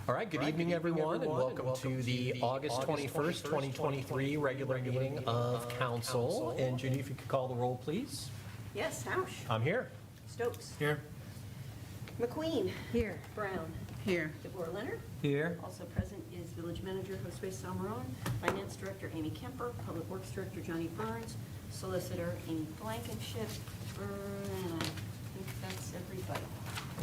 All right, good evening, everyone, and welcome to the August 21st, 2023 regular meeting of council. And Judy, if you could call the roll, please. Yes, Hausch. I'm here. Stokes. Here. MacQueen. Here. Brown. Here. DeBoer Leonard. Here. Also present is Village Manager Josue Salmeron, Finance Director Amy Kemper, Public Works Director Johnny Burns, Solicitor Amy Blankenship, and I think that's everybody.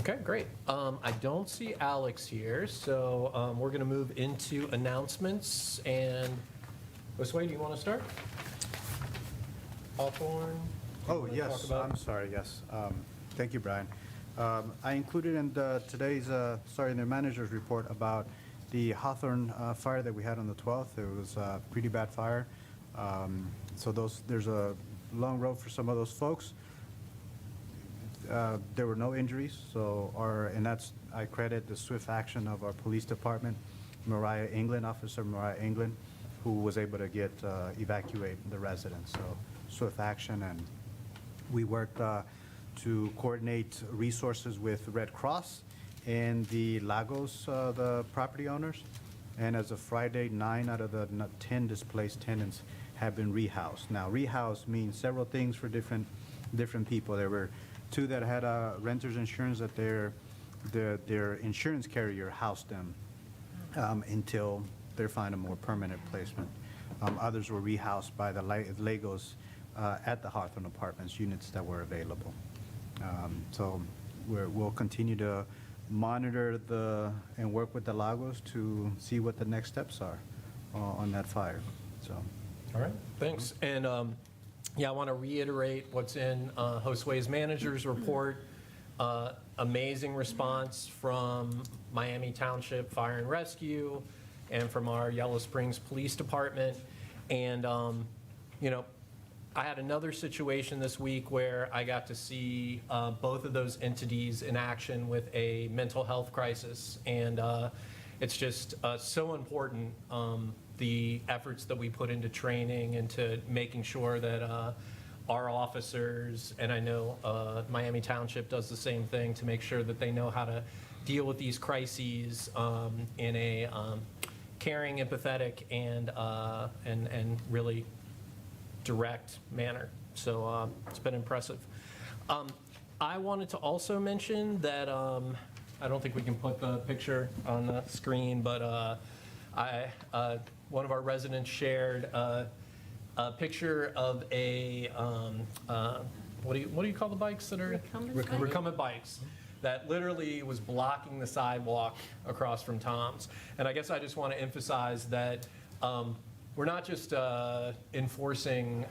Okay, great. I don't see Alex here, so we're going to move into announcements. And Josue, do you want to start? Hawthorne? Oh, yes, I'm sorry, yes. Thank you, Brian. I included in today's, in the manager's report about the Hawthorne fire that we had on the 12th. It was a pretty bad fire. So there's a long road for some of those folks. There were no injuries, I credit the swift action of our police department, Officer Mariah England, who was able to evacuate the residents. So swift action, and we worked to coordinate resources with Red Cross and the Lagos, the property owners. And as of Friday, 9 out of the 10 displaced tenants have been rehoused. Now, rehoused means several things for different people. There were 2 that had renter's insurance that their insurance carrier housed them until they find a more permanent placement. Others were rehoused by the Lagos at the Hawthorne Apartments units that were available. So we'll continue to monitor and work with the Lagos to see what the next steps are on that fire. So, all right, thanks. And yeah, I want to reiterate what's in Josue's manager's report. Amazing response from Miami Township Fire and Rescue and from our Yellow Springs Police Department. And, I had another situation this week where I got to see both of those entities in action with a mental health crisis. And it's just so important, the efforts that we put into training and to making sure that our officers, and I know Miami Township does the same thing, to make sure that they know how to deal with these crises in a caring, empathetic, and really direct manner. So it's been impressive. I wanted to also mention that I don't think we can put the picture on the screen, but one of our residents shared a picture of a what do you call the bikes that are recumbent bikes that literally was blocking the sidewalk across from Tom's. And I guess I just want to emphasize that we're not just enforcing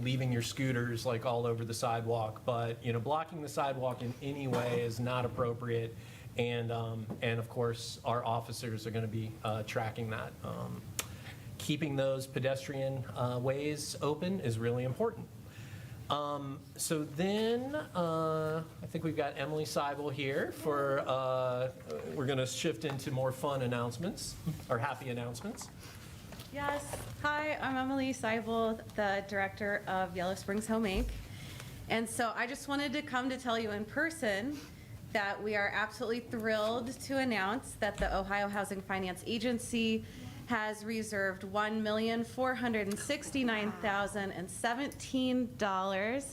leaving your scooters like all over the sidewalk, but blocking the sidewalk in any way is not appropriate. And of course, our officers are going to be tracking that. Keeping those pedestrian ways open is really important. So then I think we've got Emily Seibel here for, we're going to shift into more fun announcements, or happy announcements. Yes. Hi, I'm Emily Seibel, the director of Yellow Springs Home Inc. And so I just wanted to come to tell you in person that we are absolutely thrilled to announce that the Ohio Housing Finance Agency has reserved $1,469,017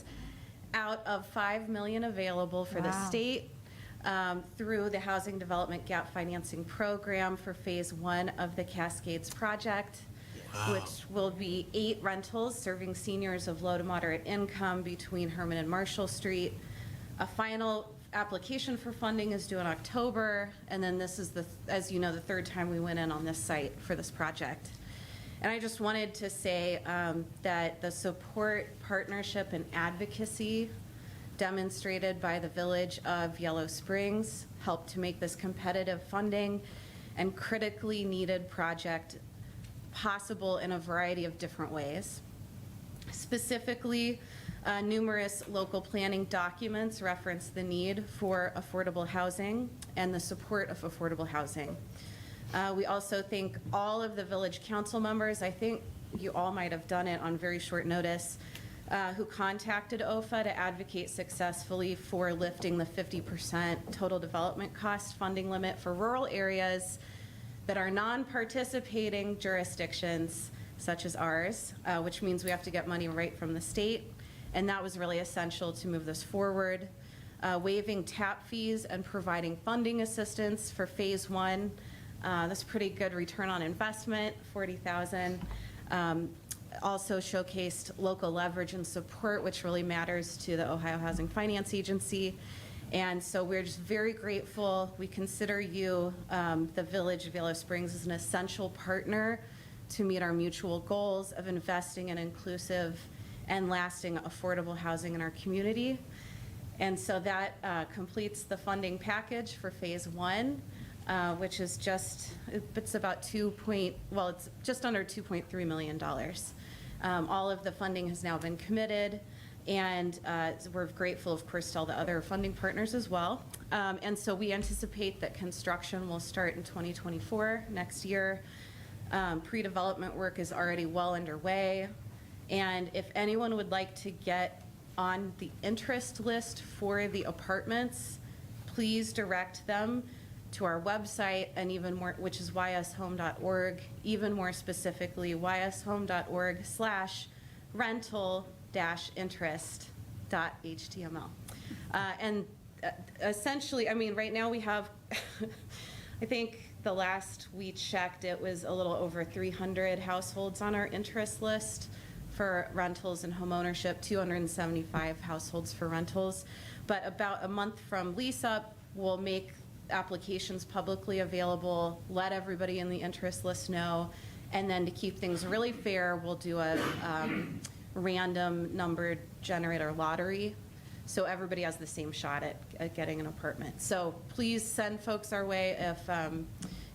out of $5 million available for the state through the Housing Development Gap Financing Program for Phase 1 of the Cascades project, which will be 8 rentals serving seniors of low to moderate income between Herman and Marshall Street. A final application for funding is due in October, and then this is, as you know, the 3rd time we went in on this site for this project. And I just wanted to say that the support, partnership, and advocacy demonstrated by the Village of Yellow Springs helped to make this competitive funding and critically needed project possible in a variety of different ways. Specifically, numerous local planning documents reference the need for affordable housing and the support of affordable housing. We also thank all of the village council members. I think you all might have done it on very short notice, who contacted OFA to advocate successfully for lifting the 50% total development cost funding limit for rural areas that are non-participating jurisdictions such as ours, which means we have to get money right from the state. And that was really essential to move this forward. Waiving tap fees and providing funding assistance for phase 1. That's pretty good return on investment, $40,000. Also showcased local leverage and support, which really matters to the Ohio Housing Finance Agency. And so we're just very grateful. We consider you, the Village of Yellow Springs, as an essential partner to meet our mutual goals of investing in inclusive and lasting affordable housing in our community. And so that completes the funding package for phase 1, which is it's about it's just under $2.3 million. All of the funding has now been committed, and we're grateful, of course, to all the other funding partners as well. And so we anticipate that construction will start in 2024, next year. Pre-development work is already well underway. And if anyone would like to get on the interest list for the apartments, please direct them to our website, and even more, which is yshome.org, even more specifically, yshome.org/rental-interest.html. And essentially, I mean, right now we have, I think the last we checked, it was a little over 300 households on our interest list for rentals and homeownership, 275 households for rentals. But about a month from lease up, we'll make applications publicly available, let everybody in the interest list know, and then to keep things really fair, we'll do a random numbered generator lottery, so everybody has the same shot at getting an apartment. So please send folks our way if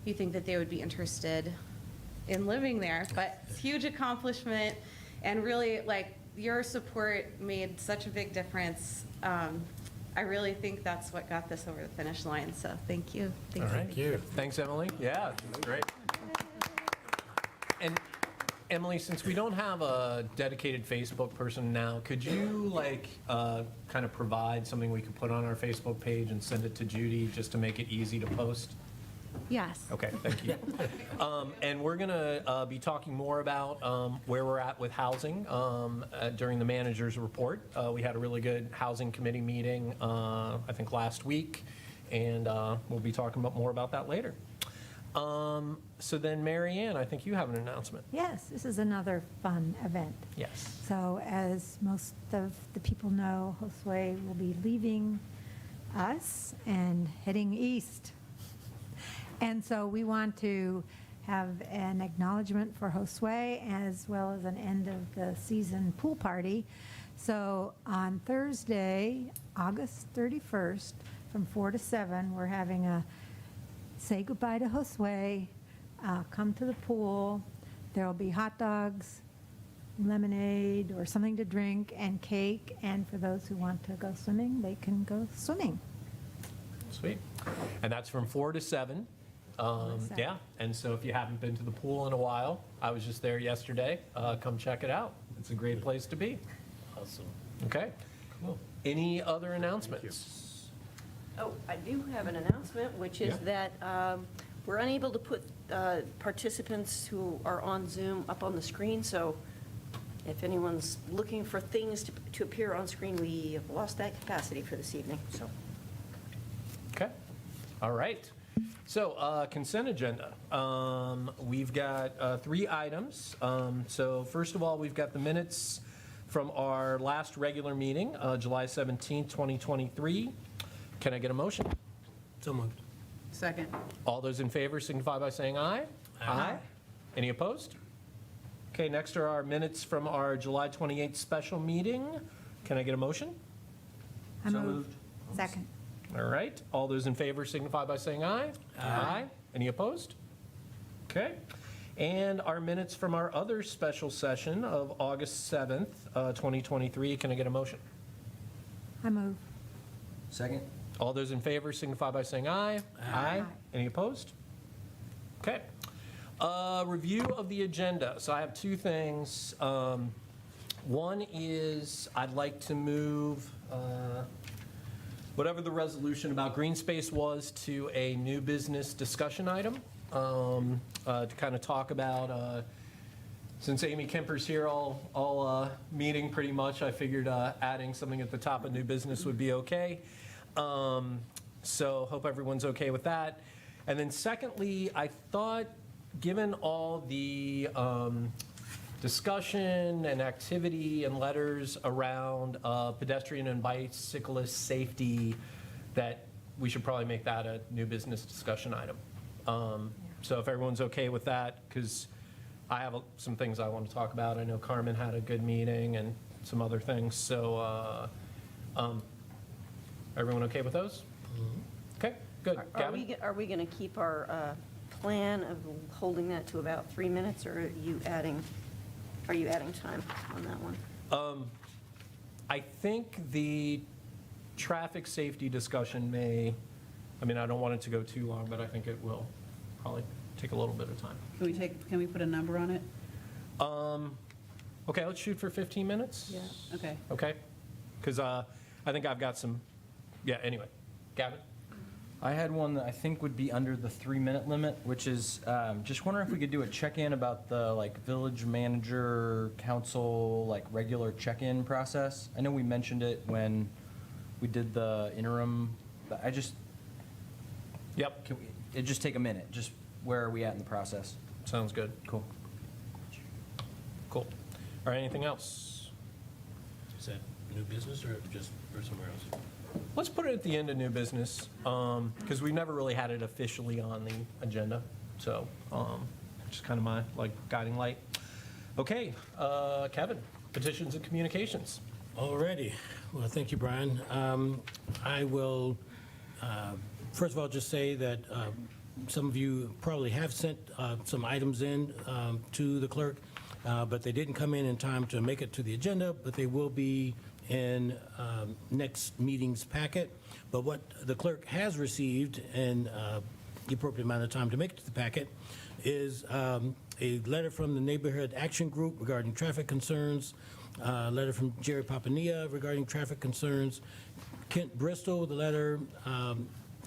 you think that they would be interested in living there. But it's a huge accomplishment, and really, like, your support made such a big difference. I really think that's what got this over the finish line, so thank you. Thank you. Thanks, Emily. Yeah, great. And Emily, since we don't have a dedicated Facebook person now, could you kind of provide something we could put on our Facebook page and send it to Judy just to make it easy to post? Yes. Okay, thank you. And we're going to be talking more about where we're at with housing during the manager's report. We had a really good housing committee meeting, I think last week, and we'll be talking more about that later. So then, Marianne, I think you have an announcement. Yes, this is another fun event. Yes. So as most of the people know, Josue will be leaving us and heading east. And so we want to have an acknowledgement for Josue as well as an end of the season pool party. So on Thursday, August 31st, from 4 to 7, we're having a say goodbye to Josue, come to the pool. There will be hot dogs, lemonade, or something to drink, and cake. And for those who want to go swimming, they can go swimming. Sweet. And that's from 4 to 7. Yeah, and so if you haven't been to the pool in a while, I was just there yesterday, come check it out. It's a great place to be. Awesome. Okay. Cool. Any other announcements? Oh, I do have an announcement, which is that we're unable to put participants who are on Zoom up on the screen, so if anyone's looking for things to appear on screen, we have lost that capacity for this evening, so. Okay. All right. So consent agenda. We've got 3 items. So first of all, we've got the minutes from our last regular meeting, July 17th, 2023. Can I get a motion? So moved. Second. All those in favor signify by saying aye. Aye. Any opposed? Okay, next are our minutes from our July 28th special meeting. Can I get a motion? I move. Second. All right. All those in favor signify by saying aye. Aye. Any opposed? Okay. And our minutes from our other special session of August 7th, 2023. Can I get a motion? I move. Second. All those in favor signify by saying aye. Aye. Any opposed? Okay. Review of the agenda. So I have 2 things. One is I'd like to move whatever the resolution about green space was to a new business discussion item to kind of talk about, since Amy Kemper's here all meeting pretty much, I figured adding something at the top of new business would be okay. So hope everyone's okay with that. And then secondly, I thought, given all the discussion and activity and letters around pedestrian and bicyclist safety, that we should probably make that a new business discussion item. So if everyone's okay with that, because I have some things I want to talk about. I know Carmen had a good meeting and some other things. So everyone okay with those? Okay, good. Gavin? Are we going to keep our plan of holding that to about 3 minutes, or are you adding time on that one? I think the traffic safety discussion I don't want it to go too long, but I think it will probably take a little bit of time. Can we put a number on it? Okay, let's shoot for 15 minutes. Yeah. Okay. Okay? Because I think I've got some, anyway. Gavin? I had one that I think would be under the 3-minute limit, which is just wondering if we could do a check-in about the village manager council regular check-in process. I know we mentioned it when we did the interim, but Yep. It'd just take a minute. Just where are we at in the process? Sounds good. Cool. Cool. All right, anything else? Is that new business or somewhere else? Let's put it at the end of new business, because we've never really had it officially on the agenda. So just kind of my guiding light. Okay, Kevin, petitions and communications. Alrighty. Well, thank you, Brian. I will, first of all, just say that some of you probably have sent some items in to the clerk, but they didn't come in time to make it to the agenda, but they will be in next meeting's packet. But what the clerk has received in the appropriate amount of time to make it to the packet is a letter from the Neighborhood Action Group regarding traffic concerns, a letter from Jerry Papania regarding traffic concerns, Kent Bristol with a letter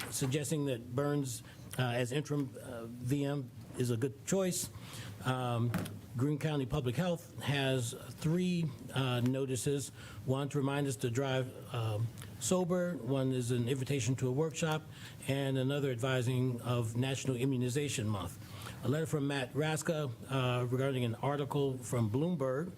suggesting that Burns as interim VM is a good choice. Greene County Public Health has 3 notices. One to remind us to drive sober, one is an invitation to a workshop, and another advising of National Immunization Month. A letter from Matt Raska regarding an article from Bloomberg.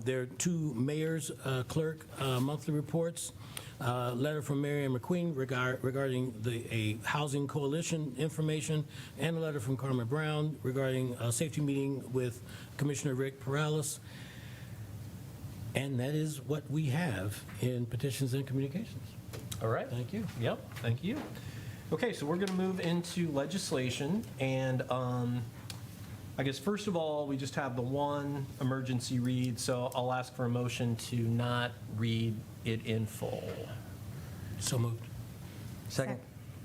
There are 2 mayors, clerk monthly reports. Letter from Marianne MacQueen regarding a housing coalition information, and a letter from Carmen Brown regarding a safety meeting with Commissioner Rick Perales. And that is what we have in petitions and communications. All right. Thank you. Yep, thank you. Okay, so we're going to move into legislation, and I guess first of all, we just have the one emergency read, so I'll ask for a motion to not read it in full. So moved. Second.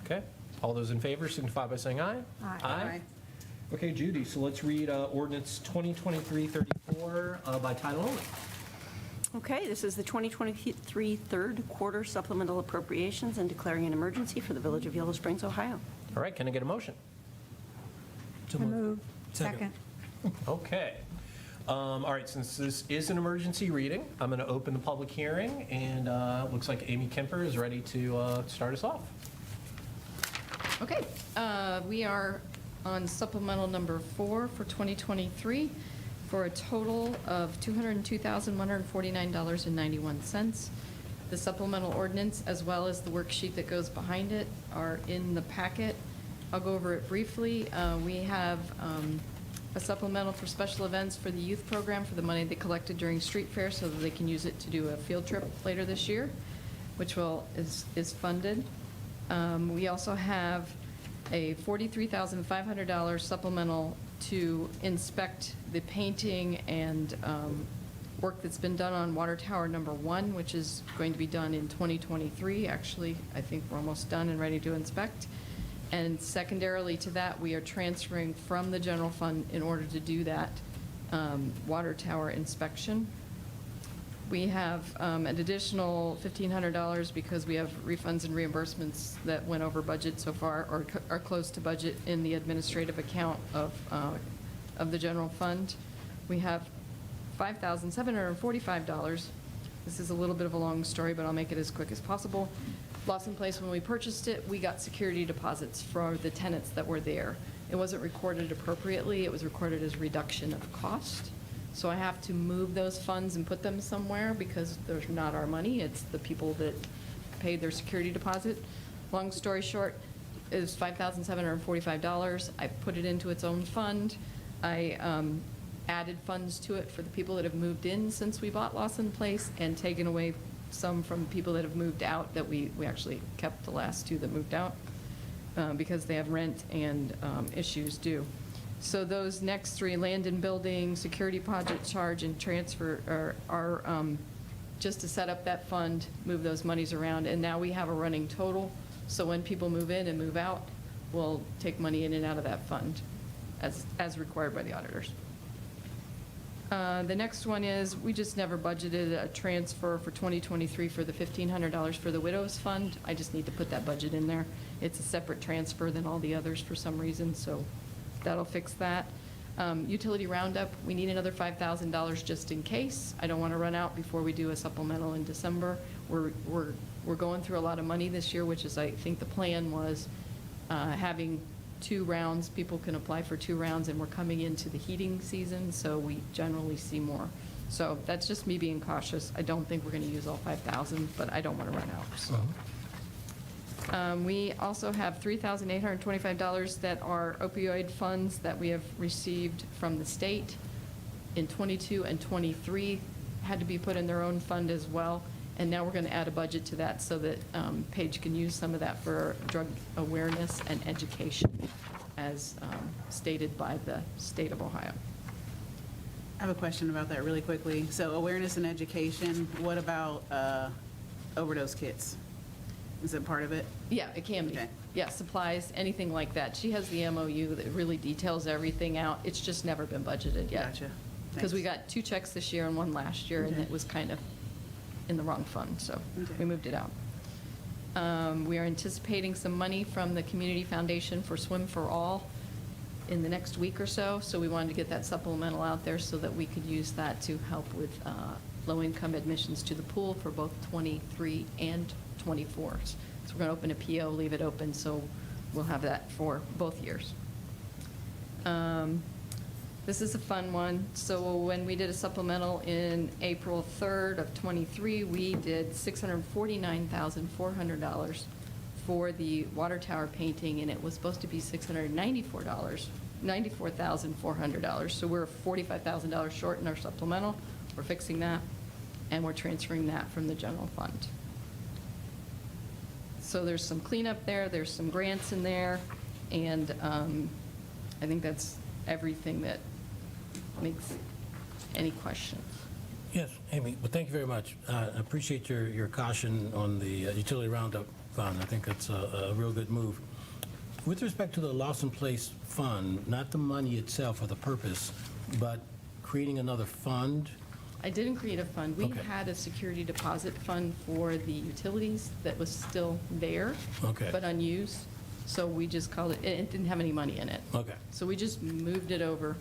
Okay, all those in favor signify by saying aye. Aye. Aye. Okay, Judy, so let's read ordinance 2023-34 by title only. Okay, this is the 2023 third quarter supplemental appropriations and declaring an emergency for the Village of Yellow Springs, Ohio. All right, can I get a motion? So I moved. move. Second. Okay. All right, since this is an emergency reading, I'm going to open the public hearing, and it looks like Amy Kemper is ready to start us off. Okay, we are on supplemental number 4 for 2023 for a total of $202,149.91. The supplemental ordinance, as well as the worksheet that goes behind it, are in the packet. I'll go over it briefly. We have a supplemental for special events for the youth program for the money they collected during street fair so that they can use it to do a field trip later this year, which is funded. We also have a $43,500 supplemental to inspect the painting and work that's been done on Water Tower number 1, which is going to be done in 2023. Actually, I think we're almost done and ready to inspect. And secondarily to that, we are transferring from the general fund in order to do that water tower inspection. We have an additional $1,500 because we have refunds and reimbursements that went over budget so far, or are close to budget in the administrative account of the general fund. We have $5,745. This is a little bit of a long story, but I'll make it as quick as possible. Lawson Place, when we purchased it, we got security deposits for the tenants that were there. It wasn't recorded appropriately. It was recorded as reduction of cost. So I have to move those funds and put them somewhere because they're not our money. It's the people that paid their security deposit. Long story short, it was $5,745. I put it into its own fund. I added funds to it for the people that have moved in since we bought Lawson Place, and taken away some from people that have moved out, that we actually kept the last two that moved out because they have rent and issues due. So those next three, land and building, security deposit charge, and transfer, are just to set up that fund, move those monies around, and now we have a running total. So when people move in and move out, we'll take money in and out of that fund as required by the auditors. The next one is, we just never budgeted a transfer for 2023 for the $1,500 for the widows fund. I just need to put that budget in there. It's a separate transfer than all the others for some reason, so that'll fix that. Utility roundup, we need another $5,000 just in case. I don't want to run out before we do a supplemental in December. We're going through a lot of money this year, which is, I think the plan was having 2 rounds. People can apply for 2 rounds, and we're coming into the heating season, so we generally see more. So that's just me being cautious. I don't think we're going to use all 5,000, but I don't want to run out. So. We also have $3,825 that are opioid funds that we have received from the state in 22 and 23, had to be put in their own fund as well. And now we're going to add a budget to that so that Paige can use some of that for drug awareness and education, as stated by the state of Ohio. I have a question about that really quickly. So awareness and education, what about overdose kits? Is it part of it? Yeah, it can be. Okay. Yeah, supplies, anything like that. She has the MOU that really details everything out. It's just never been budgeted yet. Gotcha. Because we Thanks. got 2 checks this year and 1 last year, and Okay. it was kind of in the wrong fund, so Okay. we moved it out. We are anticipating some money from the Community Foundation for Swim for All in the next week or so we wanted to get that supplemental out there so that we could use that to help with low-income admissions to the pool for both 23 and 24. So we're going to open a PO, leave it open, so we'll have that for both years. This is a fun one. So when we did a supplemental in April 3rd of 23, we did $649,400 for the water tower painting, and it was supposed to be $94,400. So we're $45,000 short in our supplemental. We're fixing that, and we're transferring that from the general fund. So there's some cleanup there, there's some grants in there, and I think that's everything that makes any questions. Yes, Amy, well, thank you very much. I appreciate your caution on the utility roundup fund. I think that's a real good move. With respect to the Lawson Place fund, not the money itself or the purpose, but creating another fund. I didn't create a fund. We Okay. had a security deposit fund for the utilities that was still there, Okay. but unused. So we just called it, it didn't have any money in it. Okay. So we just moved it over,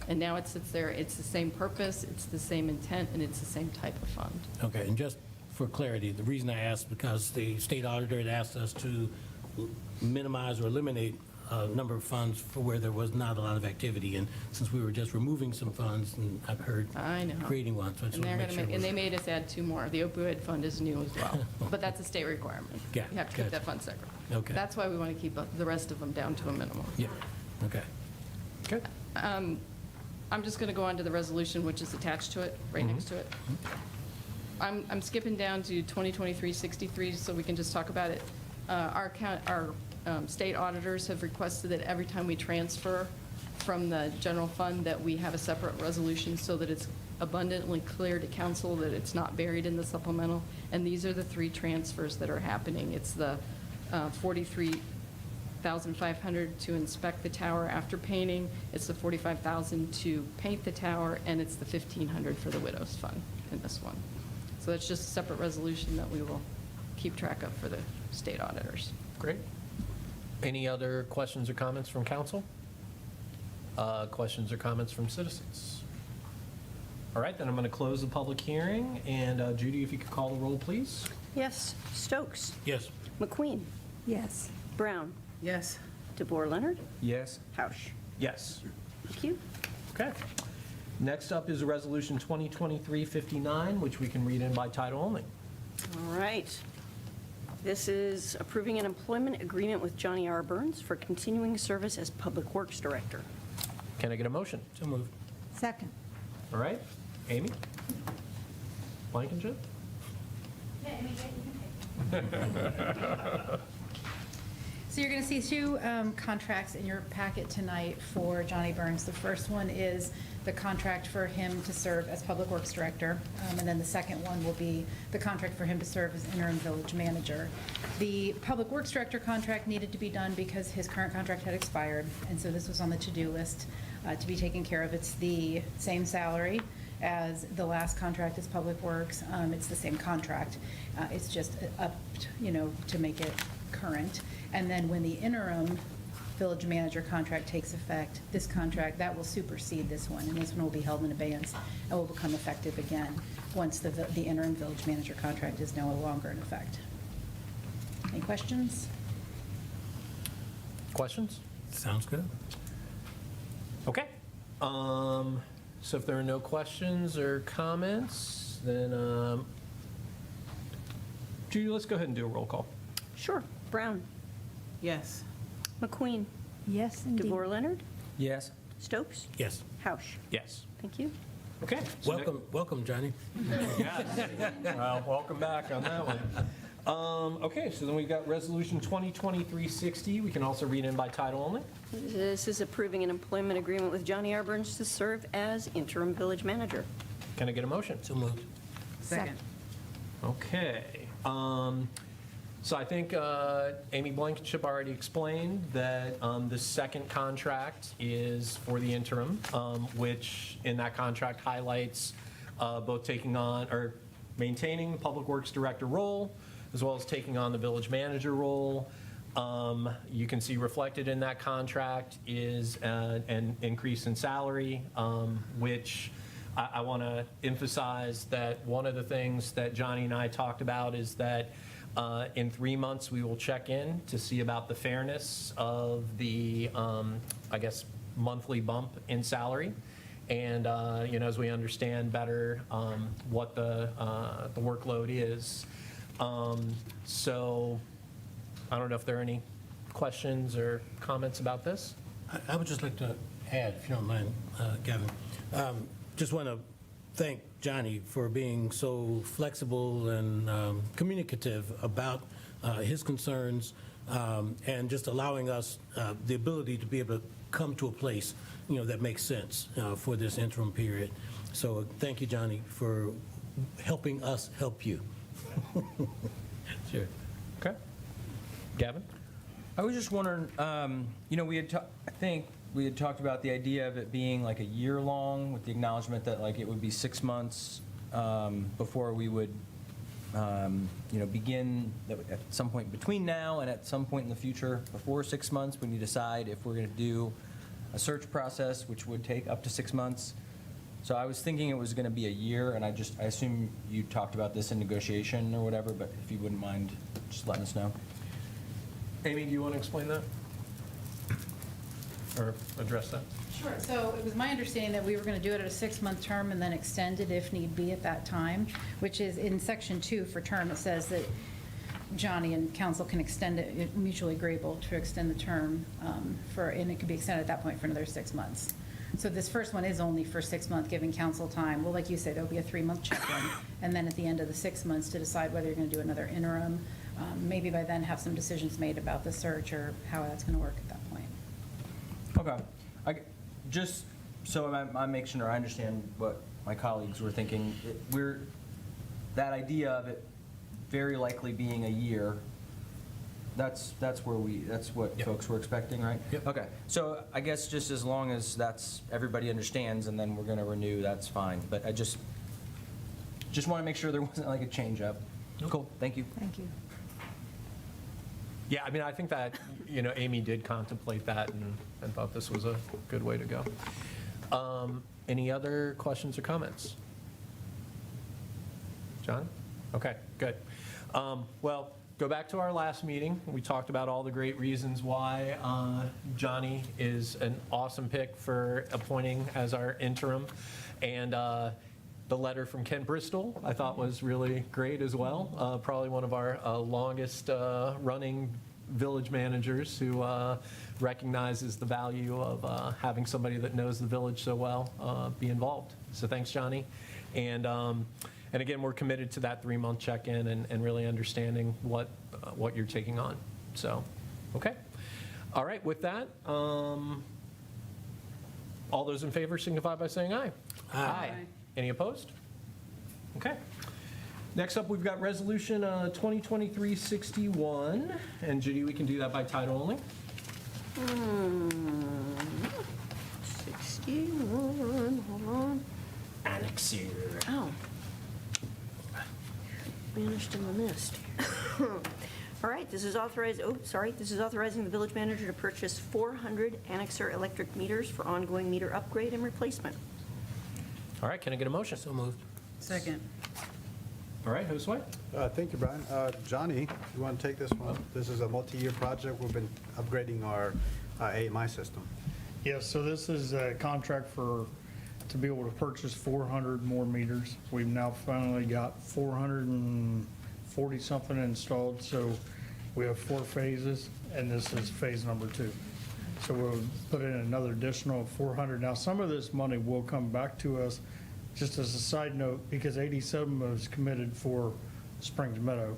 and now it sits there. It's the same purpose, it's the same intent, and it's the same type of fund. Okay, and just for clarity, the reason I asked, because the state auditor had asked us to minimize or eliminate a number of funds for where there was not a lot of activity, and since we were just removing some funds, and I've heard I know. creating one, so I just And want to make sure. and they made us add 2 more. The opioid fund is new as well, but that's a state requirement. Yeah, You have to keep gotcha. that fund separate. Okay. That's why we want to keep the rest of them down to a minimum. Yeah, okay. Okay. I'm just going to go on to the resolution, which is attached to it, right next to it. I'm skipping down to 2023-63, so we can just talk about it. Our state auditors have requested that every time we transfer from the general fund, that we have a separate resolution so that it's abundantly clear to council that it's not buried in the supplemental. And these are the 3 transfers that are happening. It's the $5,500 to inspect the tower after painting, it's the $45,000 to paint the tower, and it's the $1,500 for the Widows Fund in this one. So that's just a separate resolution that we will keep track of for the state auditors. Great. Any other questions or comments from council? Questions or comments from citizens? All right, then I'm going to close the public hearing, and Judy, if you could call the roll, please. Yes. Stokes. Yes. MacQueen. Yes. Brown. Yes. DeBoer Leonard. Yes. Hausch. Yes. Thank you. Okay. Next up is Resolution 2023-59, which we can read in by title only. All right. This is approving an employment agreement with Johnny R. Burns for continuing service as Public Works Director. Can I get a motion? So moved. Second. All right. Amy? Blankenship? So you're going to see two contracts in your packet tonight for Johnny Burns. The first one is the contract for him to serve as Public Works Director, and then the second one will be the contract for him to serve as Interim Village Manager. The Public Works Director contract needed to be done because his current contract had expired, and so this was on the to-do list to be taken care of. It's the same salary as the last contract as Public Works. It's the same contract. It's just upped, to make it current. And then when the interim village manager contract takes effect, this contract, that will supersede this one, and this one will be held in abeyance and will become effective again once the interim village manager contract is no longer in effect. Any questions? Questions? Sounds good. Okay. So if there are no questions or comments, then, Judy, let's go ahead and do a roll call. Sure. Brown. Yes. MacQueen. Yes, indeed. DeBoer Leonard. Yes. Stokes. Yes. Hausch. Yes. Thank you. Okay. Welcome, Johnny. Yes. Well, welcome back on that one. Okay, so then we've got Resolution 2023-60. We can also read in by title only. This is approving an employment agreement with Johnny R. Burns to serve as Interim Village Manager. Can I get a motion? So moved. Second. Okay. So I think Amy Blankenship already explained that the second contract is for the interim, which in that contract highlights both taking on or maintaining the Public Works Director role, as well as taking on the village manager role. You can see reflected in that contract is an increase in salary, which I want to emphasize that one of the things that Johnny and I talked about is that in 3 months, we will check in to see about the fairness of the, monthly bump in salary. And, as we understand better what the workload is. So I don't know if there are any questions or comments about this. I would just like to add, if you don't mind, Gavin, just want to thank Johnny for being so flexible and communicative about his concerns and just allowing us the ability to be able to come to a place, that makes sense for this interim period. So thank you, Johnny, for helping us help you. Sure. Okay. Gavin? I was just wondering, I think we had talked about the idea of it being like a year long, with the acknowledgement that like it would be 6 months before we would, begin at some point between now and at some point in the future, before 6 months, when you decide if we're going to do a search process, which would take up to 6 months. So I was thinking it was going to be a year, and I assume you talked about this in negotiation or whatever, but if you wouldn't mind just letting us know. Amy, do you want to explain that? Or address that? Sure. So it was my understanding that we were going to do it at a 6-month term and then extend it if need be at that time, which is in Section 2 for term, it says that Johnny and council can extend it, mutually agreeable to extend the term and it could be extended at that point for another 6 months. So this first one is only for 6 months, giving council time. Well, like you said, there'll be a 3-month check-in, and then at the end of the 6 months to decide whether you're going to do another interim. Maybe by then have some decisions made about the search or how that's going to work at that point. Okay. Just so I'm making sure I understand what my colleagues were thinking, that idea of it very likely being a year That's what Yep. folks were expecting, right? Yep. Okay, so I guess just as long as everybody understands, and then we're going to renew, that's fine. But I just want to make sure there wasn't like a change up. Cool, thank you. Thank you. Yeah, I mean, I think that, Amy did contemplate that and thought this was a good way to go. Any other questions or comments? John? Okay, good. Well, go back to our last meeting. We talked about all the great reasons why Johnny is an awesome pick for appointing as our interim. And the letter from Ken Bristol, I thought was really great as well. Probably one of our longest running village managers who recognizes the value of having somebody that knows the village so well be involved. So thanks, Johnny. And again, we're committed to that 3-month check-in and really understanding what you're taking on. So, okay. All right, with that, all those in favor signify by saying aye. Aye. Any opposed? Okay. Next up, we've got Resolution 2023-61. And Judy, we can do that by title only. 61, hold on. Annexure. Oh. Vanished in the mist. All right, this is authorizing the village manager to purchase 400 Annexure electric meters for ongoing meter upgrade and replacement. All right, can I get a motion? So moved. Second. All right, Josue? Thank you, Brian. Johnny, you want to take this one? This is a multi-year project. We've been upgrading our AMI system. Yes, so this is a contract to be able to purchase 400 more meters. We've now finally got 440-something installed, so we have 4 phases, and this is phase number 2. So we'll put in another additional 400. Now, some of this money will come back to us, just as a side note, because 87 was committed for Springs Meadow,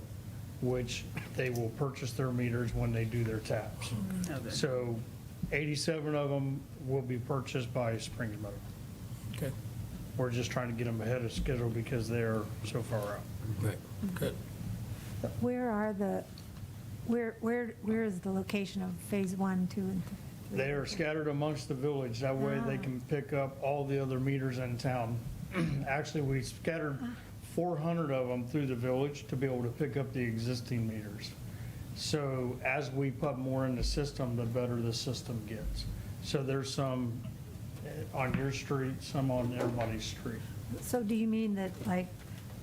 which they will purchase their meters when they do their taps. Okay. So 87 of them will be purchased by Springs Meadow. Okay, We're just trying to get them ahead of schedule because they're so far out. right, good. But where is the location of phase 1, 2, and 3? They are scattered amongst the village. That way they can pick up all the other meters in town. Actually, we scattered 400 of them through the village to be able to pick up the existing meters. So as we put more in the system, the better the system gets. So there's some on your street, some on everybody's street. So do you mean that like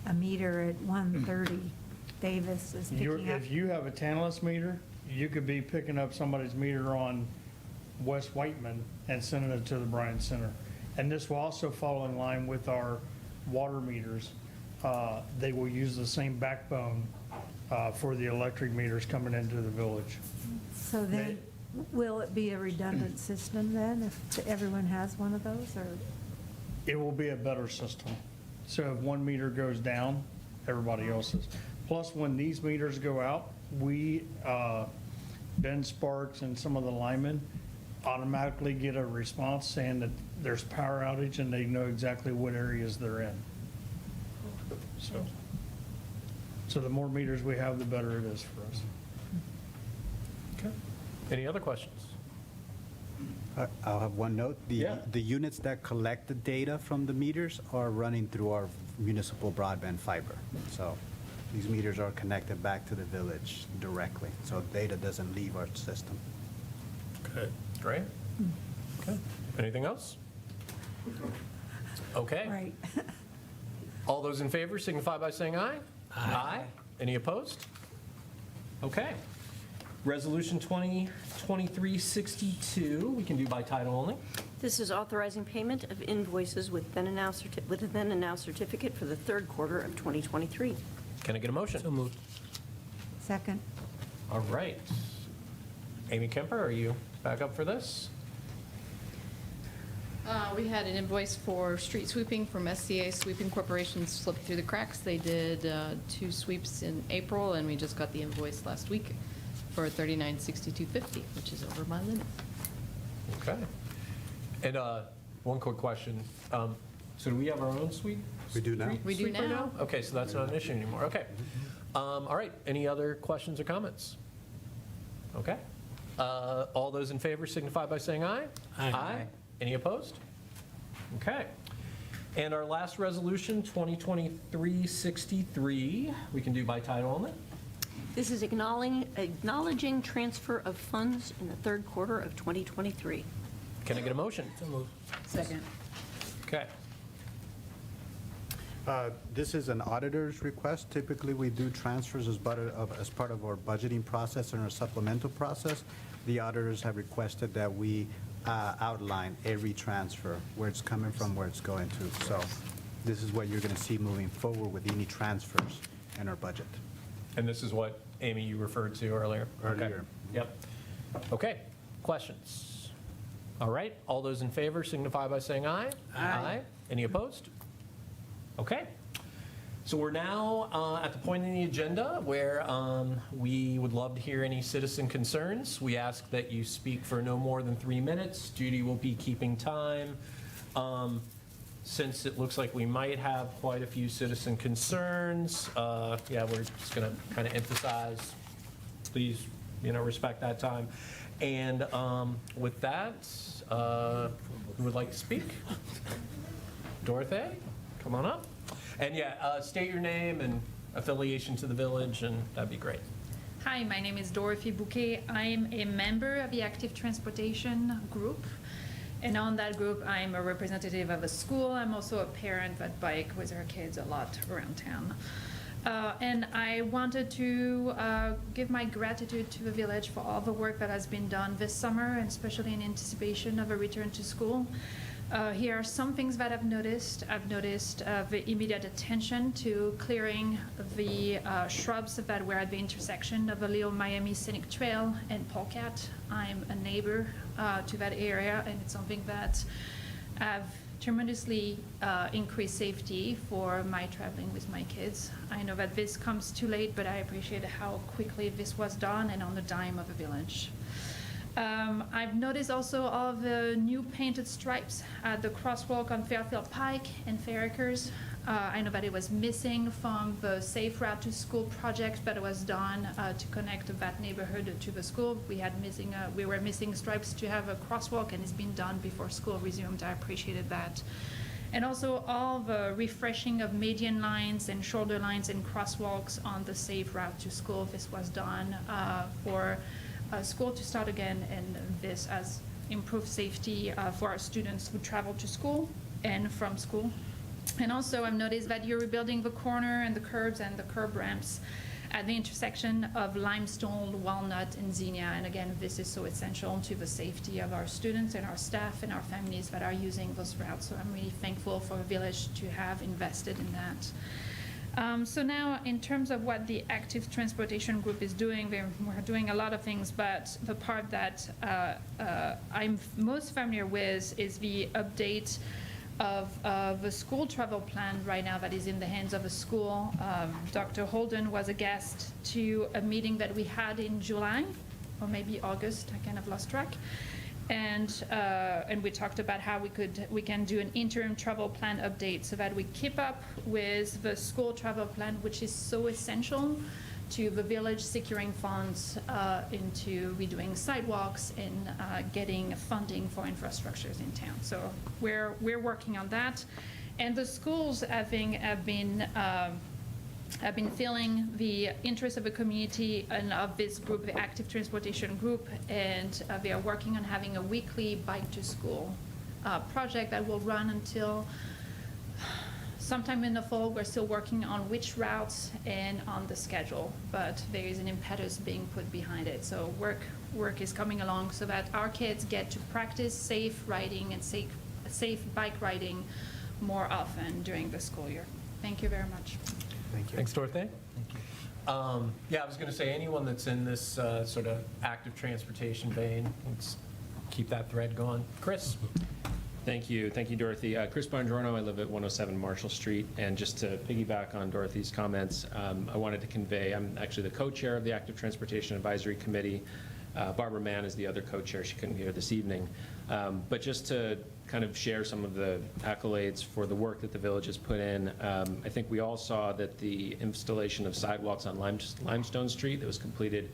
a meter at 130 Davis is picking up? If you have a Tantalus meter, you could be picking up somebody's meter on West Whiteman and sending it to the Bryan Center. And this will also fall in line with our water meters. They will use the same backbone for the electric meters coming into the village. So then, will it be a redundant system then, if everyone has one of those, or? It will be a better system. So if one meter goes down, everybody else's. Plus, when these meters go out, Ben Sparks and some of the linemen automatically get a response saying that there's power outage, and they know exactly what areas they're in. So the more meters we have, the better it is for us. Okay. Any other questions? I'll have one note. Yeah. The units that collect the data from the meters are running through our municipal broadband fiber. So these meters are connected back to the village directly, so data doesn't leave our system. Good. Great. Okay. Anything else? Okay. Right. All those in favor signify by saying aye. Aye. Any opposed? Okay. Resolution 2023-62, we can do by title only. This is authorizing payment of invoices with then and now certificate for the third quarter of 2023. Can I get a motion? So moved. Second. All right. Amy Kemper, are you back up for this? We had an invoice for street sweeping from SCA Sweeping Corporation slipped through the cracks. They did 2 sweeps in April, and we just got the invoice last week for $39.6250, which is over my limit. Okay. And one quick question. So do we have our own sweep? We do now. We do sweeper now. Okay, so that's not an issue anymore. Okay. All right. Any other questions or comments? Okay. All those in favor signify by saying aye. Aye. Any opposed? Okay. And our last resolution, 2023-63, we can do by title only. This is acknowledging transfer of funds in the third quarter of 2023. Can I get a motion? So moved. Second. Okay. This is an auditor's request. Typically, we do transfers as part of our budgeting process and our supplemental process. The auditors have requested that we outline every transfer, where it's coming from, where it's going to. So this is what you're going to see moving forward with any transfers in our budget. And this is what, Amy, you referred to earlier? Okay. Earlier. Yep. Okay. Questions? All right. All those in favor signify by saying aye. Aye. Any opposed? Okay. So we're now at the point in the agenda where we would love to hear any citizen concerns. We ask that you speak for no more than 3 minutes. Judy will be keeping time. Since it looks like we might have quite a few citizen concerns, yeah, we're just going to kind of emphasize, please, respect that time. And with that, who would like to speak? Dorothy, come on up. And yeah, state your name and affiliation to the village, and that'd be great. Hi, my name is Dorothy Bouquet. I'm a member of the Active Transportation Group. And on that group, I'm a representative of a school. I'm also a parent that bike with her kids a lot around town. And I wanted to give my gratitude to the village for all the work that has been done this summer, and especially in anticipation of a return to school. Here are some things that I've noticed. I've noticed the immediate attention to clearing the shrubs that were at the intersection of the Little Miami Scenic Trail and Polecat. I'm a neighbor to that area, and it's something that I've tremendously increased safety for my traveling with my kids. I know that this comes too late, but I appreciate how quickly this was done and on the dime of the village. I've noticed also all of the new painted stripes at the crosswalk on Fairfield Pike and Fairacres. I know that it was missing from the Safe Route to School project that was done to connect that neighborhood to the school. We were missing stripes to have a crosswalk, and it's been done before school resumed. I appreciated that. And also all the refreshing of median lines and shoulder lines and crosswalks on the Safe Route to School. This was done for school to start again, and this has improved safety for our students who travel to school and from school. And also I've noticed that you're rebuilding the corner and the curbs and the curb ramps at the intersection of Limestone, Walnut, and Xenia. And again, this is so essential to the safety of our students and our staff and our families that are using those routes. So I'm really thankful for the village to have invested in that. So now, in terms of what the Active Transportation Group is doing, we're doing a lot of things, but the part that I'm most familiar with is the update of the school travel plan right now that is in the hands of a school. Dr. Holden was a guest to a meeting that we had in July, or maybe August, I kind of lost track. And we talked about how we can do an interim travel plan update so that we keep up with the school travel plan, which is so essential to the village securing funds into redoing sidewalks and getting funding for infrastructures in town. So we're working on that, and the schools have been feeling the interest of the community and of this group, the Active Transportation Group, and they are working on having a weekly bike to school project that will run until sometime in the fall. We're still working on which routes and on the schedule, but there is an impetus being put behind it. So work is coming along so that our kids get to practice safe riding and safe bike riding more often during the school year. Thank you very much. Thank you. Thanks, Dorothy. Thank you. Yeah, I was going to say, anyone that's in this sort of active transportation vein, let's keep that thread going. Chris? Thank you, Dorothy. Chris Bongiorno, I live at 107 Marshall Street, and just to piggyback on Dorothy's comments, I wanted to convey, I'm actually the co-chair of the Active Transportation Advisory Committee. Barbara Mann is the other co-chair. She couldn't be here this evening. But just to kind of share some of the accolades for the work that the village has put in, I think we all saw that the installation of sidewalks on Limestone Street that was completed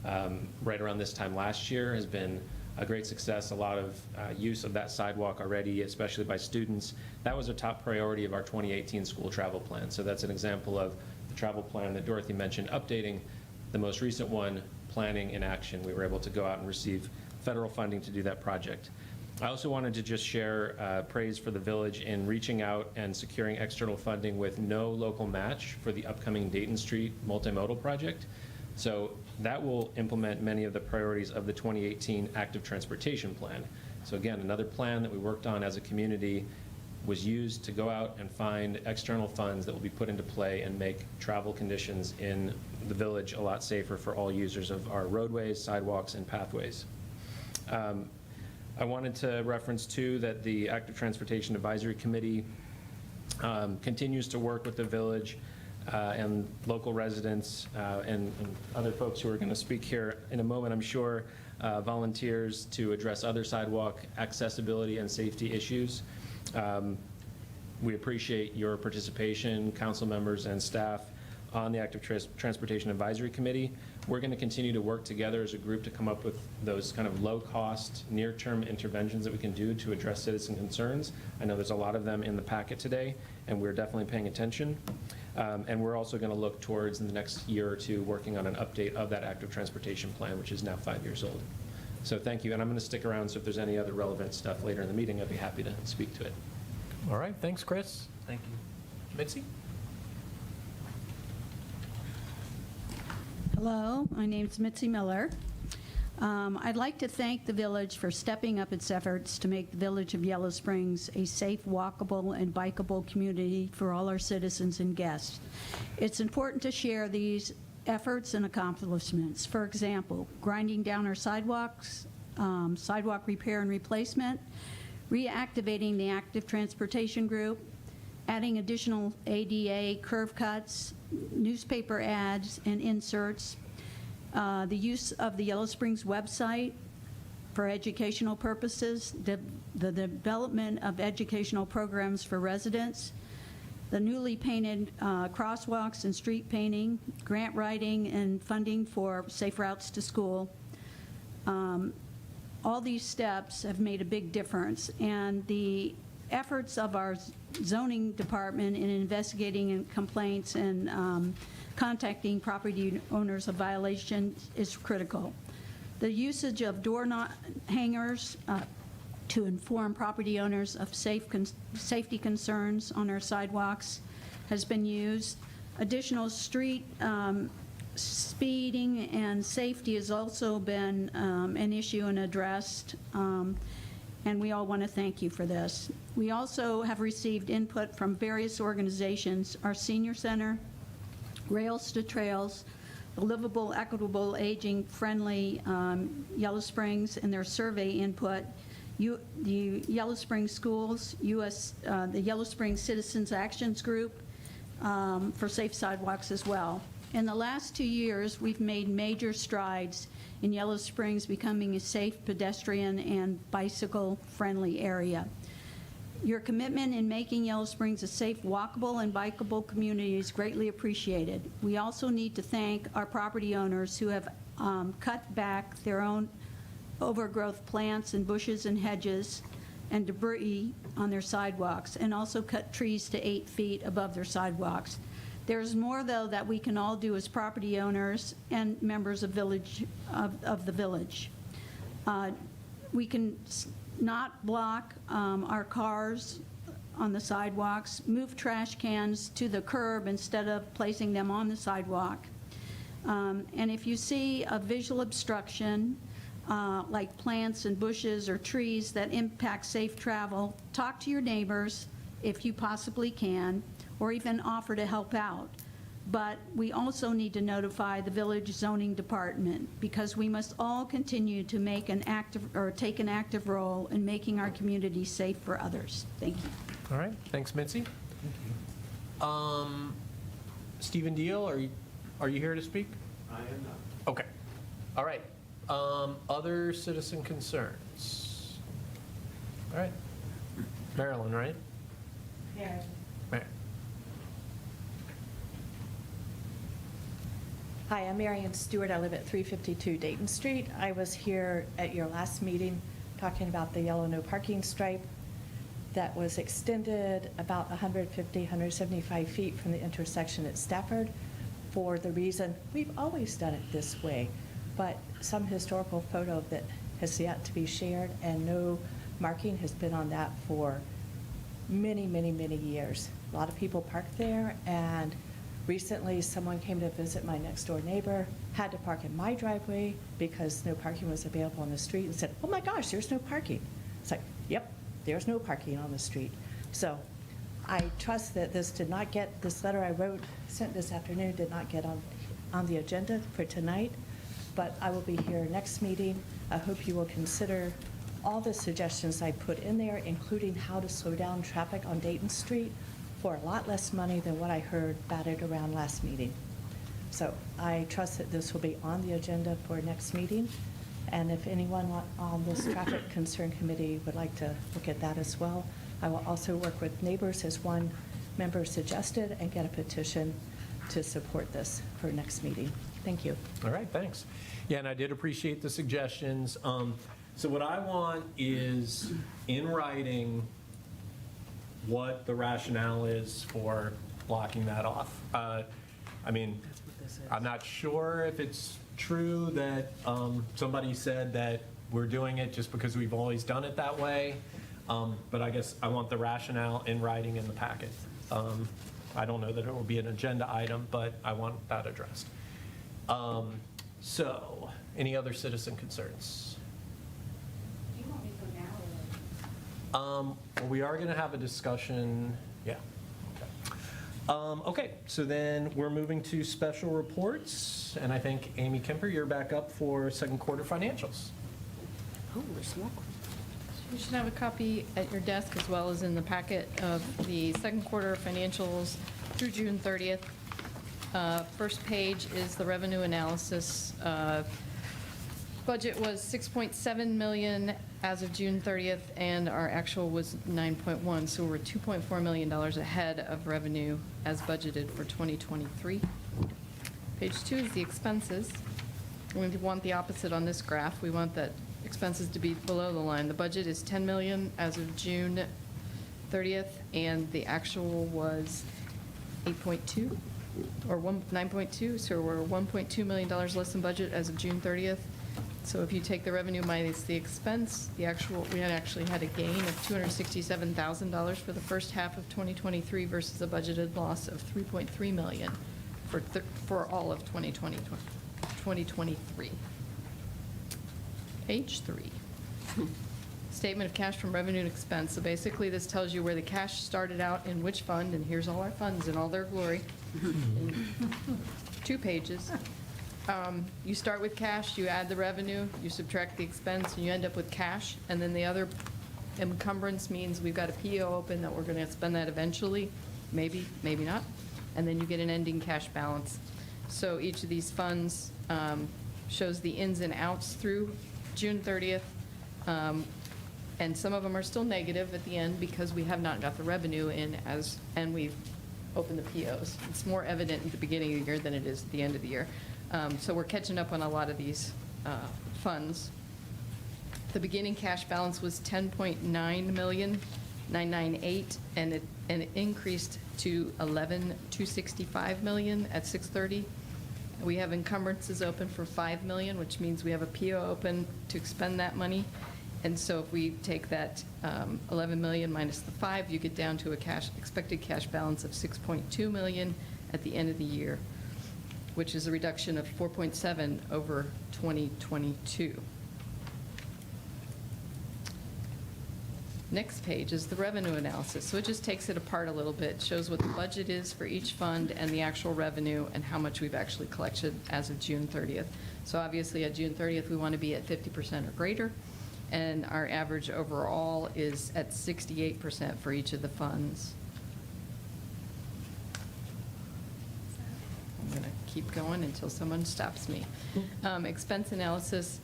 right around this time last year has been a great success, a lot of use of that sidewalk already, especially by students. That was a top priority of our 2018 school travel plan. So that's an example of the travel plan that Dorothy mentioned, updating the most recent one, planning in action. We were able to go out and receive federal funding to do that project. I also wanted to just share praise for the village in reaching out and securing external funding with no local match for the upcoming Dayton Street multimodal project. So that will implement many of the priorities of the 2018 Active Transportation Plan. So again, another plan that we worked on as a community was used to go out and find external funds that will be put into play and make travel conditions in the village a lot safer for all users of our roadways, sidewalks, and pathways. I wanted to reference, too, that the Active Transportation Advisory Committee continues to work with the village and local residents and other folks who are going to speak here in a moment, I'm sure, volunteers to address other sidewalk accessibility and safety issues. We appreciate your participation, council members and staff, on the Active Transportation Advisory Committee. We're going to continue to work together as a group to come up with those kind of low-cost, near-term interventions that we can do to address citizen concerns. I know there's a lot of them in the packet today, and we're definitely paying attention. And we're also going to look towards, in the next year or two, working on an update of that Active Transportation Plan, which is now 5 years old. So thank you, and I'm going to stick around, so if there's any other relevant stuff later in the meeting, I'd be happy to speak to it. All right, thanks, Chris. Thank you. Mitzi? Hello, my name's Mitzi Miller. I'd like to thank the village for stepping up its efforts to make the village of Yellow Springs a safe, walkable, and bikeable community for all our citizens and guests. It's important to share these efforts and accomplishments. For example, grinding down our sidewalks, sidewalk repair and replacement, reactivating the Active Transportation Group, adding additional ADA curve cuts, newspaper ads and inserts, the use of the Yellow Springs website for educational purposes, the development of educational programs for residents, the newly painted crosswalks and street painting, grant writing and funding for safe routes to school. All these steps have made a big difference, and the efforts of our zoning department in investigating complaints and contacting property owners of violations is critical. The usage of door hangers to inform property owners of safety concerns on our sidewalks has been used. Additional street speeding and safety has also been an issue and addressed. And we all want to thank you for this. We also have received input from various organizations, our senior center, Rails to Trails, the Livable, Equitable, Aging Friendly Yellow Springs, and their survey input, the Yellow Springs Schools, the Yellow Springs Citizens Actions Group for safe sidewalks as well. In the last 2 years, we've made major strides in Yellow Springs becoming a safe pedestrian and bicycle-friendly area. Your commitment in making Yellow Springs a safe, walkable, and bikeable community is greatly appreciated. We also need to thank our property owners who have cut back their own overgrowth plants and bushes and hedges and debris on their sidewalks, and also cut trees to 8 feet above their sidewalks. There's more, though, that we can all do as property owners and members of the village. We can not block our cars on the sidewalks, move trash cans to the curb instead of placing them on the sidewalk. And if you see a visual obstruction, like plants and bushes or trees that impact safe travel, talk to your neighbors if you possibly can, or even offer to help out. But we also need to notify the village zoning department, because we must all continue to make take an active role in making our community safe for others. Thank you. All right, thanks, Mitzi. Stephen Deal, are you here to speak? I am not. Okay. All right. Other citizen concerns? All right. Marilyn, right? Yeah. Mar- Hi, I'm Marianne Stewart. I live at 352 Dayton Street. I was here at your last meeting talking about the yellow no parking stripe that was extended about 150, 175 feet from the intersection at Stafford for the reason we've always done it this way, but some historical photo that has yet to be shared, and no marking has been on that for many, many, many years. A lot of people park there, and recently someone came to visit my next door neighbor, had to park in my driveway because no parking was available on the street, and said, oh my gosh, there's no parking. It's like, yep, there's no parking on the street. So I trust that this letter I sent this afternoon did not get on the agenda for tonight, but I will be here next meeting. I hope you will consider all the suggestions I put in there, including how to slow down traffic on Dayton Street for a lot less money than what I heard batted around last meeting. So I trust that this will be on the agenda for next meeting. And if anyone on this traffic concern committee would like to look at that as well, I will also work with neighbors, as one member suggested, and get a petition to support this for next meeting. Thank you. All right, thanks. Yeah, and I did appreciate the suggestions. So what I want is, in writing, what the rationale is for blocking that off. I mean, I'm not sure if it's true that somebody said that we're doing it just because we've always done it that way, but I guess I want the rationale in writing in the packet. I don't know that it will be an agenda item, but I want that addressed. So, any other citizen concerns? Well, we are going to have a discussion, yeah. Okay, so then we're moving to special reports, and I think, Amy Kemper, you're back up for second quarter financials. Oh, there's more. You should have a copy at your desk as well as in the packet of the second quarter financials through June 30th. First page is the revenue analysis. Budget was 6.7 million as of June 30th, and our actual was 9.1, so we're $2.4 million ahead of revenue as budgeted for 2023. Page 2 is the expenses. We want the opposite on this graph. We want that expenses to be below the line. The budget is 10 million as of June 30th, and the actual was 8.2 or 9.2, so we're $1.2 million less than budget as of June 30th. So if you take the revenue minus the expense, we actually had a gain of $267,000 for the first half of 2023 versus a budgeted loss of $3.3 million for all of 2023. Page 3. Statement of cash from revenue and expense. So basically, this tells you where the cash started out in which fund, and here's all our funds in all their glory. In 2 pages. You start with cash, you add the revenue, you subtract the expense, and you end up with cash. And then the other encumbrance means we've got a PO open that we're going to spend that eventually, maybe, maybe not. And then you get an ending cash balance. So each of these funds shows the ins and outs through June 30th. And some of them are still negative at the end because we have not got the revenue in and we've opened the POs. It's more evident at the beginning of the year than it is at the end of the year. So we're catching up on a lot of these funds. The beginning cash balance was 10.9,998, and it increased to 11,265 million at 6/30. We have encumbrances open for 5 million, which means we have a PO open to expend that money. And so if we take that 11 million minus the 5, you get down to a expected cash balance of 6.2 million at the end of the year, which is a reduction of 4.7 over 2022. Next page is the revenue analysis. So it just takes it apart a little bit, shows what the budget is for each fund and the actual revenue and how much we've actually collected as of June 30th. So obviously at June 30th, we want to be at 50% or greater, and our average overall is at 68% for each of the funds. I'm going to keep going until someone stops me. Expense analysis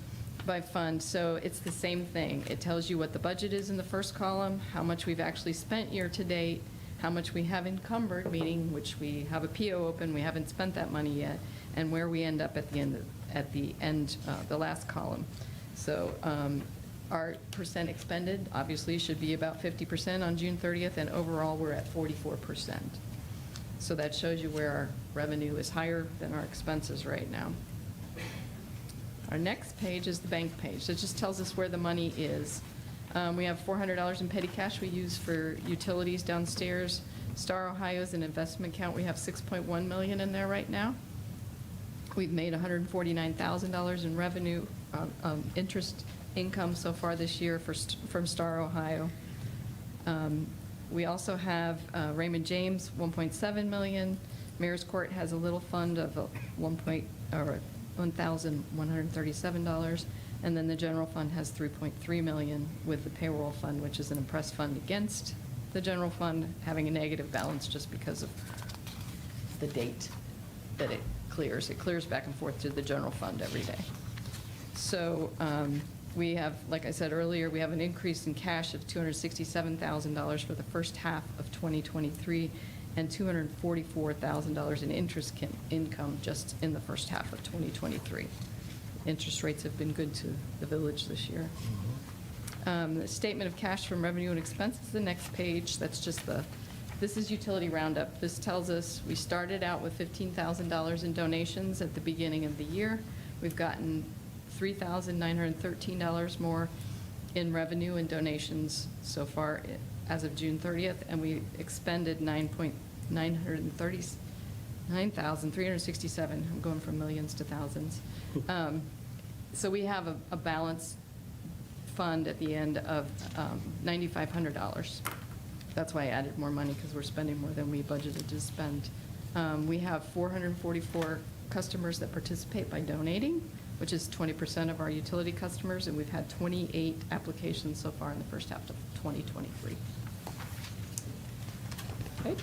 by fund. So it's the same thing. It tells you what the budget is in the first column, how much we've actually spent year to date, how much we have encumbered, meaning which we have a PO open, we haven't spent that money yet, and where we end up at the end, the last column. So our percent expended obviously should be about 50% on June 30th, and overall, we're at 44%. So that shows you where our revenue is higher than our expenses right now. Our next page is the bank page. So it just tells us where the money is. We have $400 in petty cash we use for utilities downstairs. Star Ohio's an investment account. We have $6.1 million in there right now. We've made $149,000 in revenue, interest income so far this year from Star Ohio. We also have Raymond James, $1.7 million. Mayor's Court has a little fund of $1,137. And then the general fund has $3.3 million with the payroll fund, which is an impressed fund against the general fund, having a negative balance just because of the date that it clears. It clears back and forth to the general fund every day. So we have, like I said earlier, we have an increase in cash of $267,000 for the first half of 2023 and $244,000 in interest income just in the first half of 2023. Interest rates have been good to the village this year. The statement of cash from revenue and expenses, the next page, that's just this is utility roundup. This tells us we started out with $15,000 in donations at the beginning of the year. We've gotten $3,913 more in revenue and donations so far as of June 30th, and we expended $9,367. I'm going from millions to thousands. So we have a balanced fund at the end of $9,500. That's why I added more money, because we're spending more than we budgeted to spend. We have 444 customers that participate by donating, which is 20% of our utility customers, and we've had 28 applications so far in the first half of 2023. Okay.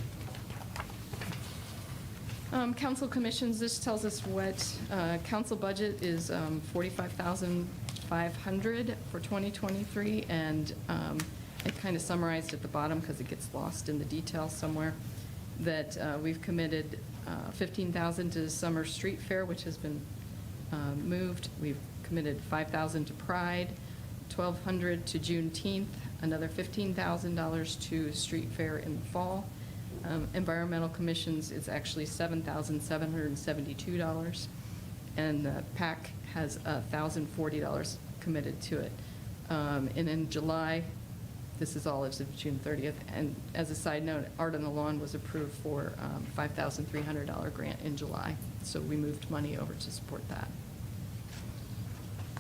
Council commissions, this tells us what council budget is $45,500 for 2023, and it kind of summarized at the bottom because it gets lost in the details somewhere, that we've committed $15,000 to summer street fair, which has been moved. We've committed $5,000 to Pride, $1,200 to Juneteenth, another $15,000 to street fair in the fall. Environmental commissions is actually $7,772, and the PAC has $1,040 committed to it. And in July, this is all as of June 30th, and as a side note, Art on the Lawn was approved for $5,300 grant in July, so we moved money over to support that.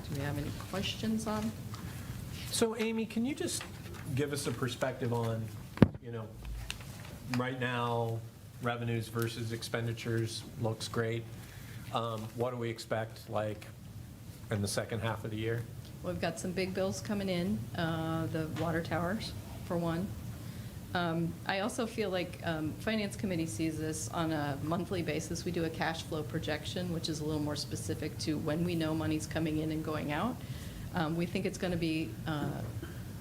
Do we have any questions on? So Amy, can you just give us a perspective on, right now, revenues versus expenditures looks great. What do we expect, in the second half of the year? We've got some big bills coming in, the water towers, for one. I also feel like Finance Committee sees this on a monthly basis. We do a cash flow projection, which is a little more specific to when we know money's coming in and going out. We think it's going to be,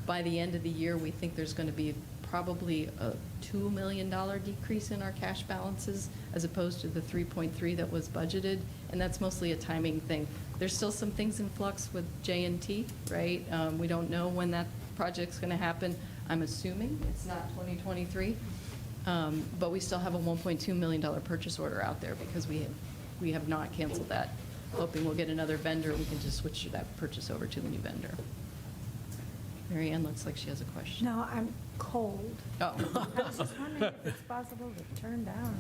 by the end of the year, we think there's going to be probably a $2 million decrease in our cash balances as opposed to the 3.3 that was budgeted, and that's mostly a timing thing. There's still some things in flux with J&T, right? We don't know when that project's going to happen. I'm assuming it's not 2023, but we still have a $1.2 million purchase order out there because we have not canceled that, hoping we'll get another vendor and we can just switch that purchase over to the new vendor. Marianne looks like she has a question. No, I'm cold. Oh. I was just wondering if it's possible to turn down.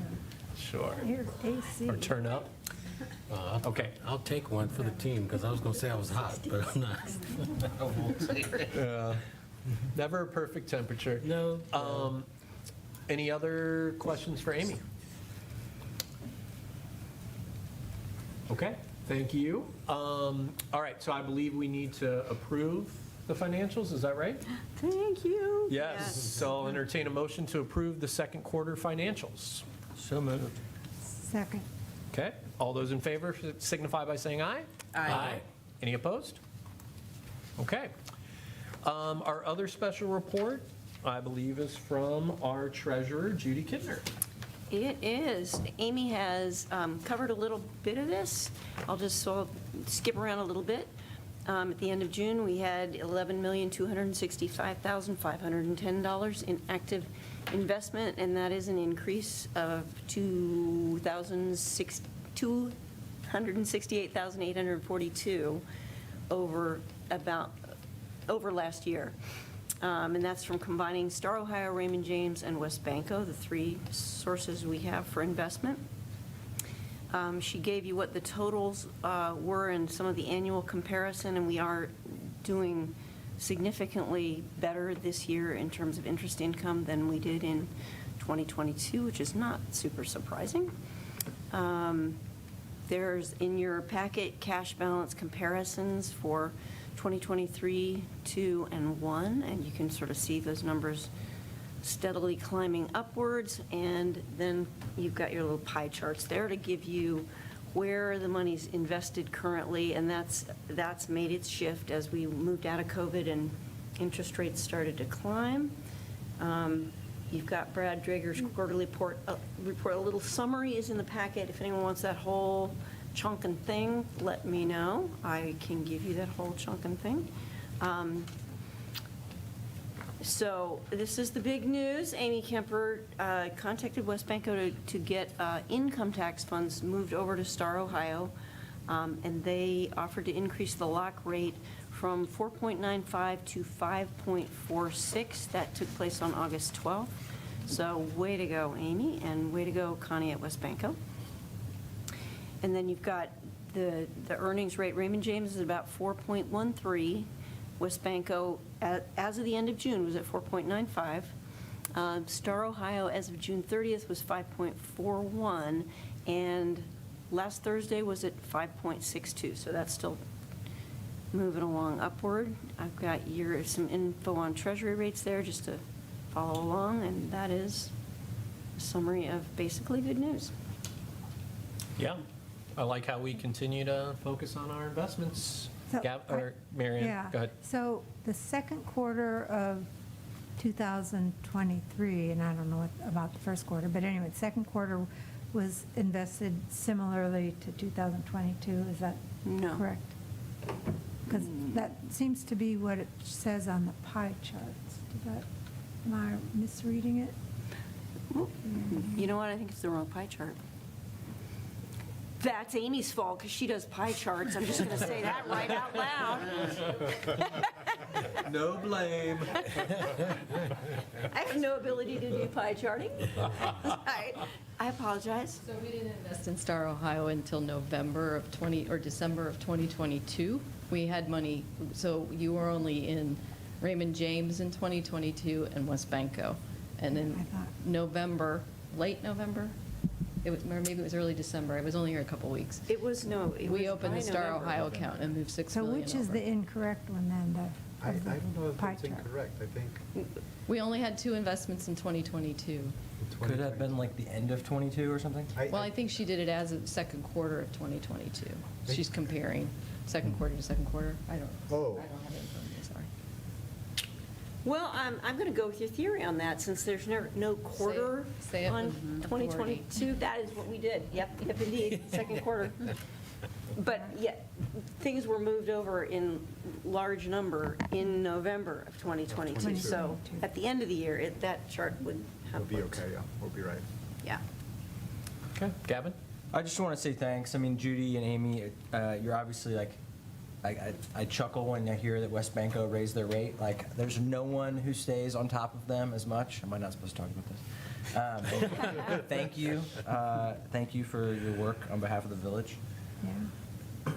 Sure. Here's AC. Or turn up? Okay. I'll take one for the team, because I was going to say I was hot, but I'm not. I won't say it. Never a perfect temperature. No. Any other questions for Amy? Okay, thank you. All right, so I believe we need to approve the financials, is that right? Thank you. Yes. So I'll entertain a motion to approve the second quarter financials. So moved. Second. Okay, all those in favor signify by saying aye. Aye. Any opposed? Okay. Our other special report, I believe, is from our treasurer, Judy Kidner. It is. Amy has covered a little bit of this. I'll just skip around a little bit. At the end of June, we had $11,265,510 in active investment, and that is an increase of $268,842 over last year. And that's from combining Star Ohio, Raymond James, and West Banco, the three sources we have for investment. She gave you what the totals were in some of the annual comparison, and we are doing significantly better this year in terms of interest income than we did in 2022, which is not super surprising. There's in your packet cash balance comparisons for 2023, 2, and 1, and you can sort of see those numbers steadily climbing upwards, and then you've got your little pie charts there to give you where the money's invested currently, and that's made its shift as we moved out of COVID and interest rates started to climb. You've got Brad Drager's quarterly report. A little summary is in the packet. If anyone wants that whole chunkin' thing, let me know. I can give you that whole chunkin' thing. So this is the big news. Amy Kemper contacted West Banco to get income tax funds moved over to Star Ohio, and they offered to increase the lock rate from 4.95 to 5.46. That took place on August 12th. So way to go, Amy, and way to go, Connie at West Banco. And then you've got the earnings rate. Raymond James is about 4.13. West Banco, as of the end of June, was at 4.95. Star Ohio, as of June 30th, was 5.41, and last Thursday was at 5.62. So that's still moving along upward. I've got some info on Treasury rates there just to follow along, and that is a summary of basically good news. Yeah, I like how we continue to focus on our investments. So, Marianne, Yeah. go ahead. So the second quarter of 2023, and I don't know about the first quarter, but anyway, the second quarter was invested similarly to 2022, is that correct? Because that seems to be what it says on the pie charts. Am I misreading it? You know what? I think it's the wrong pie chart. That's Amy's fault because she does pie charts. I'm just going to say that right out loud. No blame. I have no ability to do pie charting. I apologize. So we didn't invest in Star Ohio until December of 2022. We had money, so you were only in Raymond James in 2022 and West Banco. And in November, late November, or maybe it was early December. I was only here a couple weeks. We opened the Star Ohio account and moved $6 million So which is over. the incorrect one then? I don't know if pie it's chart? incorrect. I think We only had 2 investments in 2022. Could it have been like the end of 22 or something? Well, I think she did it as of the second quarter of 2022. She's comparing second quarter to second quarter. I don't have it in front of me, sorry. Well, I'm going to go with your theory on that, since there's no quarter Say it on with authority. 2022. That is what we did. Yep, indeed, second quarter. But yet, things were moved over in large number in November of 2022. So at the end of the year, that chart would have we'll be worked. okay, yeah, we'll be right. Yeah. Okay, Gavin? I just want to say thanks. I mean, Judy and Amy, you're obviously like, I chuckle when I hear that West Banco raised their rate. Like, there's no one who stays on top of them as much. Am I not supposed to talk about this? Thank you. Thank you for your work on behalf of the village. Yeah.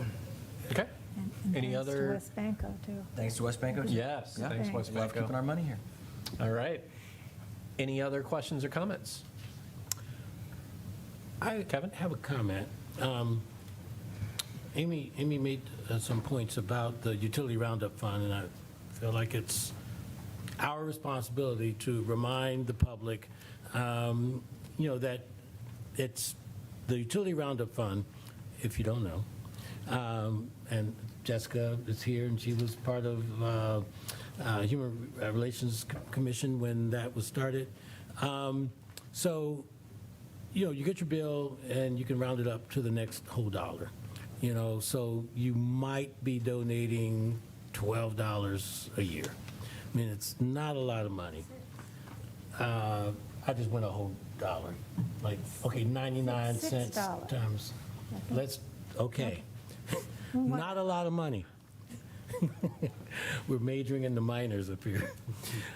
Okay. And Any thanks to other? West Banco, too. Thanks to West Banco. Yes, Yeah. thanks, West Love Banco. keeping our money here. All right. Any other questions or comments? I Kevin? have a comment. Amy made some points about the utility roundup fund, and I feel like it's our responsibility to remind the public, that it's the utility roundup fund, if you don't know. And Jessica is here, and she was part of Human Relations Commission when that was started. So you get your bill and you can round it up to the next whole dollar. So you might be donating $12 a year. I mean, it's not a lot of money. I just went a whole dollar. Like, okay, 99 cents $6. times, okay. Not a lot of money. We're majoring in the minors up here.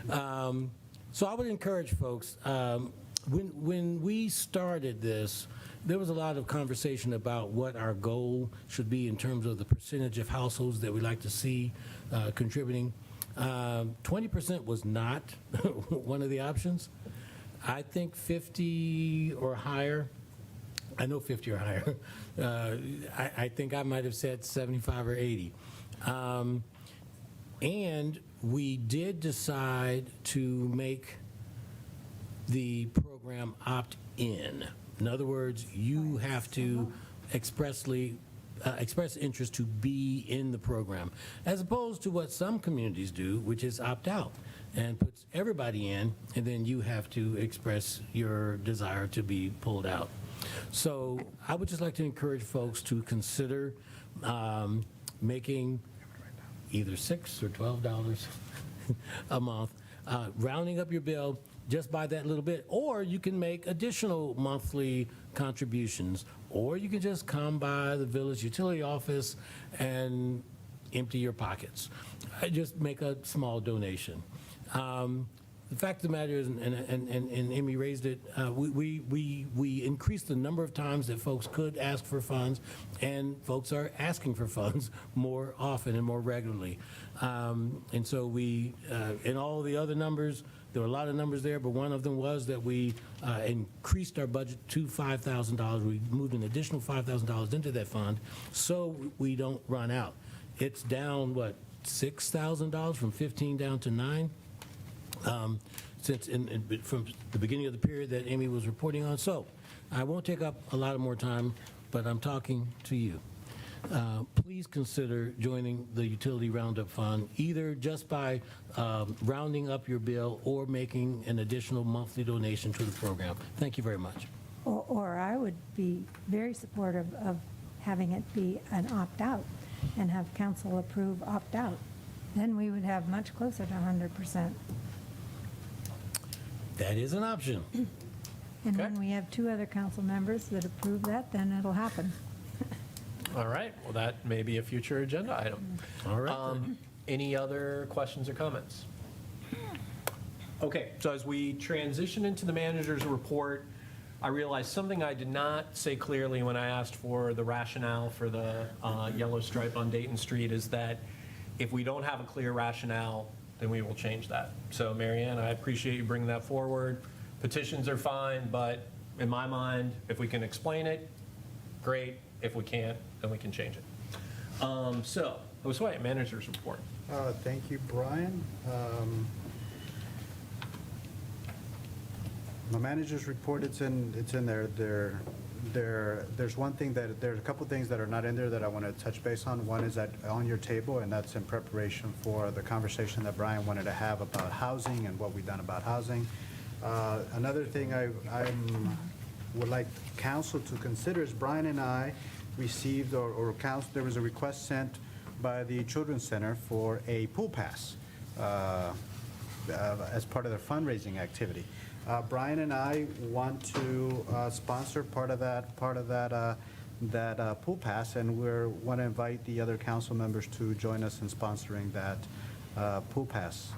So I would encourage folks, when we started this, there was a lot of conversation about what our goal should be in terms of the percentage of households that we like to see contributing. 20% was not one of the options. I think 50 or higher. I know 50 or higher. I think I might have said 75 or 80. And we did decide to make the program opt-in. In other words, you have to express interest to be in the program, as opposed to what some communities do, which is opt out and puts everybody in, and then you have to express your desire to be pulled out. So I would just like to encourage folks to consider making either $6 or $12 a month, rounding up your bill just by that little bit, or you can make additional monthly contributions, or you can just come by the village utility office and empty your pockets. Just make a small donation. The fact of the matter is, and Amy raised it, we increased the number of times that folks could ask for funds, and folks are asking for funds more often and more regularly. And so we, in all the other numbers, there were a lot of numbers there, but one of them was that we increased our budget to $5,000. We moved an additional $5,000 into that fund so we don't run out. It's down, what, $6,000 from 15 down to 9? Since from the beginning of the period that Amy was reporting on. So I won't take up a lot of more time, but I'm talking to you. Please consider joining the Utility Roundup Fund, either just by rounding up your bill or making an additional monthly donation to the program. Thank you very much. Or I would be very supportive of having it be an opt-out and have council approve opt-out. Then we would have much closer to 100%. That is an option. And when we have 2 other council members that approve that, then it'll happen. All right, well, that may be a future agenda item. All right. Any other questions or comments? Okay, so as we transition into the manager's report, I realized something I did not say clearly when I asked for the rationale for the yellow stripe on Dayton Street is that if we don't have a clear rationale, then we will change that. So Marianne, I appreciate you bringing that forward. Petitions are fine, but in my mind, if we can explain it, great. If we can't, then we can change it. So, Josue, manager's report. Thank you, Brian. My manager's report, it's in there. There's one thing there's a couple things that are not in there that I want to touch base on. One is that on your table, and that's in preparation for the conversation that Brian wanted to have about housing and what we've done about housing. Another thing I would like council to consider is Brian and I received, or council, there was a request sent by the Children's Center for a pool pass as part of their fundraising activity. Brian and I want to sponsor part of that pool pass, and we want to invite the other council members to join us in sponsoring that pool pass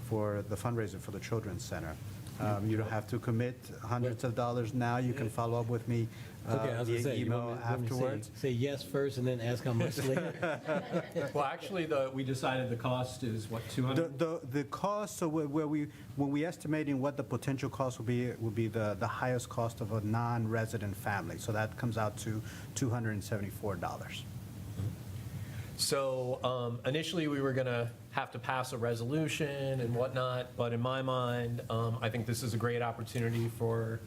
for the fundraiser for the Children's Center. You don't have to commit hundreds of dollars now. You can follow up with me Okay, I was going to via say, you email want me afterwards. say yes first and then ask how much later? Well, actually, we decided the cost is, what, 200? The cost, so when we estimating what the potential cost will be the highest cost of a non-resident family. So that comes out to $274. So initially, we were going to have to pass a resolution and whatnot, but in my mind, I think this is a great opportunity for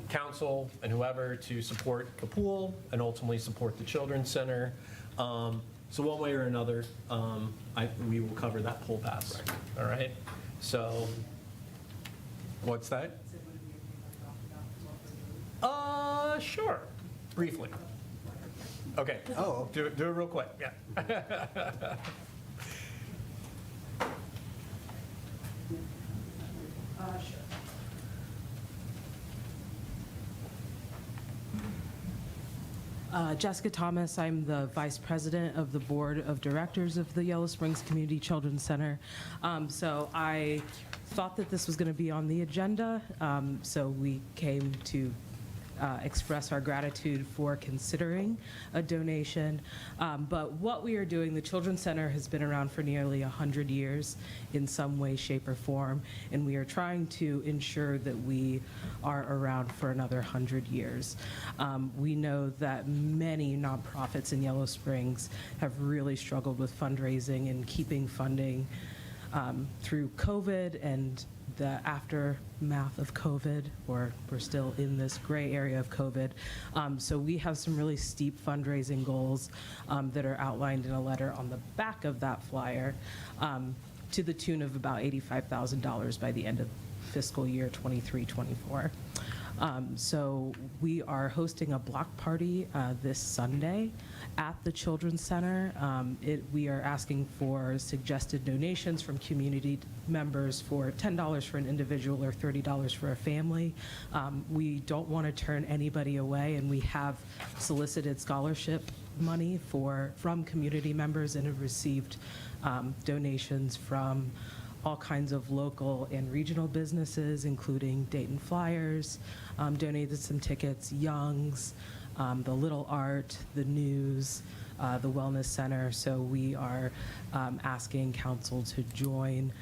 council and whoever to support the pool and ultimately support the Children's Center. So one way or another, we will cover that pool pass. All right? So, what's that? Sure, briefly. Okay. Oh. Do it real quick, yeah. Jessica Thomas, I'm the Vice President of the Board of Directors of the Yellow Springs Community Children's Center. So I thought that this was going to be on the agenda, so we came to express our gratitude for considering a donation. But what we are doing, the Children's Center has been around for nearly 100 years in some way, shape, or form, and we are trying to ensure that we are around for another 100 years. We know that many nonprofits in Yellow Springs have really struggled with fundraising and keeping funding through COVID and the aftermath of COVID, or we're still in this gray area of COVID. So we have some really steep fundraising goals that are outlined in a letter on the back of that flyer, to the tune of about $85,000 by the end of fiscal year 23-24. So we are hosting a block party this Sunday at the Children's Center. We are asking for suggested donations from community members for $10 for an individual or $30 for a family. We don't want to turn anybody away, and we have solicited scholarship money from community members and have received donations from all kinds of local and regional businesses, including Dayton Flyers, donated some tickets, Young's, the Little Art, the News, the Wellness Center. So we are asking council to join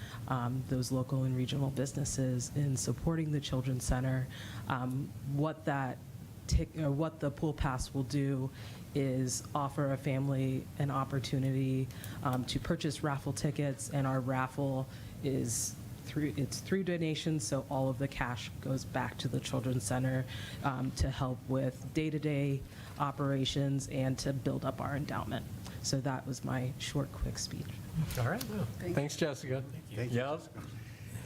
those local and regional businesses in supporting the Children's Center. What the pool pass will do is offer a family an opportunity to purchase raffle tickets, and our raffle is through donations, so all of the cash goes back to the Children's Center to help with day-to-day operations and to build up our endowment. So that was my short, quick speech. All right. Thanks, Jessica. Thank you, Yep.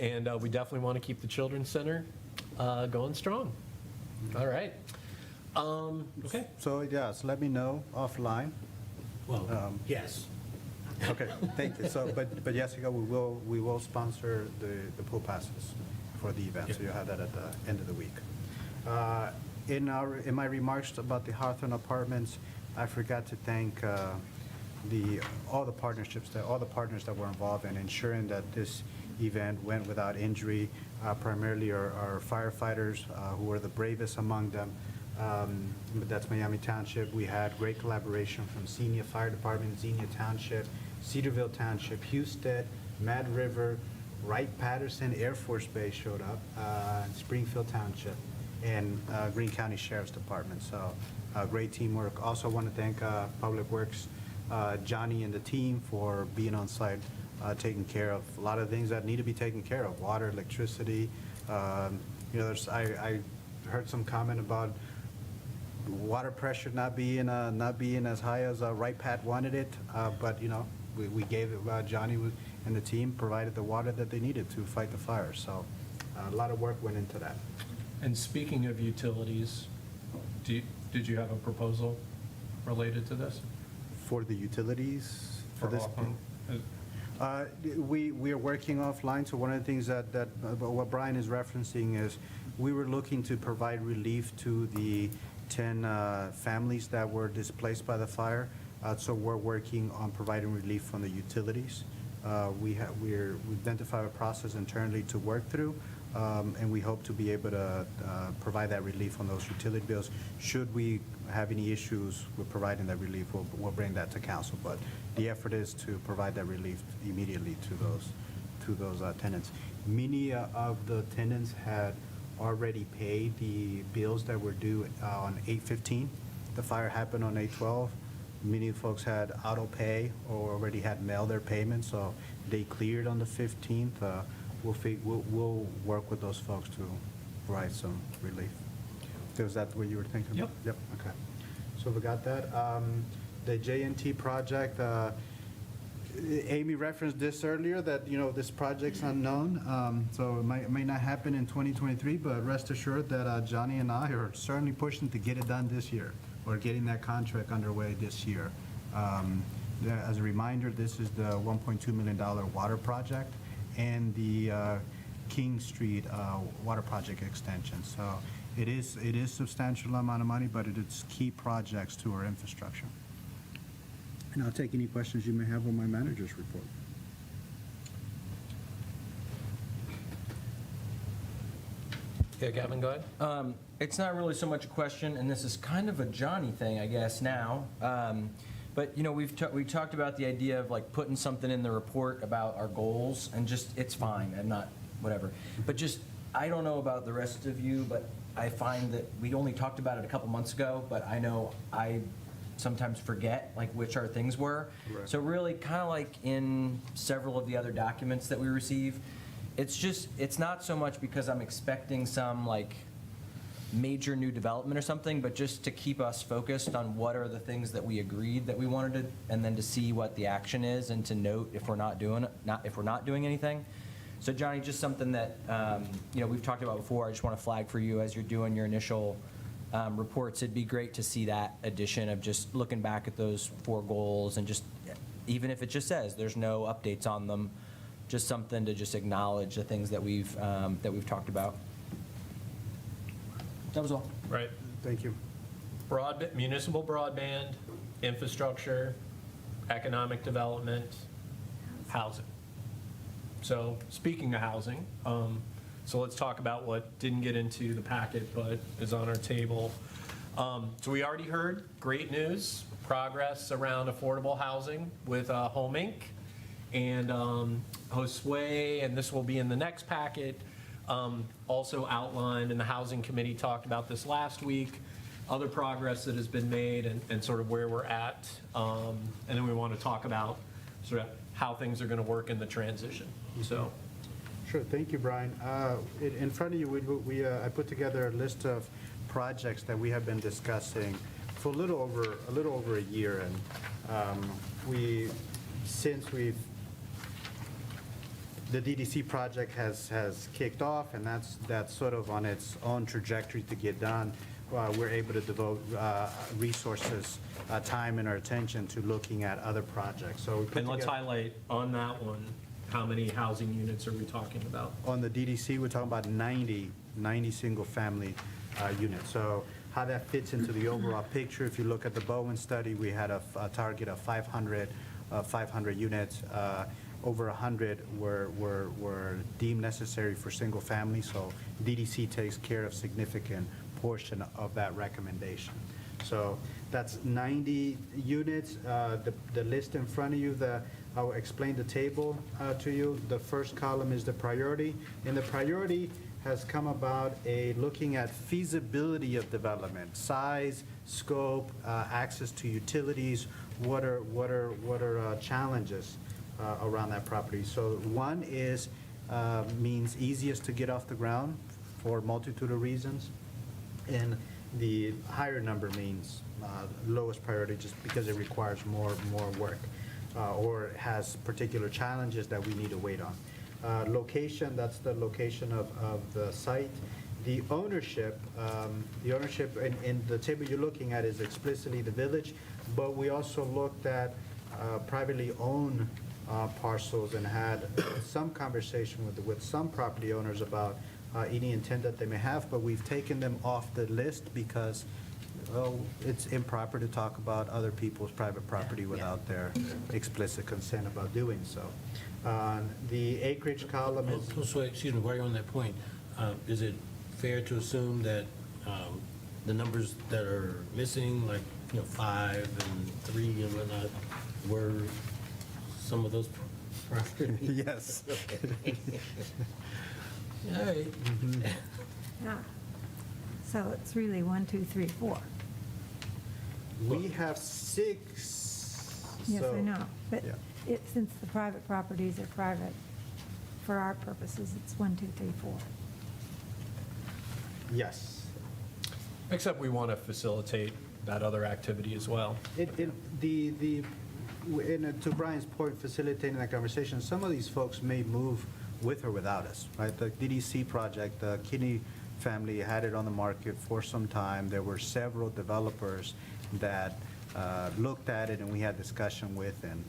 And we definitely want to keep the Children's Center going strong. All right. Okay. So, yes, let me know offline. Well, yes. Okay, thank you. So, but Jessica, we will sponsor the pool passes for the event, so you'll have that at the end of the week. In my remarks about the Hawthorne Apartments, I forgot to thank all the partners that were involved in ensuring that this event went without injury. Primarily our firefighters, who were the bravest among them. That's Miami Township. We had great collaboration from Xenia Fire Department, Xenia Township, Cedarville Township, Houston, Mad River, Wright-Patterson Air Force Base showed up, Springfield Township, and Greene County Sheriff's Department. So great teamwork. Also want to thank Public Works, Johnny and the team for being on site, taking care of a lot of things that need to be taken care of, water, electricity. I heard some comment about water pressure not being as high as Wright-Pat wanted it, but we gave it. Johnny and the team provided the water that they needed to fight the fire. So a lot of work went into that. And speaking of utilities, did you have a proposal related to this? For the utilities for this. Hawthorne? We are working offline. So one of the things that what Brian is referencing is we were looking to provide relief to the 10 families that were displaced by the fire. So we're working on providing relief from the utilities. We've identified a process internally to work through, and we hope to be able to provide that relief on those utility bills. Should we have any issues with providing that relief, we'll bring that to council. But the effort is to provide that relief immediately to those tenants. Many of the tenants had already paid the bills that were due on 8/15. The fire happened on 8/12. Many folks had auto pay or already had mailed their payments, so they cleared on the 15th. We'll work with those folks to provide some relief. So is that what you were thinking? Yep. Yep, okay. So we got that. The JNT project, Amy referenced this earlier, that, this project's unknown, so it may not happen in 2023, but rest assured that Johnny and I are certainly pushing to get it done this year, or getting that contract underway this year. As a reminder, this is the $1.2 million water project and the King Street water project extension. So it is substantial amount of money, but it is key projects to our infrastructure. And I'll take any questions you may have on my manager's report. Yeah, Gavin, go ahead. It's not really so much a question, and this is kind of a Johnny thing, I guess, now. But, we talked about the idea of like putting something in the report about our goals, and just, it's fine, I'm not, whatever. But just, I don't know about the rest of you, but I find that we only talked about it a couple months ago, but I know I sometimes forget like which our things were. Right. So really, kind of like in several of the other documents that we receive, it's not so much because I'm expecting some like major new development or something, but just to keep us focused on what are the things that we agreed that we wanted to, and then to see what the action is, and to note if we're not doing anything. So Johnny, just something that we've talked about before. I just want to flag for you as you're doing your initial reports. It'd be great to see that addition of just looking back at those 4 goals, and just, even if it just says there's no updates on them, just something to just acknowledge the things that we've talked about. That was all. Right. Thank you. Municipal broadband, infrastructure, economic development, housing. So speaking of housing, so let's talk about what didn't get into the packet but is on our table. So we already heard great news, progress around affordable housing with Home Inc. and Josue, and this will be in the next packet. Also outlined, and the Housing Committee talked about this last week, other progress that has been made and sort of where we're at. And then we want to talk about sort of how things are going to work in the transition. So, Sure, thank you, Brian. In front of you, I put together a list of projects that we have been discussing for a little over a year, and the DDC project has kicked off, and that's sort of on its own trajectory to get done. We're able to devote resources, time, and our attention to looking at other projects. So we put and let's together- highlight on that one, how many housing units are we talking about? On the DDC, we're talking about 90 single-family units. So how that fits into the overall picture, if you look at the Bowen study, we had a target of 500 units. Over 100 were deemed necessary for single-family, so DDC takes care of significant portion of that recommendation. So that's 90 units. The list in front of you, I'll explain the table to you. The first column is the priority, and the priority has come about looking at feasibility of development, size, scope, access to utilities, what are challenges around that property. So one is means easiest to get off the ground for a multitude of reasons, and the higher number means lowest priority just because it requires more work or has particular challenges that we need to wait on. Location, that's the location of the site. The ownership in the table you're looking at is explicitly the village, but we also looked at privately owned parcels and had some conversation with some property owners about any intent that they may have, but we've taken them off the list because, well, it's improper to talk about other people's private property without their explicit consent about doing so. The acreage column is... Excuse me, while you're on that point, is it fair to assume that the numbers that are missing, like 5 and 3 and whatnot, were some of those properties? Yes. All right. Yeah. So it's really 1, 2, 3, 4. We have 6. Yes, I know, but yeah. since the private properties are private, for our purposes, it's 1, 2, 3, 4. Yes. Except we want to facilitate that other activity as well. To Brian's point, facilitating that conversation, some of these folks may move with or without us, right? The DDC project, the Kinney family had it on the market for some time. There were several developers that looked at it, and we had discussion with, and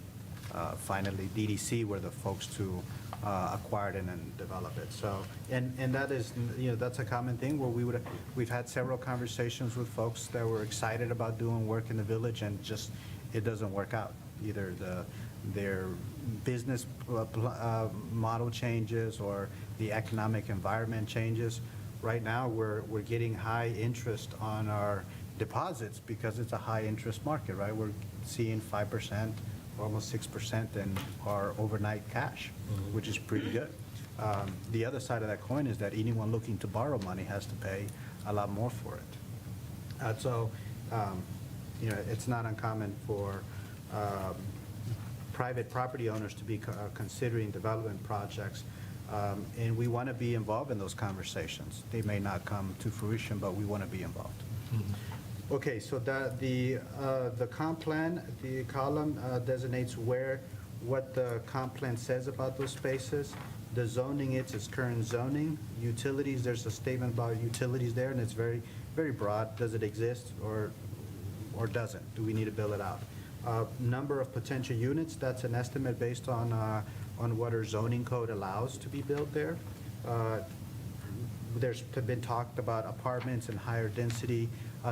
finally DDC were the folks to acquire it and develop it. So, and that is, that's a common thing where we've had several conversations with folks that were excited about doing work in the village, and just, it doesn't work out. Either their business model changes or the economic environment changes. Right now, we're getting high interest on our deposits because it's a high interest market, right? We're seeing 5%, almost 6% in our overnight cash, which is pretty good. The other side of that coin is that anyone looking to borrow money has to pay a lot more for it. It's not uncommon for private property owners to be considering development projects, and we want to be involved in those conversations. They may not come to fruition, but we want to be involved. Okay, so the comp plan, the column designates what the comp plan says about those spaces. The zoning, it's its current zoning. Utilities, there's a statement about utilities there, and it's very, very broad. Does it exist or doesn't? Do we need to build it out? Number of potential units, that's an estimate based on what our zoning code allows to be built there. There's been talked about apartments and higher density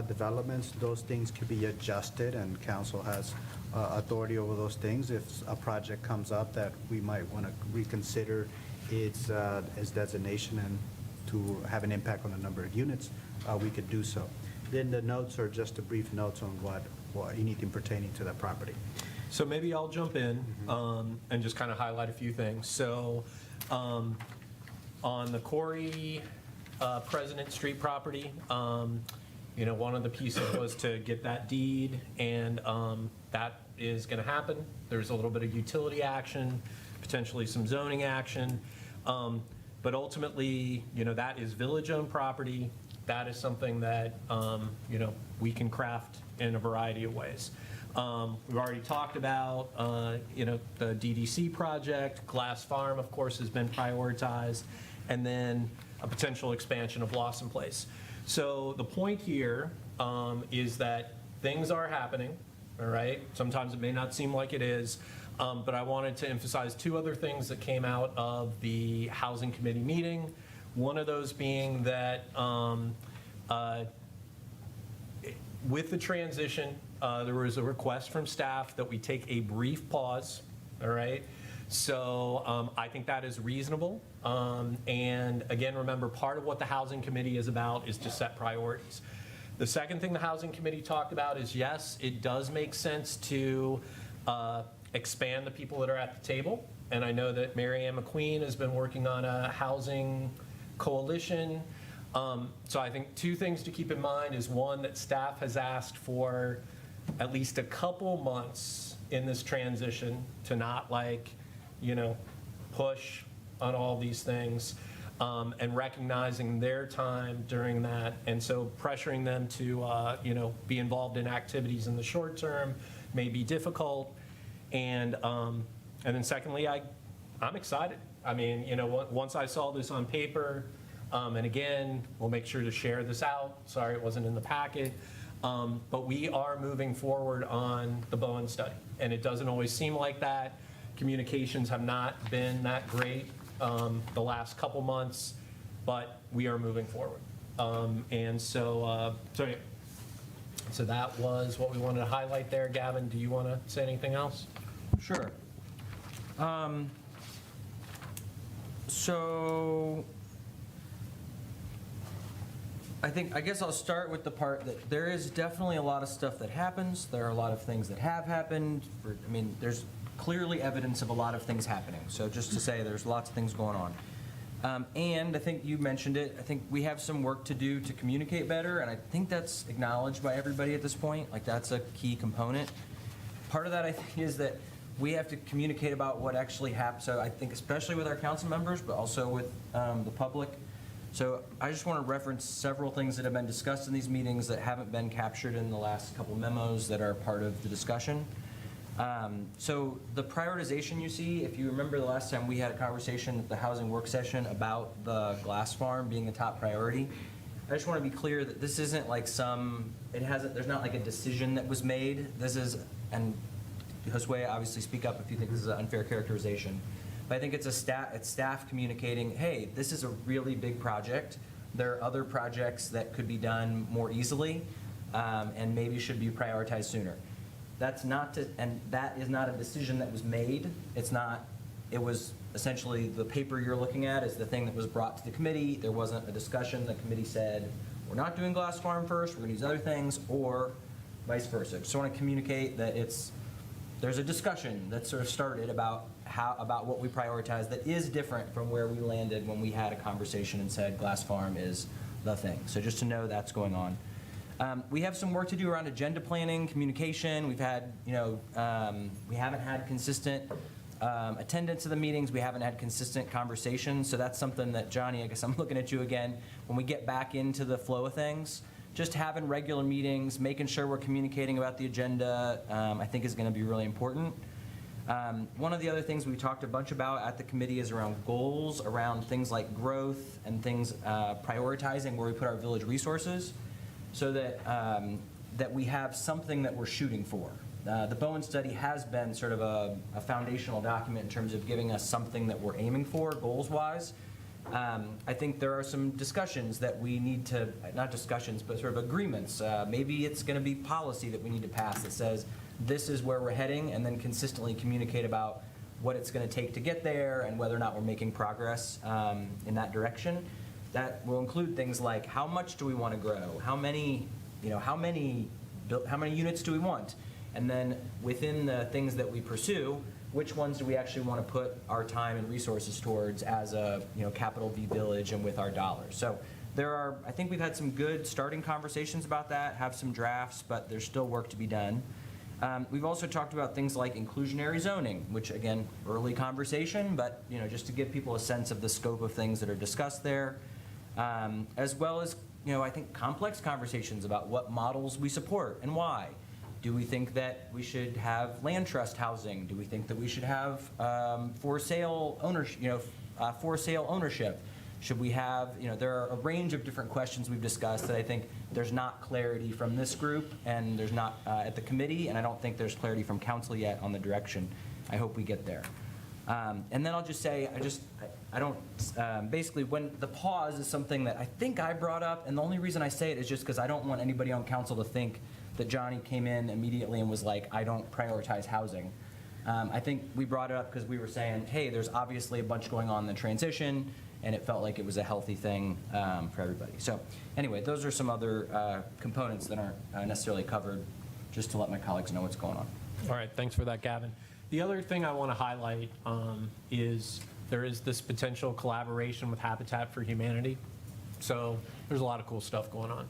developments. Those things could be adjusted, and council has authority over those things. If a project comes up that we might want to reconsider its designation and to have an impact on the number of units, we could do so. Then the notes are just a brief notes on what anything pertaining to that property. So maybe I'll jump in and just kind of highlight a few things. So on the Corey President Street property, one of the pieces was to get that deed, and that is going to happen. There's a little bit of utility action, potentially some zoning action, but ultimately, that is village-owned property. That is something that, we can craft in a variety of ways. We've already talked about, the DDC project. Glass Farm, of course, has been prioritized, and then a potential expansion of Blossom Place. So the point here is that things are happening, all right? Sometimes it may not seem like it is, but I wanted to emphasize two other things that came out of the Housing Committee meeting. One of those being that with the transition, there was a request from staff that we take a brief pause, all right? So I think that is reasonable. And again, remember, part of what the Housing Committee is about is to set priorities. The second thing the Housing Committee talked about is, yes, it does make sense to expand the people that are at the table. And I know that Marianne MacQueen has been working on a housing coalition. So I think two things to keep in mind is, one, that staff has asked for at least a couple months in this transition to not push on all these things, and recognizing their time during that. And so pressuring them to, be involved in activities in the short term may be difficult. And then secondly, I'm excited. I mean, once I saw this on paper, and again, we'll make sure to share this out. Sorry, it wasn't in the packet. But we are moving forward on the Bowen study. And it doesn't always seem like that. Communications have not been that great the last couple months, but we are moving forward. And so that was what we wanted to highlight there. Gavin, do you want to say anything else? Sure. So I guess I'll start with the part that there is definitely a lot of stuff that happens. There are a lot of things that have happened. There's clearly evidence of a lot of things happening. So just to say, there's lots of things going on. And I think you mentioned it. I think we have some work to do to communicate better, and I think that's acknowledged by everybody at this point. That's a key component. Part of that, I think, is that we have to communicate about what actually happened. So I think especially with our council members, but also with the public. So I just want to reference several things that have been discussed in these meetings that haven't been captured in the last couple memos that are part of the discussion. So the prioritization you see, if you remember the last time we had a conversation at the housing work session about the glass farm being the top priority, I just want to be clear that this isn't like there's not like a decision that was made. This is, and Josue, obviously speak up if you think this is an unfair characterization, but I think it's staff communicating, hey, this is a really big project. There are other projects that could be done more easily, and maybe should be prioritized sooner. That is not a decision that was made. It was essentially the paper you're looking at is the thing that was brought to the committee. There wasn't a discussion. The committee said, we're not doing glass farm first, we're gonna use other things, or vice versa. Just want to communicate that there's a discussion that sort of started about what we prioritize that is different from where we landed when we had a conversation and said glass farm is the thing. So just to know that's going on. We have some work to do around agenda planning, communication. We haven't had consistent attendance of the meetings. We haven't had consistent conversations. So that's something that, Johnny, I guess I'm looking at you again, when we get back into the flow of things, just having regular meetings, making sure we're communicating about the agenda, I think is going to be really important. One of the other things we talked a bunch about at the committee is around goals, around things like growth and things prioritizing where we put our village resources, so that we have something that we're shooting for. The Bowen study has been sort of a foundational document in terms of giving us something that we're aiming for goals-wise. I think there are some discussions that we need to, not discussions, but sort of agreements. Maybe it's going to be policy that we need to pass that says this is where we're heading, and then consistently communicate about what it's going to take to get there and whether or not we're making progress in that direction. That will include things like how much do we want to grow? How many units do we want? And then within the things that we pursue, which ones do we actually want to put our time and resources towards as a capital V village and with our dollars? So I think we've had some good starting conversations about that, have some drafts, but there's still work to be done. We've also talked about things like inclusionary zoning, which again, early conversation, but just to give people a sense of the scope of things that are discussed there, as well as I think complex conversations about what models we support and why. Do we think that we should have land trust housing? Do we think that we should have for sale ownership? Should we have, there are a range of different questions we've discussed that I think there's not clarity from this group, and there's not at the committee, and I don't think there's clarity from council yet on the direction. I hope we get there. And then I'll just say, basically when the pause is something that I think I brought up, and the only reason I say it is just because I don't want anybody on council to think that Johnny came in immediately and was like, I don't prioritize housing. I think we brought it up because we were saying, hey, there's obviously a bunch going on in the transition, and it felt like it was a healthy thing for everybody. So anyway, those are some other components that aren't necessarily covered, just to let my colleagues know what's going on. All right, thanks for that, Gavin. The other thing I want to highlight is there is this potential collaboration with Habitat for Humanity. So there's a lot of cool stuff going on.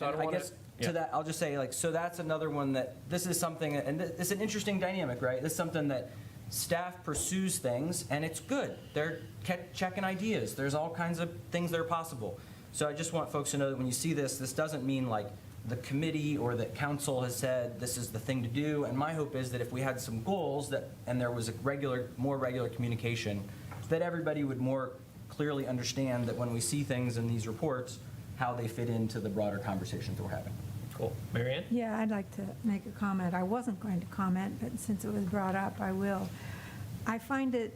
I guess to that, I'll just say, so that's another one that this is something, and it's an interesting dynamic, right? This is something that staff pursues things, and it's good. They're checking ideas. There's all kinds of things that are possible. So I just want folks to know that when you see this, this doesn't mean like the committee or that council has said this is the thing to do. And my hope is that if we had some goals and there was a more regular communication, that everybody would more clearly understand that when we see things in these reports, how they fit into the broader conversations that we're having. Cool. Marianne? Yeah, I'd like to make a comment. I wasn't going to comment, but since it was brought up, I will. I find it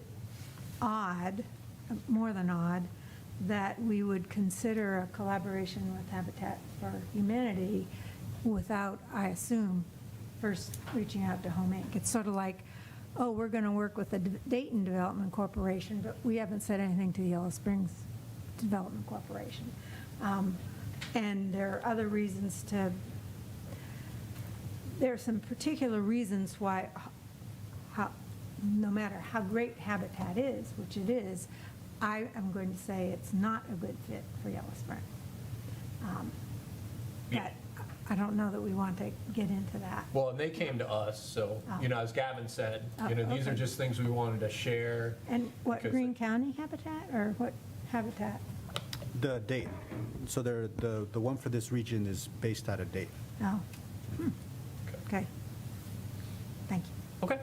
odd, more than odd, that we would consider a collaboration with Habitat for Humanity without, I assume, first reaching out to Home Inc. It's sort of like, oh, we're going to work with the Dayton Development Corporation, but we haven't said anything to the Yellow Springs Development Corporation. And there are other reasons there are some particular reasons why, no matter how great Habitat is, which it is, I am going to say it's not a good fit for Yellow Spring. But I don't know that we want to get into that. Well, and they came to us, so, as Gavin said, these are just things we wanted to share. And what, Greene County Habitat, or what Habitat? The Dayton. So the one for this region is based out of Dayton. Oh. Okay. Okay.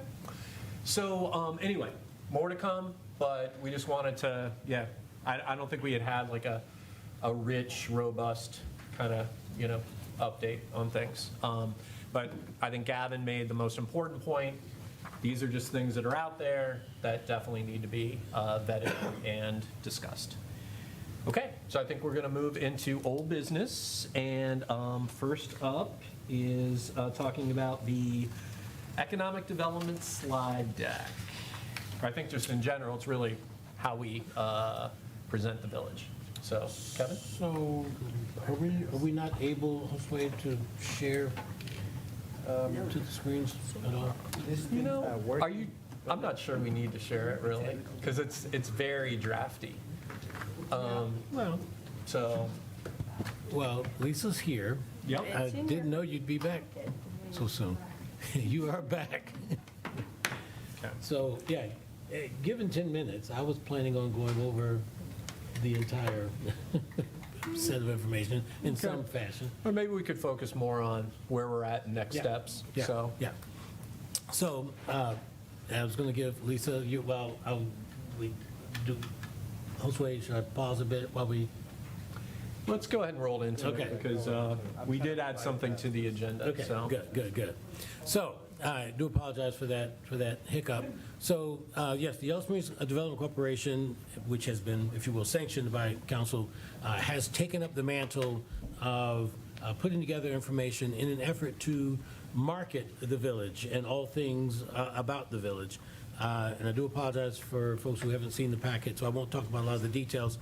So anyway, more to come, but we just wanted to, yeah, I don't think we had like a rich, robust kind of, update on things. But I think Gavin made the most important point. These are just things that are out there that definitely need to be vetted and discussed. Okay, so I think we're going to move into old business. And first up is talking about the economic development slide deck. I think just in general, it's really how we present the village. So, Kevin? So are we not able, Josue, to share to the screens at all? Are you, I'm not sure we need to share it really, because it's very drafty. Well, So, well, Lisa's here. Yep. I It's in didn't your- know you'd be back so soon. You are back. Okay. So, yeah, given 10 minutes, I was planning on going over the entire set of information in some fashion. or maybe we could focus more on where we're at and next Yeah. steps. Yeah, So, yeah. So, I was going to give Lisa, we do, Josue, should I pause a bit while we? let's go ahead and roll into Okay. it, because we did add something to the agenda. Okay, So. good. So, I do apologize for that hiccup. So, yes, the Yellow Springs Development Corporation, which has been, if you will, sanctioned by council, has taken up the mantle of putting together information in an effort to market the village and all things about the village. And I do apologize for folks who haven't seen the packet, so I won't talk about a lot of the details.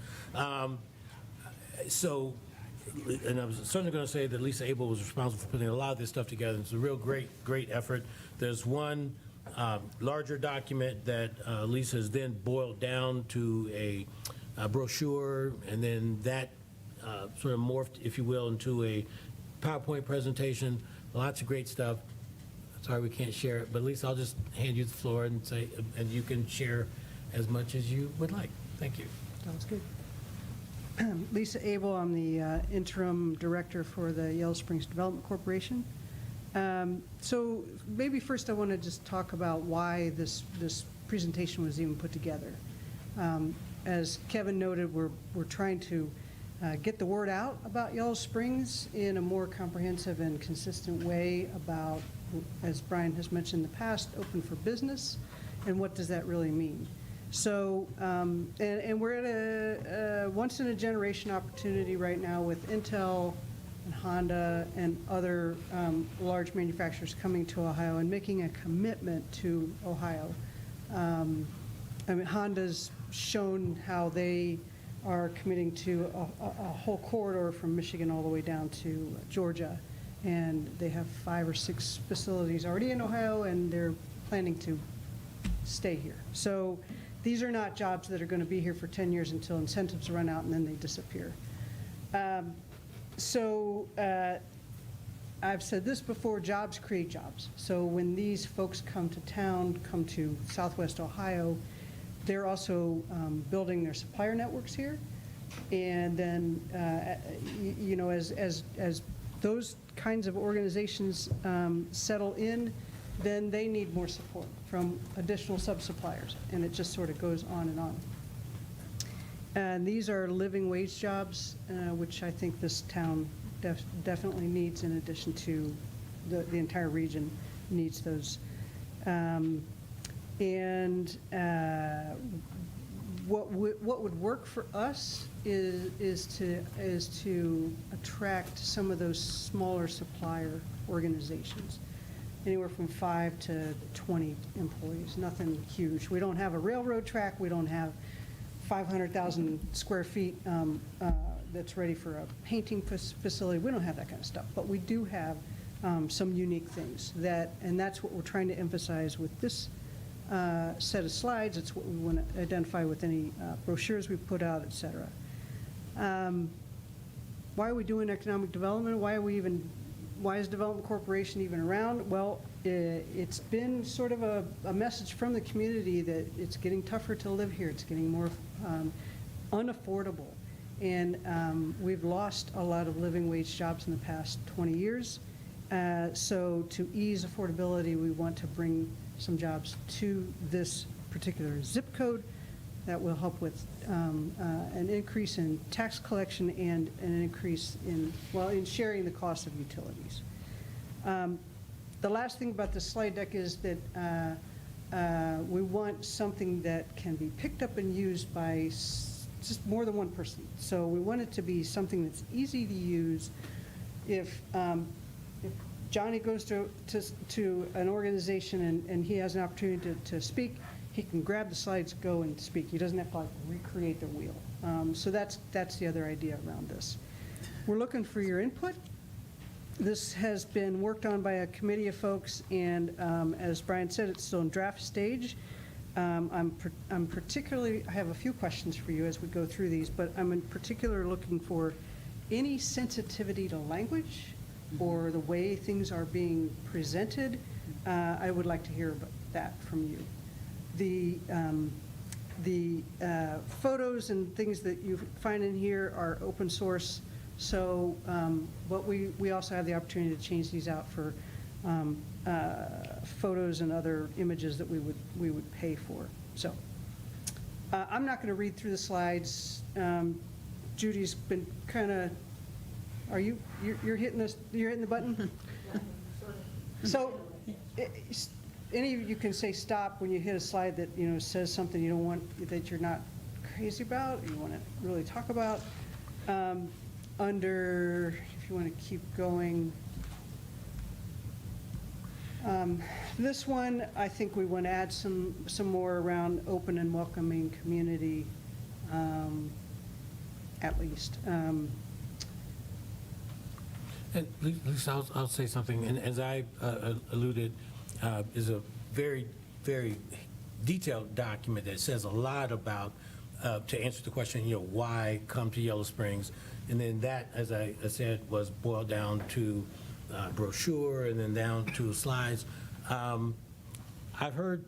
So, and I was certainly going to say that Lisa Abel was responsible for putting a lot of this stuff together. It's a real great effort. There's one larger document that Lisa has then boiled down to a brochure, and then that sort of morphed, if you will, into a PowerPoint presentation. Lots of great stuff. Sorry we can't share it, but Lisa, I'll just hand you the floor and say, and you can share as much as you would like. Thank you. Sounds good. Lisa Abel, I'm the interim director for the Yellow Springs Development Corporation. So maybe first I want to just talk about why this presentation was even put together. As Kevin noted, we're trying to get the word out about Yellow Springs in a more comprehensive and consistent way about, as Brian has mentioned in the past, open for business, and what does that really mean. So, and we're at a once-in-a-generation opportunity right now with Intel and Honda and other large manufacturers coming to Ohio and making a commitment to Ohio. I mean, Honda's shown how they are committing to a whole corridor from Michigan all the way down to Georgia. And they have 5 or 6 facilities already in Ohio, and they're planning to stay here. So these are not jobs that are going to be here for 10 years until incentives run out and then they disappear. I've said this before, jobs create jobs. So when these folks come to town, come to Southwest Ohio, they're also building their supplier networks here. And then, as those kinds of organizations settle in, then they need more support from additional sub-suppliers, and it just sort of goes on and on. And these are living wage jobs, which I think this town definitely needs, in addition to the entire region needs those. What would work for us is to attract some of those smaller supplier organizations, anywhere from 5 to 20 employees, nothing huge. We don't have a railroad track, we don't have 500,000 square feet that's ready for a painting facility. We don't have that kind of stuff, but we do have some unique things and that's what we're trying to emphasize with this set of slides. It's what we want to identify with any brochures we put out, et cetera. Why are we doing economic development? Why is Development Corporation even around? Well, it's been sort of a message from the community that it's getting tougher to live here. It's getting more unaffordable. And we've lost a lot of living wage jobs in the past 20 years. So to ease affordability, we want to bring some jobs to this particular zip code. That will help with an increase in tax collection and an increase in sharing the cost of utilities. The last thing about the slide deck is that we want something that can be picked up and used by just more than one person. So we want it to be something that's easy to use. If Johnny goes to an organization and he has an opportunity to speak, he can grab the slides, go and speak. He doesn't have to recreate the wheel. So that's the other idea around this. We're looking for your input. This has been worked on by a committee of folks, and as Brian said, it's still in draft stage. I'm particularly, I have a few questions for you as we go through these, but I'm in particular looking for any sensitivity to language or the way things are being presented. I would like to hear about that from you. The photos and things that you find in here are open source, so but we also have the opportunity to change these out for photos and other images that we would pay for. So I'm not going to read through the slides. Judy's been kind of. Are you're hitting this? You're hitting the button. So. Any of you can say stop when you hit a slide that says something you don't want, that you're not crazy about, you want to really talk about. Under, if you want to keep going, this one I think we want to add some more around open and welcoming community, at least. And Lisa, I'll say something, and as I alluded, is a very, very detailed document that says a lot about, to answer the question, why come to Yellow Springs? And then that, as I said, was boiled down to brochure and then down to slides. I've heard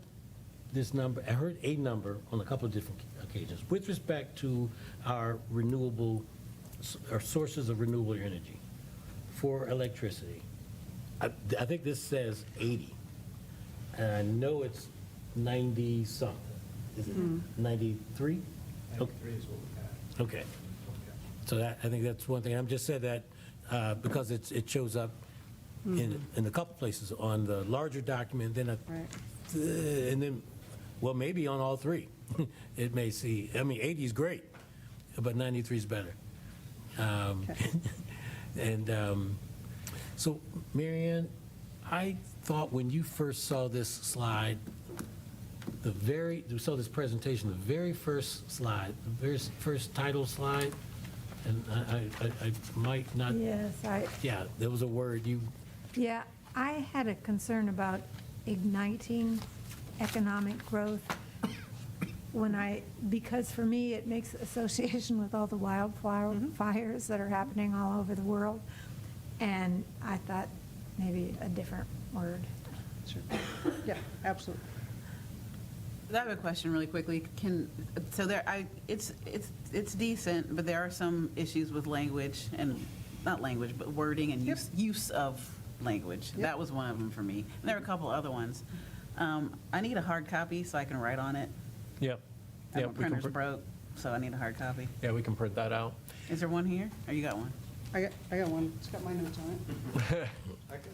this number, I heard a number on a couple of different occasions with respect to our sources of renewable energy for electricity. I think this says 80. And I know it's 90-something. Is it 93? 93 is what we have. Okay. So I think that's one thing. I'm just said that because it shows up in a couple places on the larger document, then and then, well, maybe on all three. It may see. I mean, 80 is great, but 93 is better. And so, Marianne, I thought when you first saw this slide, saw this presentation, the very first slide, the very first title slide, and I might not. Yes, Yeah, there was a word you. Yeah, I had a concern about igniting economic growth because for me, it makes association with all the wildfire fires that are happening all over the world. And I thought maybe a different word. Sure. Yeah, absolutely. I have a question really quickly. It's decent, but there are some issues with language and not language, but wording and use of language. Yep. That was one of them for me. And there are a couple other ones. I need a hard copy so I can write on it. Yep. My printer's broke, so I need a hard copy. Yeah, we can print that out. Is there one here? Or you got one? I got one. It's got my notes on it.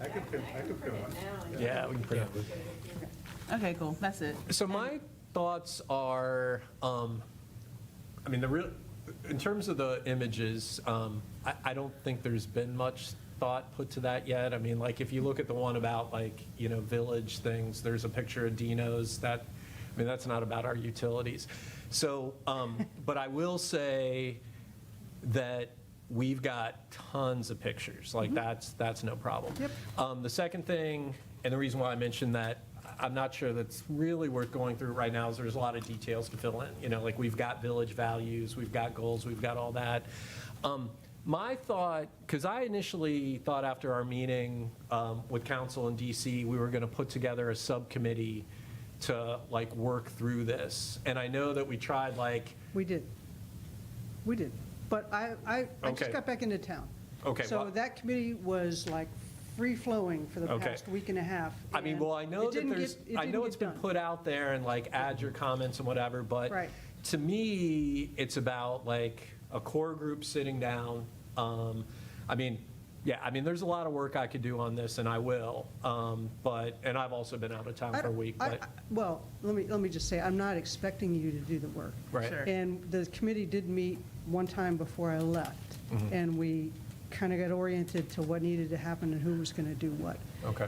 I could print one. Yeah, we can print it. Okay, cool. That's it. So my thoughts are, I mean, in terms of the images, I don't think there's been much thought put to that yet. I mean, like, if you look at the one about, like, village things, there's a picture of Dino's. That's not about our utilities. So, but I will say that we've got tons of pictures. Like, that's no problem. Yep. The second thing, and the reason why I mentioned that, I'm not sure that's really worth going through right now, is there's a lot of details to fill in. Like, we've got village values, we've got goals, we've got all that. My thought, because I initially thought after our meeting with council in DC, we were going to put together a subcommittee to, like, work through this. And I know that we tried, like... We did. But I Okay. just got back into town. Okay. So well, that committee was like free-flowing for the Okay. past week and a half. I mean, and well, I know it didn't that there's, get- it I know didn't it's get been done. put out there and like add your comments and whatever, but Right. to me, it's about like a core group sitting down. I mean, yeah, I mean, there's a lot of work I could do on this and I will, but, and I've also been out of town I for a don't- week, I- but, I- Well, let me just say, I'm not expecting you to do the work. right. Sure. And the committee did meet one time before I left, Mm-hmm. and we kind of got oriented to what needed to happen and who was going to do what. Okay,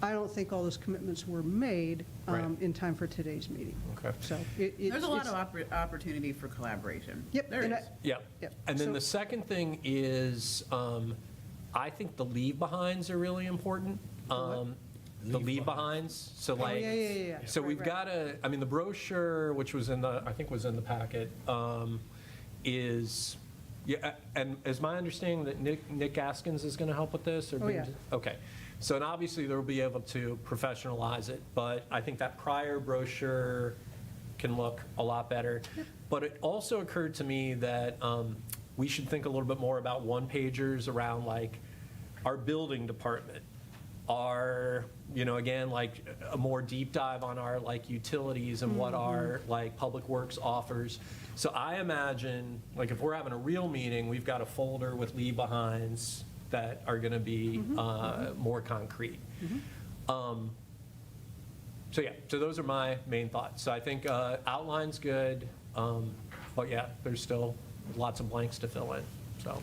I don't think all those commitments were made Right. in time for today's meeting. okay. So There's a lot it's- of opportunity for collaboration. Yep. There and is. I- Yep. Yep. And then So- the second thing is, I think the leave-behinds are really important. The leave-behinds, so Oh, like. yeah, yeah, yeah, yeah. So Right, we've right. got to, I mean, the brochure, which was in the, I think was in the packet, is, yeah, and is my understanding that Nick Gaskins is going to help with this? or Oh, yeah. Okay. So, and obviously, they'll be able to professionalize it, but I think that prior brochure can look a lot better. But it also occurred to me that we should think a little bit more about one-pagers around, like, our building department, our, again, like, a more deep dive on our, like, utilities and what our, like, Public Works offers. So I imagine, like, if we're having a real meeting, we've got a folder with leave-behinds that are going to be more concrete. So yeah, so those are my main thoughts. So I think outline's good, but yeah, there's still lots of blanks to fill in, so.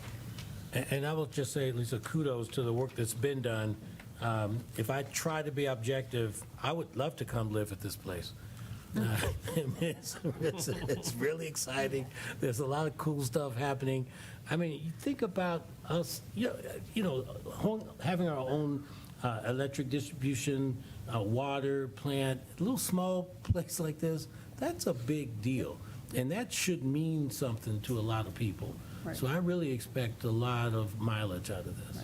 And I will just say, Lisa, kudos to the work that's been done. If I try to be objective, I would love to come live at this place. It's really exciting. There's a lot of cool stuff happening. I mean, you think about us, having our own electric distribution, water plant, a little small place like this, that's a big deal. And that should mean something to a lot of people. Right. So I really expect a lot of mileage out of this.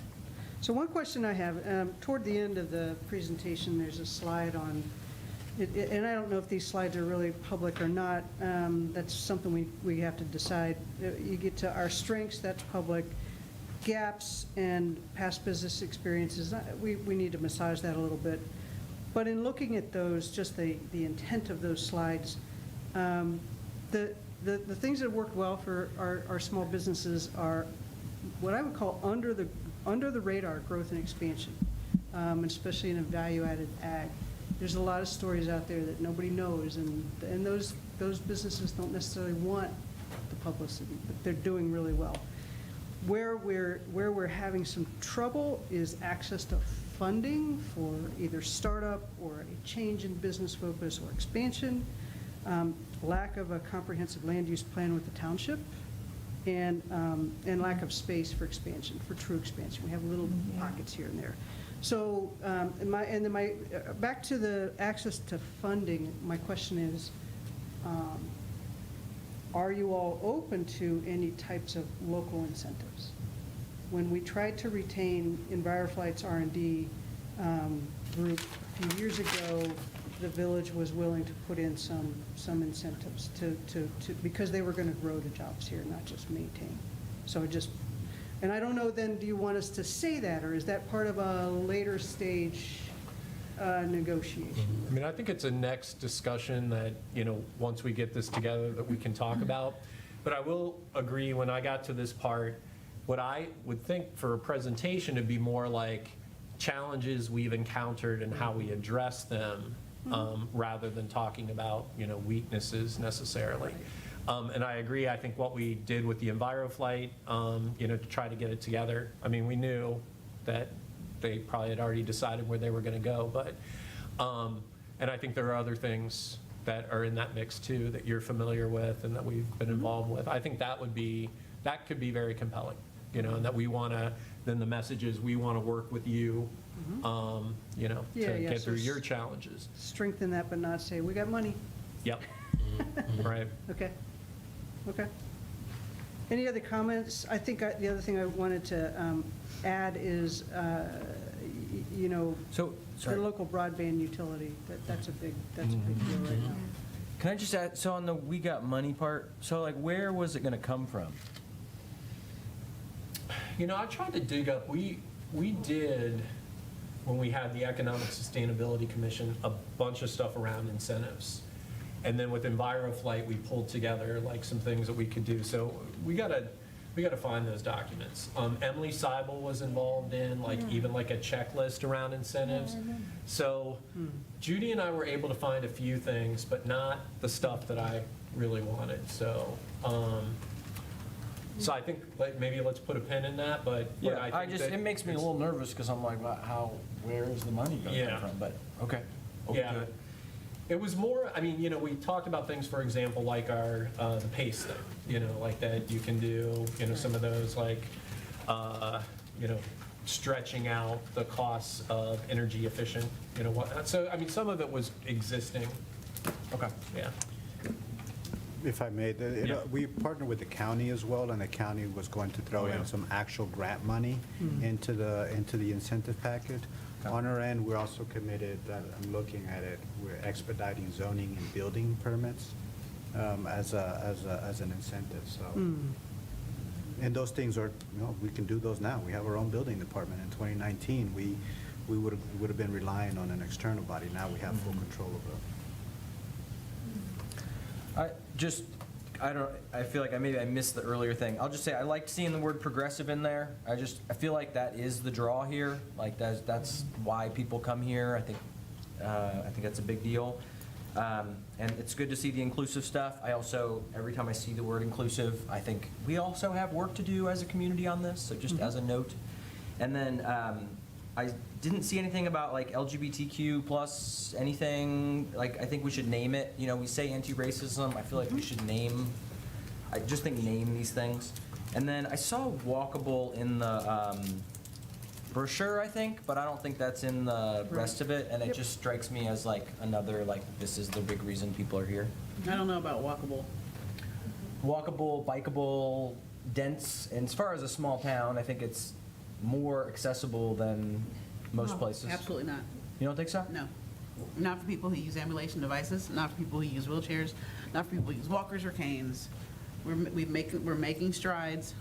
So one question I have, toward the end of the presentation, there's a slide on, and I don't know if these slides are really public or not. That's something we have to decide. You get to our strengths, that's public. Gaps and past business experiences, we need to massage that a little bit. But in looking at those, just the intent of those slides, the things that have worked well for our small businesses are what I would call under the radar growth and expansion, especially in a value-added ag. There's a lot of stories out there that nobody knows, and those businesses don't necessarily want the publicity, but they're doing really well. Where we're having some trouble is access to funding for either startup or a change in business focus or expansion, lack of a comprehensive land use plan with the township, and lack of space for expansion, for true expansion. We have little pockets here and there. So, back to the access to funding, my question is, are you all open to any types of local incentives? When we tried to retain EnviroFlight's R&D group a few years ago, the village was willing to put in some incentives because they were going to grow the jobs here, not just maintain. So and I don't know then, do you want us to say that, or is that part of a later stage negotiation? I mean, I think it's a next discussion that, once we get this together, that we can talk about. But I will agree, when I got to this part, what I would think for a presentation to be more like challenges we've encountered and how we address them, rather than talking about, weaknesses necessarily. And I agree, I think what we did with the EnviroFlight, to try to get it together, I mean, we knew that they probably had already decided where they were going to go, but, and I think there are other things that are in that mix too, that you're familiar with and that we've been involved with. I think that could be very compelling, and that we want to, then the message is we want to work with you, to get through your challenges. Strengthen that, but not say, we got money. Yep. Right. Okay. Any other comments? I think the other thing I wanted to add is, So, the sorry. local broadband utility, that's a big deal right now. Can I just add, so on the we got money part, so like where was it going to come from? I tried to dig up, We did, when we had the Economic Sustainability Commission, a bunch of stuff around incentives. And then with EnviroFlight, we pulled together like some things that we could do. So we gotta find those documents. Emily Seibel was involved in like even like a checklist around incentives. So Judy and I were able to find a few things, but not the stuff that I really wanted. So, so I think like maybe let's put a pin in that. But Yeah, I I think just, that it makes me a little nervous because I'm like, well, where is the money going to Yeah. come from? But, okay. Yeah. Good. It was more, I mean, we talked about things, for example, like our, the PACE thing, like that you can do, some of those, like, stretching out the costs of energy efficient, whatnot. So, I mean, some of it was existing. Okay. Yeah. If I may, Yeah. we partnered with the county as well, and the county was going to throw Oh, yeah. in some actual grant money into the incentive package. Okay. On our end, we're also committed, that I'm looking at it, we're expediting zoning and building permits as an incentive, so. And those things are, we can do those now. We have our own building department. In 2019, we would have been relying on an external body. Now we have full control of it. I feel like maybe I missed the earlier thing. I'll just say, I liked seeing the word progressive in there. I feel like that is the draw here. Like, that's why people come here. I think that's a big deal. And it's good to see the inclusive stuff. I also, every time I see the word inclusive, I think we also have work to do as a community on this, so just as a note. And then, I didn't see anything about like LGBTQ plus anything. Like, I think we should name it. We say anti-racism. I feel like we should name these things. And then I saw walkable in the brochure, I think, but I don't think that's in the rest of it. And it just strikes me as like another, like, this is the big reason people are here. I don't know about walkable. Walkable, bikeable, dense. And as far as a small town, I think it's more accessible than most places. Absolutely not. You don't think so? No. Not for people who use ambulation devices, not for people who use wheelchairs, not for people who use walkers or canes. We're making strides.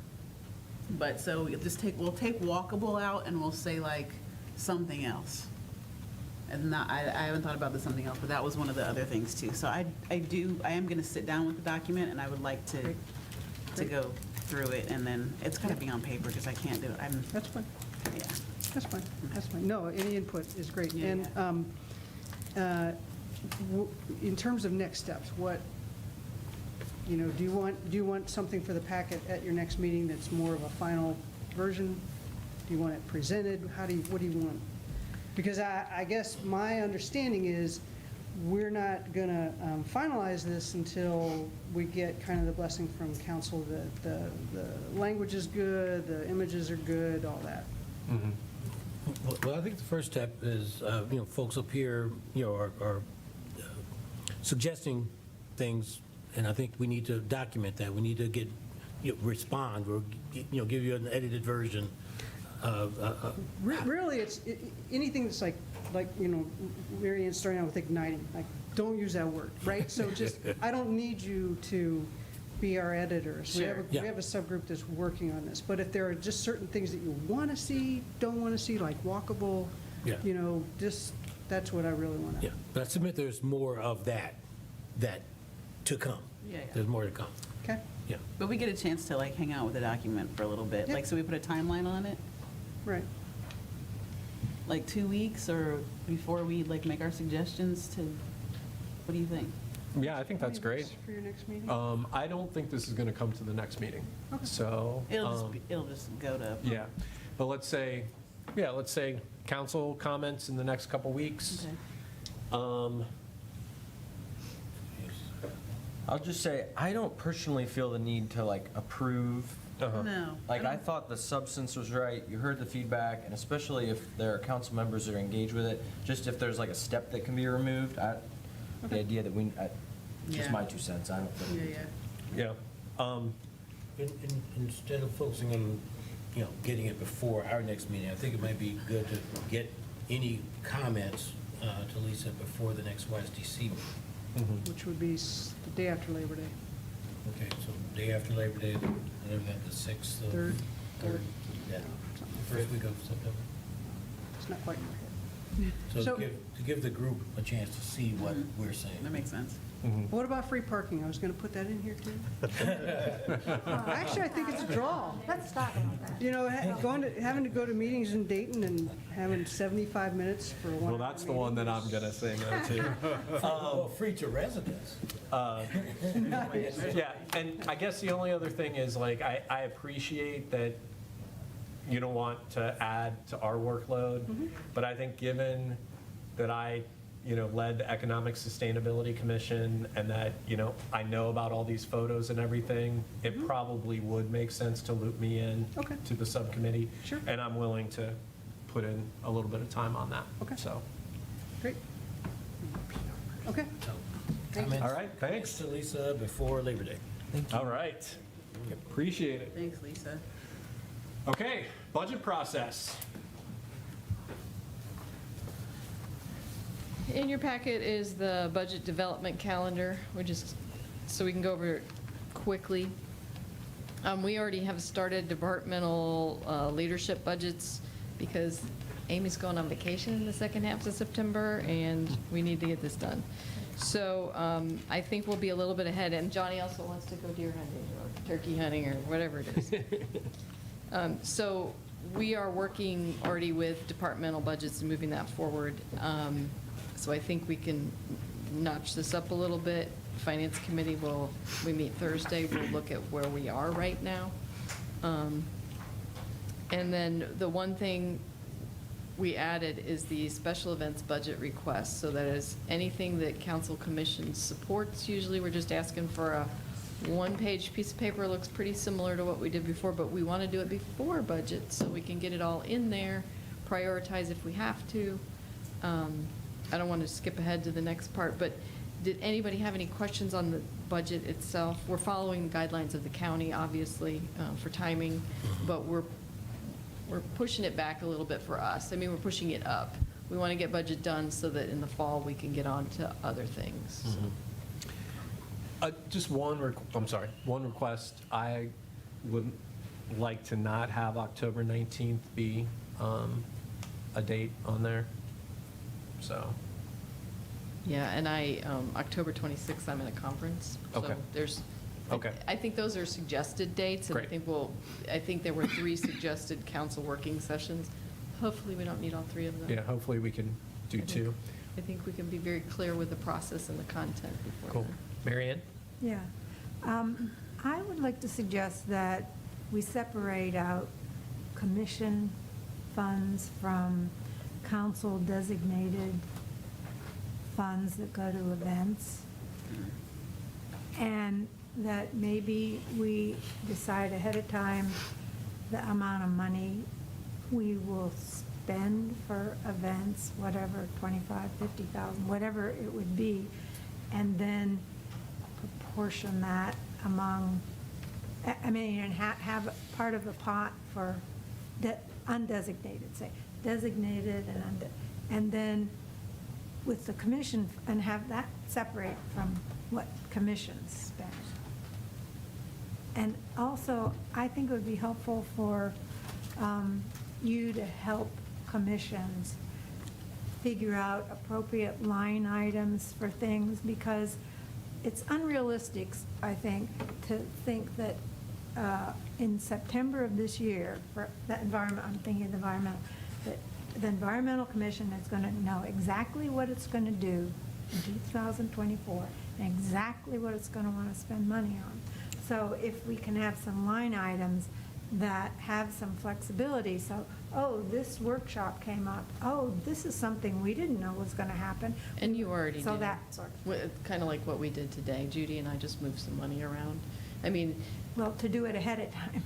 But so we'll take walkable out and we'll say like something else. And I haven't thought about the something else, but that was one of the other things too. So I am going to sit down with the document and I would like to go through it, and then it's got to be on paper because I can't do it. That's fine. Yeah. That's fine. That's fine. No, any input is great. Yeah, And in terms of next steps, what, do you want something for the packet at your next meeting that's more of a final version? Do you want it presented? What do you want? Because I guess my understanding is we're not going to finalize this until we get kind of the blessing from council that the language is good, the images are good, all that. Well, I think the first step is, folks up here, are suggesting things, and I think we need to document that. We need to respond, or, give you an edited version of. Really, it's anything that's like, Marianne's starting out with igniting, like, don't use that word, right? So just, I don't need you to be our editors. We Sure. have a subgroup that's working on this, but if there are just certain things that you want to see, don't want to see, like walkable, Yeah. that's what I really want to. Yeah, but I submit there's more of that to come. Yeah. There's more to come. Okay, Yeah. But we get a chance to like hang out with the document for a little bit. Yeah. Like, so we put a timeline on it, right. like 2 weeks or before we like make our suggestions to, what do you think? Yeah, I think that's great. For your next meeting? I don't think this is going to come to the next meeting. So. It'll just go to. Yeah, but let's say council comments in the next couple weeks. Okay. I'll just say, I don't personally feel the need to like approve. No. Like, I thought the substance was right, you heard the feedback, and especially if there are council members that are engaged with it, just if there's like a step that can be removed, the idea that just Yeah. my 2 cents, I don't think. Yeah. Yeah. Instead of focusing on, getting it before our next meeting, I think it might be good to get any comments to Lisa before the next YSDC meeting. Which would be the day after Labor Day. Okay, so day after Labor Day, whatever that, the 6th of. Third. Yeah, first week of September. It's not quite in my head. So So- to give the group a chance to see what we're saying. That makes sense. What about free parking? I was going to put that in here, too. Actually, I think it's a draw. Let's talk about that. You know, having to go to meetings in Dayton and having 75 minutes for one. Well, that's the one that I'm going to say no to. Well, free to residents. Yeah, and I guess the only other thing is, like, I appreciate that you don't want to add to our workload, but I think given that I, led the Economic Sustainability Commission and that, I know about all these photos and everything, it probably would make sense to loop me in Okay. to the subcommittee. Sure. And I'm willing to put in a little bit of time on that. Okay. So, Great. Okay. So, Thank you. comments? All right, thanks. To Lisa before Labor Day. All right, appreciate it. Thanks, Lisa. Okay, budget process. In your packet is the budget development calendar, so we can go over it quickly. We already have started departmental leadership budgets because Amy's going on vacation in the second half of September, and we need to get this done. So I think we'll be a little bit ahead, and Johnny also wants to go deer hunting or turkey hunting or whatever it is. So we are working already with departmental budgets and moving that forward. So I think we can notch this up a little bit. Finance Committee we meet Thursday, we'll look at where we are right now. And then the one thing we added is the special events budget request. So that is anything that council commission supports. Usually we're just asking for a one-page piece of paper. Looks pretty similar to what we did before, but we want to do it before budget so we can get it all in there, prioritize if we have to. I don't want to skip ahead to the next part, but did anybody have any questions on the budget itself? We're following the guidelines of the county, obviously, for timing, but we're pushing it back a little bit for us. I mean, we're pushing it up. We want to get budget done so that in the fall we can get on to other things. Just one request. I would like to not have October 19th be a date on there, so. Yeah, and October 26th, I'm in a conference. Okay. So there's, Okay. I think those are suggested dates. And Great. I think there were 3 suggested council working sessions. Hopefully, we don't need all 3 of them. Yeah, hopefully we can do 2. I think we can be very clear with the process and the content before Cool. then. Marianne? Yeah. I would like to suggest that we separate out commission funds from council-designated funds that go to events. And that maybe we decide ahead of time the amount of money we will spend for events, whatever, 25, 50,000, whatever it would be, and then proportion that among, and have part of the pot for undesignated, say, designated and then with the commission, and have that separate from what commissions spend. And also, I think it would be helpful for you to help commissions figure out appropriate line items for things, because it's unrealistic, I think, to think that in September of this year, for the environment, I'm thinking of the environmental, that the Environmental Commission is going to know exactly what it's going to do in 2024 and exactly what it's going to want to spend money on. So if we can have some line items that have some flexibility, so, oh, this workshop came up, oh, this is something we didn't know was going to happen. And you already So did. that sort of. Kind of like what we did today. Judy and I just moved some money around. I mean. Well, to do it ahead of time.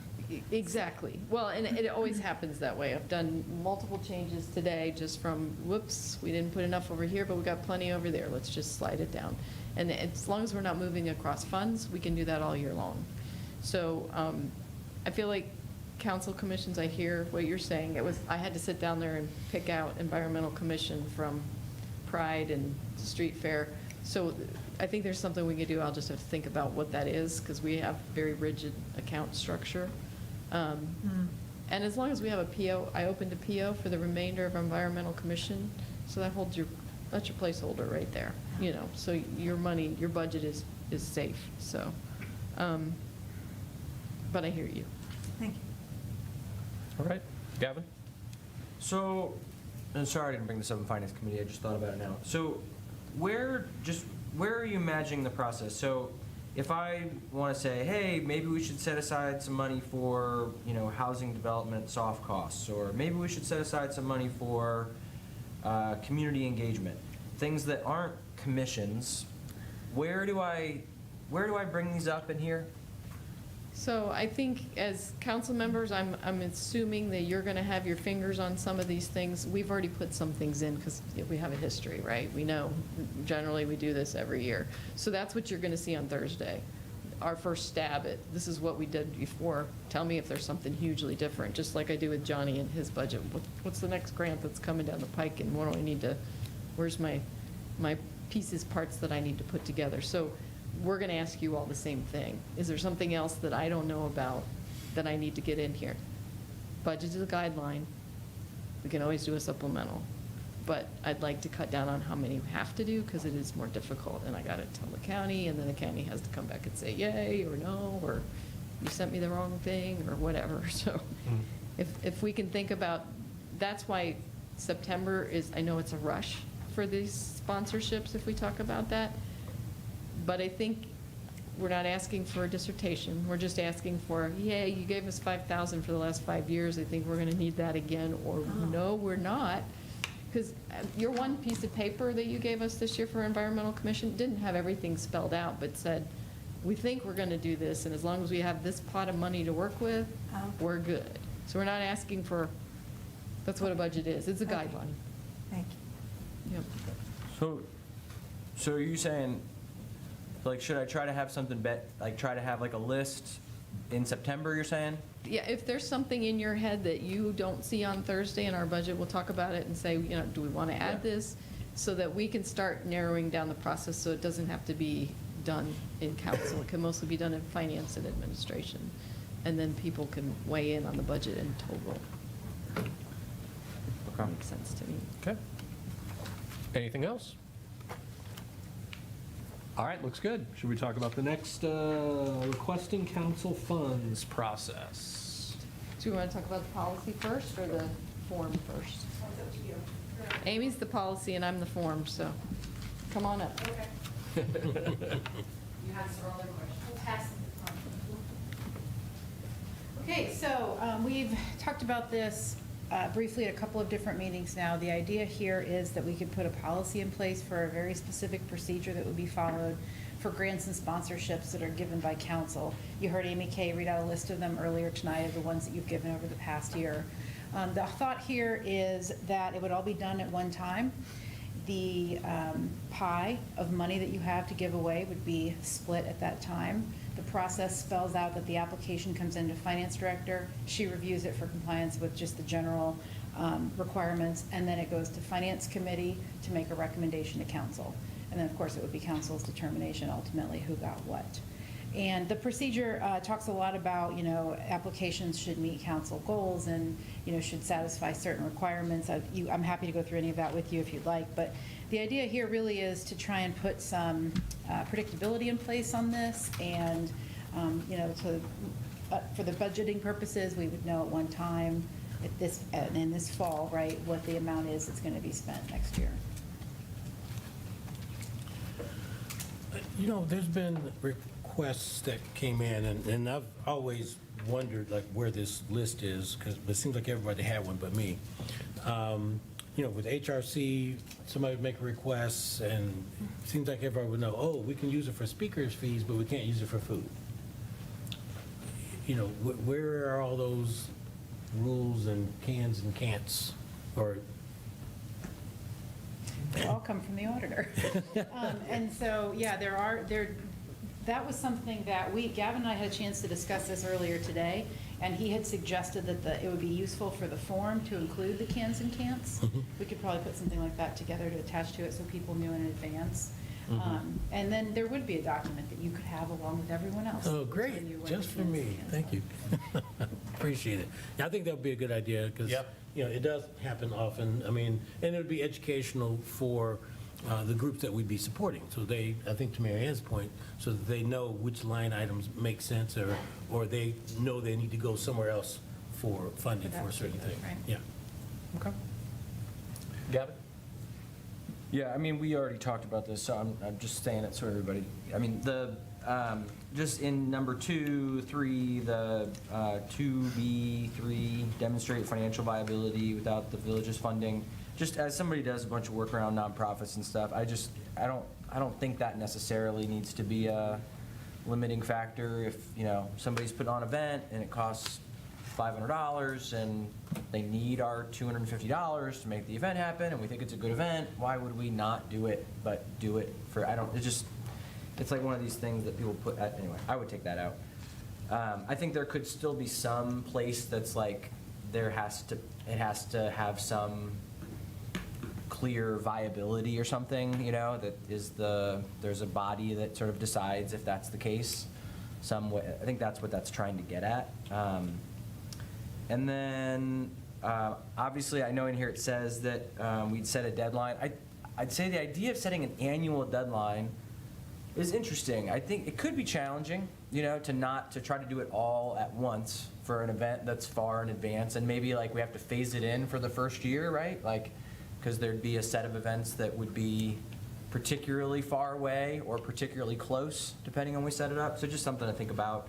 Exactly. Well, and it always happens that way. I've done multiple changes today just from, whoops, we didn't put enough over here, but we got plenty over there. Let's just slide it down. And as long as we're not moving across funds, we can do that all year long. So I feel like council commissions, I hear what you're saying. I had to sit down there and pick out Environmental Commission from Pride and Street Fair. So I think there's something we could do. I'll just have to think about what that is, because we have very rigid account structure. And as long as we have a PO, I opened a PO for the remainder of Environmental Commission, so that holds that's your placeholder right there, you know, so your money, your budget is safe, so. But I hear you. Thank you. All right, Gavin? So, and sorry I didn't bring this up in Finance Committee, I just thought about it now. So where are you imagining the process? So if I want to say, hey, maybe we should set aside some money for, you know, housing development soft costs, or maybe we should set aside some money for community engagement, things that aren't commissions, where do I bring these up in here? So I think as council members, I'm assuming that you're going to have your fingers on some of these things. We've already put some things in because we have a history, right? We know generally we do this every year. So that's what you're going to see on Thursday. Our first stab at, this is what we did before. Tell me if there's something hugely different, just like I do with Johnny and his budget. What's the next grant that's coming down the pike, and what do I need to, where's my pieces, parts that I need to put together? So we're going to ask you all the same thing. Is there something else that I don't know about that I need to get in here? Budget is a guideline. We can always do a supplemental. But I'd like to cut down on how many you have to do because it is more difficult. And I got to tell the county, and then the county has to come back and say yay or no, or you sent me the wrong thing or whatever. So if we can think about, that's why September is, I know it's a rush for these sponsorships if we talk about that. But I think we're not asking for a dissertation. We're just asking for, yay, you gave us $5,000 for the last 5 years. I think we're going to need that again. Or no, we're not. Because your one piece of paper that you gave us this year for Environmental Commission didn't have everything spelled out, but said, we think we're going to do this, and as long as we have this pot of money to work with, we're good. So we're not asking for, that's what a budget is. It's a guideline. Thank you. Yep. So are you saying, like, should I try to have something try to have like a list in September, you're saying? Yeah, if there's something in your head that you don't see on Thursday in our budget, we'll talk about it and say, you know, do we want to add this? So that we can start narrowing down the process so it doesn't have to be done in council. It can mostly be done in finance and administration. And then people can weigh in on the budget in total. Okay. Makes sense to me. Okay. Anything else? All right, looks good. Should we talk about the next requesting council funds process? Do you want to talk about the policy first or the form first? Amy's the policy and I'm the form, so come on up. Okay. You have some other questions. We'll pass them. Okay, so we've talked about this briefly at a couple of different meetings now. The idea here is that we could put a policy in place for a very specific procedure that would be followed for grants and sponsorships that are given by council. You heard Amy Kay read out a list of them earlier tonight, of the ones that you've given over the past year. The thought here is that it would all be done at one time. The pie of money that you have to give away would be split at that time. The process spells out that the application comes into finance director. She reviews it for compliance with just the general requirements, and then it goes to finance committee to make a recommendation to council. And then, of course, it would be council's determination ultimately who got what. And the procedure talks a lot about, you know, applications should meet council goals and, you know, should satisfy certain requirements. I'm happy to go through any of that with you if you'd like, but the idea here really is to try and put some predictability in place on this, and, you know, for the budgeting purposes, we would know at one time in this fall, right, what the amount is that's going to be spent next year. You know, there's been requests that came in, and I've always wondered, like, where this list is, because it seems like everybody had one but me. You know, with HRC, somebody would make requests, and it seems like everybody would know, oh, we can use it for speakers' fees, but we can't use it for food. You know, where are all those rules and cans and can'ts? Or They all come from the auditor. And so, yeah, that was something that Gavin and I had a chance to discuss this earlier today, and he had suggested that it would be useful for the form to include the cans and can'ts. We could probably put something like that together to attach to it so people knew in advance. And then there would be a document that you could have along with everyone else. Oh, to tell great, you what just the for me, can't thank you. Appreciate it. Yeah, I think that would be a good idea, because, Yep. it does happen often, I mean, and it would be educational for the groups that we'd be supporting, so they, I think to Marianne's point, so that they know which line items make sense, or they know they need to go somewhere else for funding for a certain thing. Right. Yeah. Okay. Gavin? Yeah, I mean, we already talked about this, so I'm just saying it so everybody, I mean, just in number 2, 3, the 2B3, demonstrate financial viability without the village's funding. Just as somebody does a bunch of work around nonprofits and stuff, I don't think that necessarily needs to be a limiting factor. If, somebody's put on an event and it costs $500 and they need our $250 to make the event happen and we think it's a good event, why would we not do it, but do it for, it's like one of these things that people put, anyway, I would take that out. I think there could still be some place that's like, it has to have some clear viability or something, that is there's a body that sort of decides if that's the case. I think that's what that's trying to get at. And then, obviously, I know in here it says that we'd set a deadline. I'd say the idea of setting an annual deadline is interesting. I think it could be challenging, to try to do it all at once for an event that's far in advance, and maybe like we have to phase it in for the first year, right? Like, because there'd be a set of events that would be particularly far away or particularly close, depending on when we set it up. So just something to think about.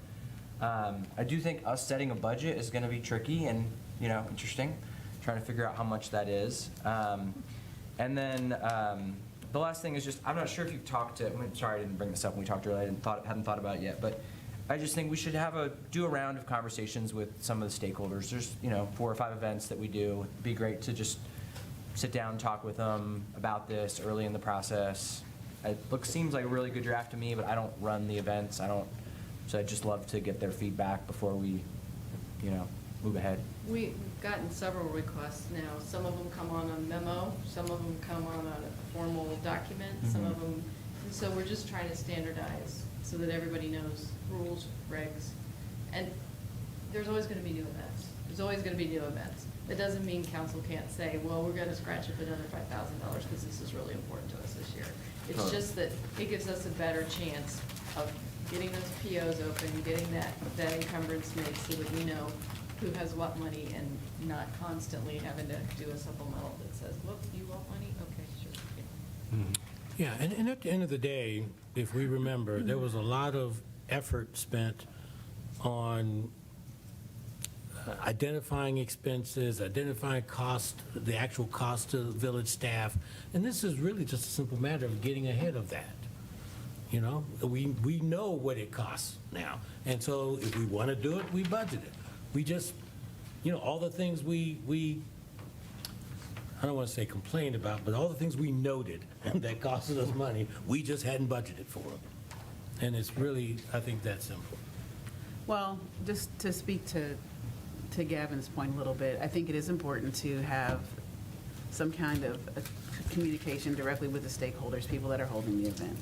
I do think us setting a budget is going to be tricky and, interesting, trying to figure out how much that is. And then the last thing is just, I'm not sure if you've talked to, sorry I didn't bring this up when we talked earlier, I hadn't thought about it yet, but I just think we should do a round of conversations with some of the stakeholders. There's, 4 or 5 events that we do. It'd be great to just sit down and talk with them about this early in the process. Seems like a really good draft to me, but I don't run the events. So I'd just love to get their feedback before we, move ahead. We've gotten several requests now. Some of them come on a memo, some of them come on a formal document, some of them, and so we're just trying to standardize so that everybody knows rules, regs, and there's always going to be new events. There's always going to be new events. That doesn't mean council can't say, well, we're going to scratch up another $5,000 because this is really important to us this year. It's just that it gives us a better chance of getting those POs open, getting that encumbrance made so that we know who has what money and not constantly having to do a supplemental that says, look, you want money? Okay, sure. Yeah, and at the end of the day, if we remember, there was a lot of effort spent on identifying expenses, identifying cost, the actual cost to village staff, and this is really just a simple matter of getting ahead of that. We know what it costs now, and so if we want to do it, we budget it. We just, all the things we I don't want to say complained about, but all the things we noted that costed us money, we just hadn't budgeted for them. And it's really, I think, that simple. Well, just to speak to Gavin's point a little bit, I think it is important to have some kind of communication directly with the stakeholders, people that are holding the event.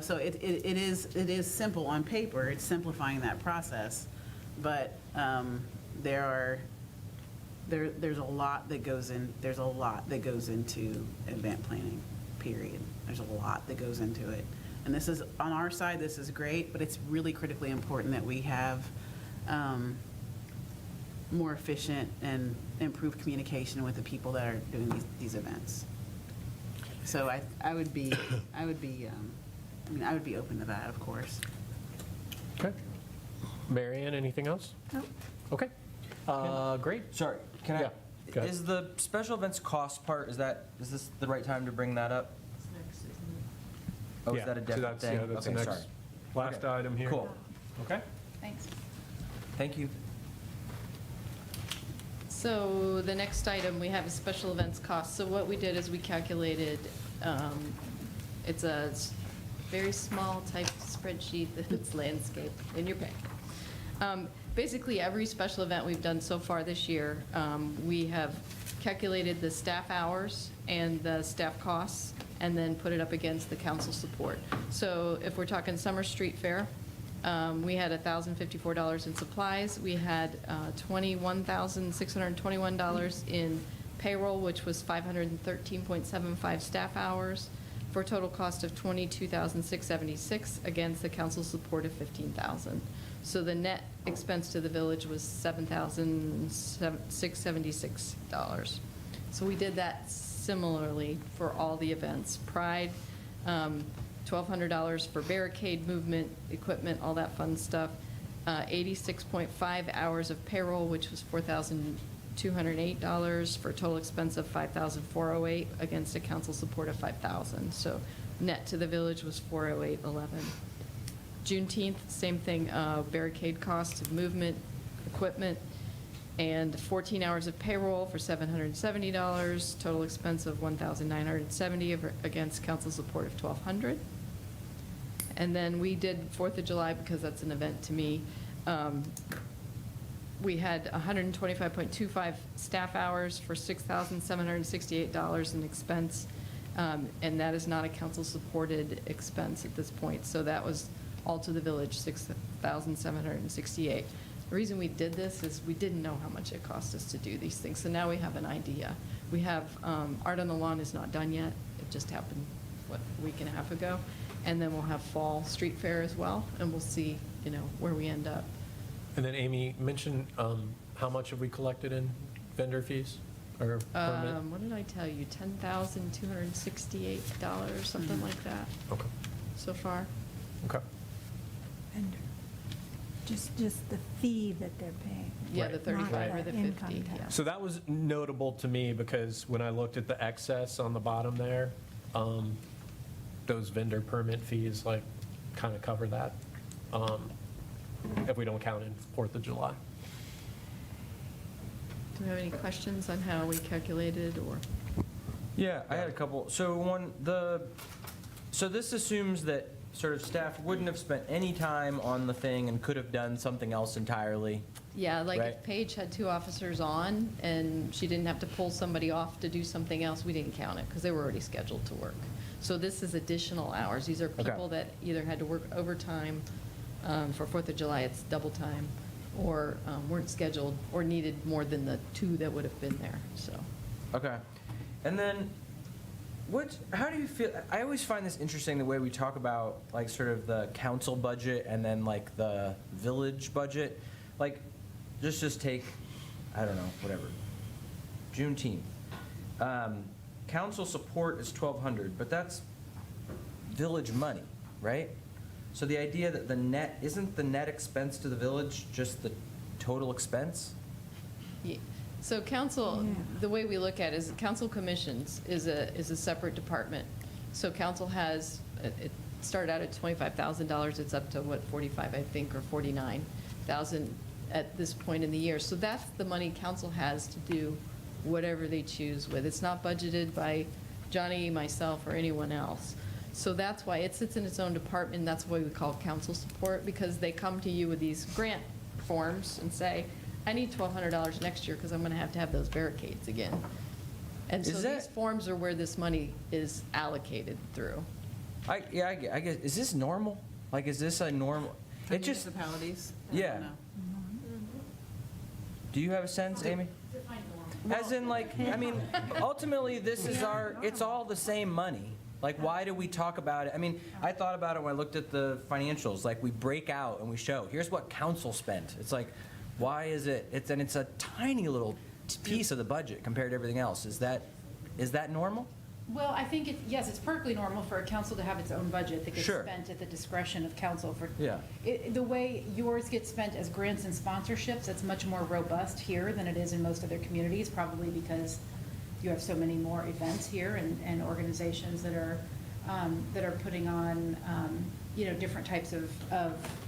So it is simple on paper, it's simplifying that process, but there's a lot that goes into event planning, period. There's a lot that goes into it. And this is, on our side, this is great, but it's really critically important that we have more efficient and improved communication with the people that are doing these events. So I would be open to that, of course. Okay. Marianne, anything else? No. Okay. Great. Sorry, can I? Yeah, go ahead. Is the special events cost part, is this the right time to bring that up? It's next, isn't it? Oh, Yeah, is that a so different that's- thing? yeah, that's the Okay, next- sorry. Last Okay. item here. Cool. Okay. Thanks. Thank you. So the next item, we have a special events cost. So what we did is we calculated, it's a very small type spreadsheet that's landscape in your packet. Basically, every special event we've done so far this year, we have calculated the staff hours and the staff costs, and then put it up against the council support. So if we're talking Summer Street Fair, we had $1,054 in supplies. We had $21,621 in payroll, which was 513.75 staff hours, for a total cost of $22,676 against the council support of $15,000. So the net expense to the village was $7,676. So we did that similarly for all the events. Pride, $1,200 for barricade movement, equipment, all that fun stuff. 86.5 hours of payroll, which was $4,208 for a total expense of $5,408 against a council support of $5,000. So net to the village was $408.11. Juneteenth, same thing, barricade costs of movement, equipment, and 14 hours of payroll for $770, total expense of $1,970 against council support of $1,200. And then we did 4th of July, because that's an event to me. We had 125.25 staff hours for $6,768 in expense, and that is not a council-supported expense at this point. So that was all to the village, $6,768. The reason we did this is we didn't know how much it cost us to do these things, so now we have an idea. We have, Art on the Lawn is not done yet. It just happened, a week and a half ago. And then we'll have Fall Street Fair as well, and we'll see, where we end up. And then Amy mentioned, how much have we collected in vendor fees or permit? What did I tell you? $10,268, something like that. Okay. So far. Okay. Vendor. Just the fee that they're paying. Yeah, the 35 or the 50. income tax. Yeah. So that was notable to me because when I looked at the excess on the bottom there, those vendor permit fees kind of cover that, if we don't count in 4th of July. Do we have any questions on how we calculated or? Yeah, I had a couple. So so this assumes that sort of staff wouldn't have spent any time on the thing and could have done something else entirely. Yeah, like Right. if Paige had 2 officers on and she didn't have to pull somebody off to do something else, we didn't count it because they were already scheduled to work. So this is additional hours. These are people that either had to work overtime, for 4th of July, it's double time, or weren't scheduled or needed more than the 2 that would have been there, so. Okay. And then how do you feel, I always find this interesting, the way we talk about sort of the council budget and then the village budget. Just take, I don't know, whatever, Juneteenth. Council support is $1,200, but that's village money, right? So the idea that isn't the net expense to the village just the total expense? Yeah. So council, the way we look at it is council commissions is a separate department. So council has, it started out at $25,000, it's up to 45, I think, or 49,000 at this point in the year. So that's the money council has to do whatever they choose with. It's not budgeted by Johnny, myself, or anyone else. So that's why it sits in its own department. That's why we call council support, because they come to you with these grant forms and say, I need $1,200 next year because I'm going to have those barricades again. And so these forms are where this money is allocated through. I guess, is this normal? Is this a normal? For municipalities? I Yeah. don't know. Do you have a sense, Amy? As in, ultimately, this is it's all the same money. Why do we talk about it? I mean, I thought about it when I looked at the financials. We break out and we show, here's what council spent. It's why is it? It's a tiny little piece of the budget compared to everything else. Is that normal? Well, I think yes, it's perfectly normal for a council to have its own budget that gets Sure. spent at the discretion of council. Yeah. The way yours gets spent as grants and sponsorships, it's much more robust here than it is in most other communities, probably because you have so many more events here and organizations that are putting on different types of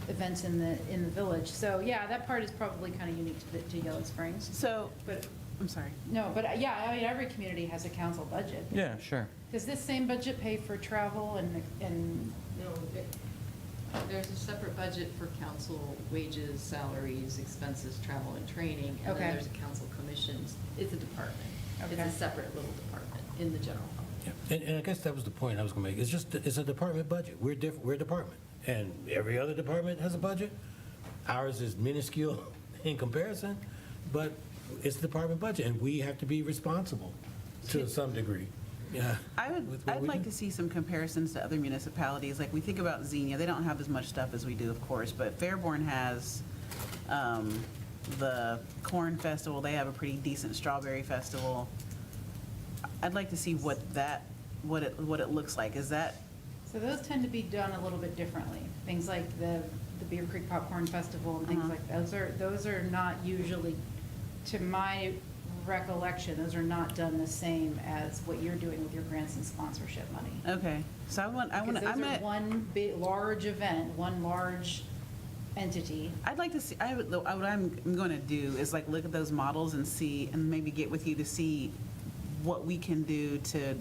events in the village. So yeah, that part is probably kind of unique to Yellow Springs. But I'm sorry. No, but yeah, I mean, every community has a council budget. Yeah, sure. Does this same budget pay for travel and No, there's a separate budget for council wages, salaries, expenses, travel and training. And Okay. then there's a council commissions. It's a department. It's Okay. a separate little department in the general fund. Yeah. And I guess that was the point I was going to make. It's just, it's a department budget. We're a department, and every other department has a budget. Ours is minuscule in comparison, but it's a department budget, and we have to be responsible to some degree. Yeah. I'd like to see some comparisons to other municipalities. Like, we think about Xenia, they don't have as much stuff as we do, of course, but Fairborn has the Corn Festival, they have a pretty decent Strawberry Festival. I'd like to see what it looks like. Is that, So those tend to be done a little bit differently. Things like the Beaver Creek Popcorn Festival and things like those are not usually, to my recollection, those are not done the same as what you're doing with your grants and sponsorship money. okay, so Because those are one big, large event, one large entity. I'd like to see, what I'm going to do is like look at those models and see, and maybe get with you to see what we can do to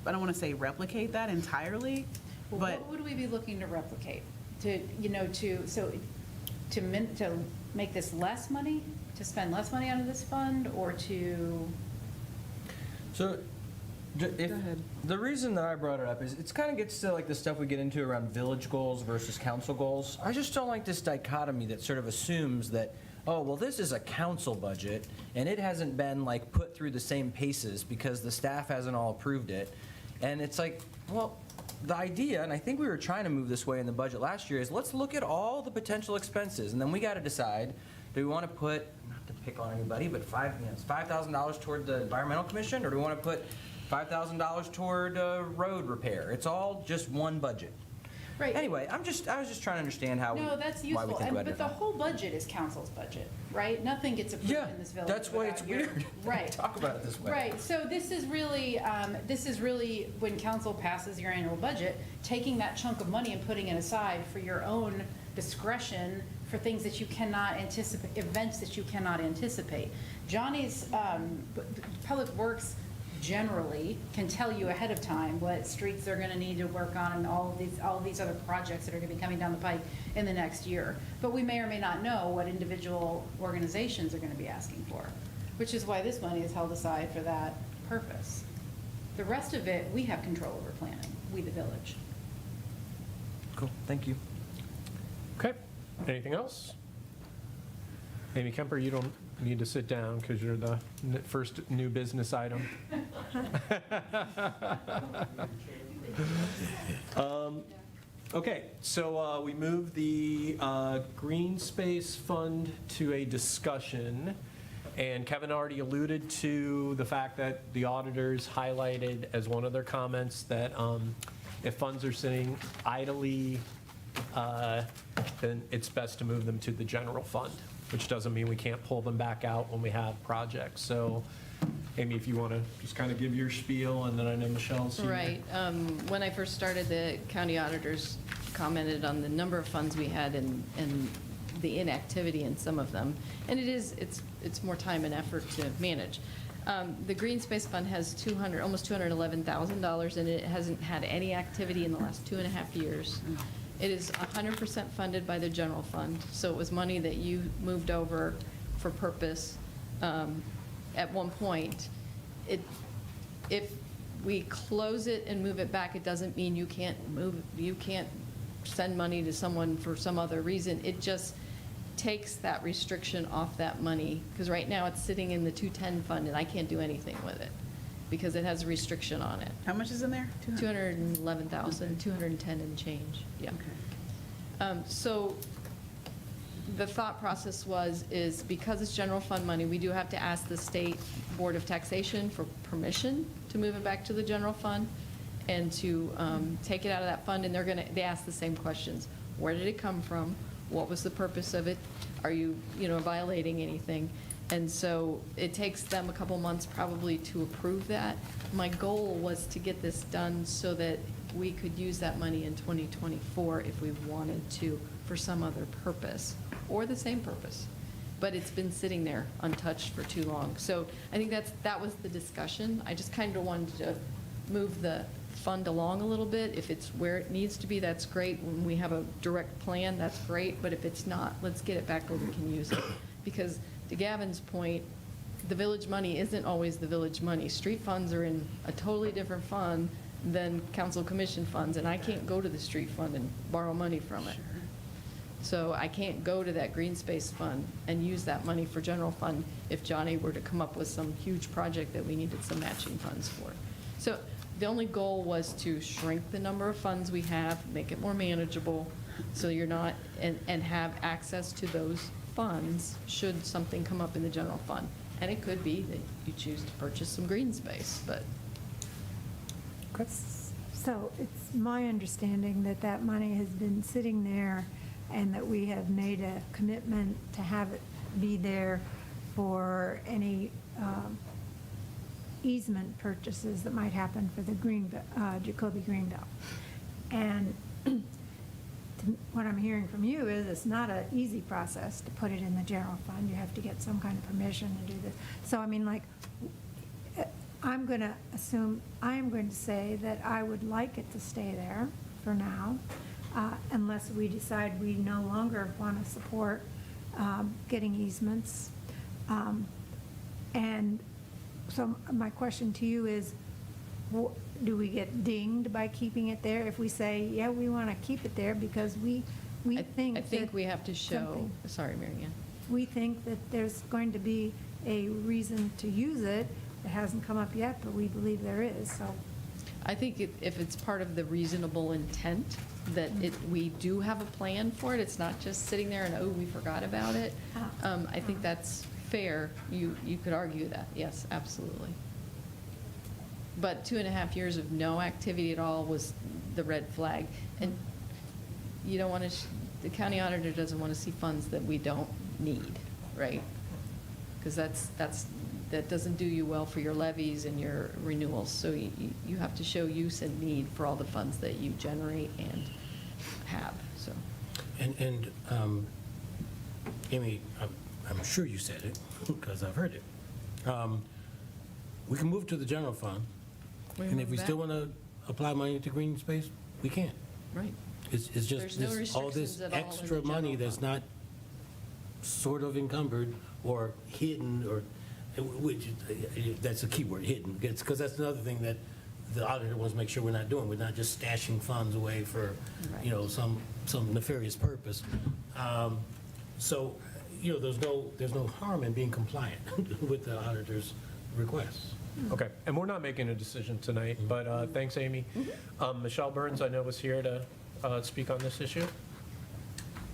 I don't want to say replicate that entirely, Well, but what would we be looking to replicate? To make this less money, to spend less money out of this fund, or to? So, the reason that I brought it up is it's kind of gets to like the stuff we get into around village goals versus council goals. I just don't like this dichotomy that sort of assumes that, oh, well, this is a council budget and it hasn't been like put through the same paces because the staff hasn't all approved it. And it's like, well, the idea, and I think we were trying to move this way in the budget last year, is let's look at all the potential expenses, and then we got to decide, do we want to put, not to pick on anybody, but $5,000 toward the Environmental Commission, or do we want to put $5,000 toward road repair? It's all just one budget. Right. Anyway, I was just trying to understand how No, that's why we useful, think about but it. the whole budget is council's budget, right? Nothing gets approved Yeah, in this village. that's why it's without your- weird. Right. Talk about it this way. Right, so this is really when council passes your annual budget, taking that chunk of money and putting it aside for your own discretion for things that you cannot anticipate, events that you cannot anticipate. Johnny's Public Works generally can tell you ahead of time what streets they're going to need to work on and all of these other projects that are going to be coming down the pike in the next year. But we may or may not know what individual organizations are going to be asking for, which is why this money is held aside for that purpose. The rest of it, we have control over planning, we the village. Cool, thank you. Okay, anything else? Amy Kemper, you don't need to sit down because you're the first new business item. Okay, so we moved the Green Space Fund to a discussion, and Kevin already alluded to the fact that the auditors highlighted as one of their comments that if funds are sitting idly, then it's best to move them to the general fund, which doesn't mean we can't pull them back out when we have projects. So, Amy, if you want to just kind of give your spiel, and then I know Michelle's here. Right. When I first started, the county auditors commented on the number of funds we had and the inactivity in some of them. And it's more time and effort to manage. The Green Space Fund has almost $211,000 in it. It hasn't had any activity in the last 2.5 years. It is 100% funded by the general fund, so it was money that you moved over for purpose at one point. If we close it and move it back, it doesn't mean you can't send money to someone for some other reason. It just takes that restriction off that money, because right now it's sitting in the 210 fund and I can't do anything with it because it has a restriction on it. how much is in there? 211,000, 210 and change, yeah. Okay. So the thought process is because it's general fund money, we do have to ask the State Board of Taxation for permission to move it back to the general fund and to take it out of that fund, and they ask the same questions. Where did it come from? What was the purpose of it? Are you violating anything? And so it takes them a couple months probably to approve that. My goal was to get this done so that we could use that money in 2024 if we wanted to for some other purpose or the same purpose. But it's been sitting there untouched for too long. So I think that was the discussion. I just kind of wanted to move the fund along a little bit. If it's where it needs to be, that's great. When we have a direct plan, that's great. But if it's not, let's get it back where we can use it. Because to Gavin's point, the village money isn't always the village money. Street funds are in a totally different fund than council commission funds, and I can't go to the street fund and borrow money from it. So I can't go to that green space fund and use that money for general fund if Johnny were to come up with some huge project that we needed some matching funds for. So the only goal was to shrink the number of funds we have, make it more manageable, so you're not, and have access to those funds should something come up in the general fund. And it could be that you choose to purchase some green space, but So it's my understanding that that money has been sitting there and that we have made a commitment to have it be there for any easement purchases that might happen for the Jacoby Greenbelt. And what I'm hearing from you is it's not an easy process to put it in the general fund. You have to get some kind of permission to do this. So, I mean, like, I'm going to say that I would like it to stay there for now, unless we decide we no longer want to support getting easements. And so my question to you is, do we get dinged by keeping it there if we say, yeah, we want to keep it there because we think I think that we have to show, something- sorry, Marianne. we think that there's going to be a reason to use it. It hasn't come up yet, but we believe there is, so. I think if it's part of the reasonable intent, that we do have a plan for it, it's not just sitting there and, oh, we forgot about it. I think that's fair. You could argue that, yes, absolutely. But 2.5 years of no activity at all was the red flag. And you don't want to, the county auditor doesn't want to see funds that we don't need, right? Because that doesn't do you well for your levies and your renewals. So you have to show use and need for all the funds that you generate and have, so. And Amy, I'm sure you said it, because I've heard it. We can move to the general fund, and if we still want to apply money to green space, we can. Right. It's There's just no all this restrictions at all in the extra money general that's fund. not sort of encumbered or hidden, or, which, that's a key word, hidden, because that's another thing that the auditor wants to make sure we're not doing. We're not just stashing funds away for, you know, some nefarious purpose. So, you know, there's no harm in being compliant with the auditor's requests. Okay, and we're not making a decision tonight, but thanks, Amy. Michelle Burns, I know, was here to speak on this issue.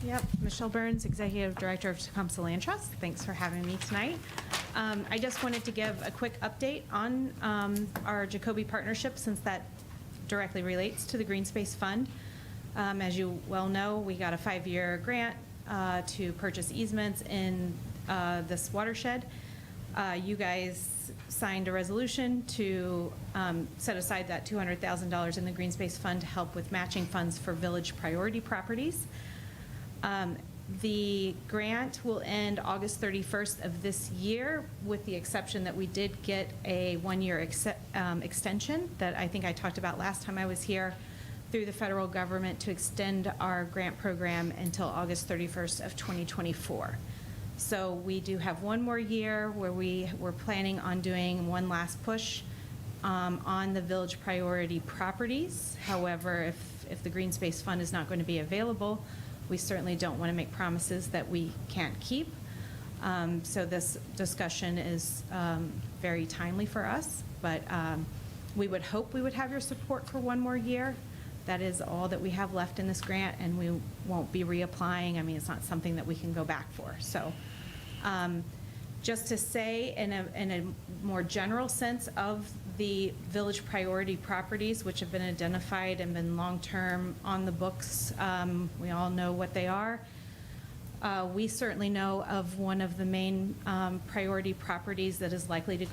Yep, Michelle Burns, Executive Director of Tecumseh Land Trust. Thanks for having me tonight. I just wanted to give a quick update on our Jacoby partnership, since that directly relates to the Green Space Fund. As you well know, we got a 5-year grant to purchase easements in this watershed. You guys signed a resolution to set aside that $200,000 in the Green Space Fund to help with matching funds for village priority properties. The grant will end August 31st of this year, with the exception that we did get a 1-year extension that I think I talked about last time I was here, through the federal government to extend our grant program until August 31st of 2024. So we do have 1 more year where we're planning on doing one last push on the village priority properties. However, if the Green Space Fund is not going to be available, we certainly don't want to make promises that we can't keep. So this discussion is very timely for us, but we would hope we would have your support for 1 more year. That is all that we have left in this grant, and we won't be reapplying. I mean, it's not something that we can go back for. So just to say, in a more general sense of the village priority properties, which have been identified and been long-term on the books, we all know what they are. We certainly know of one of the main priority properties that is likely to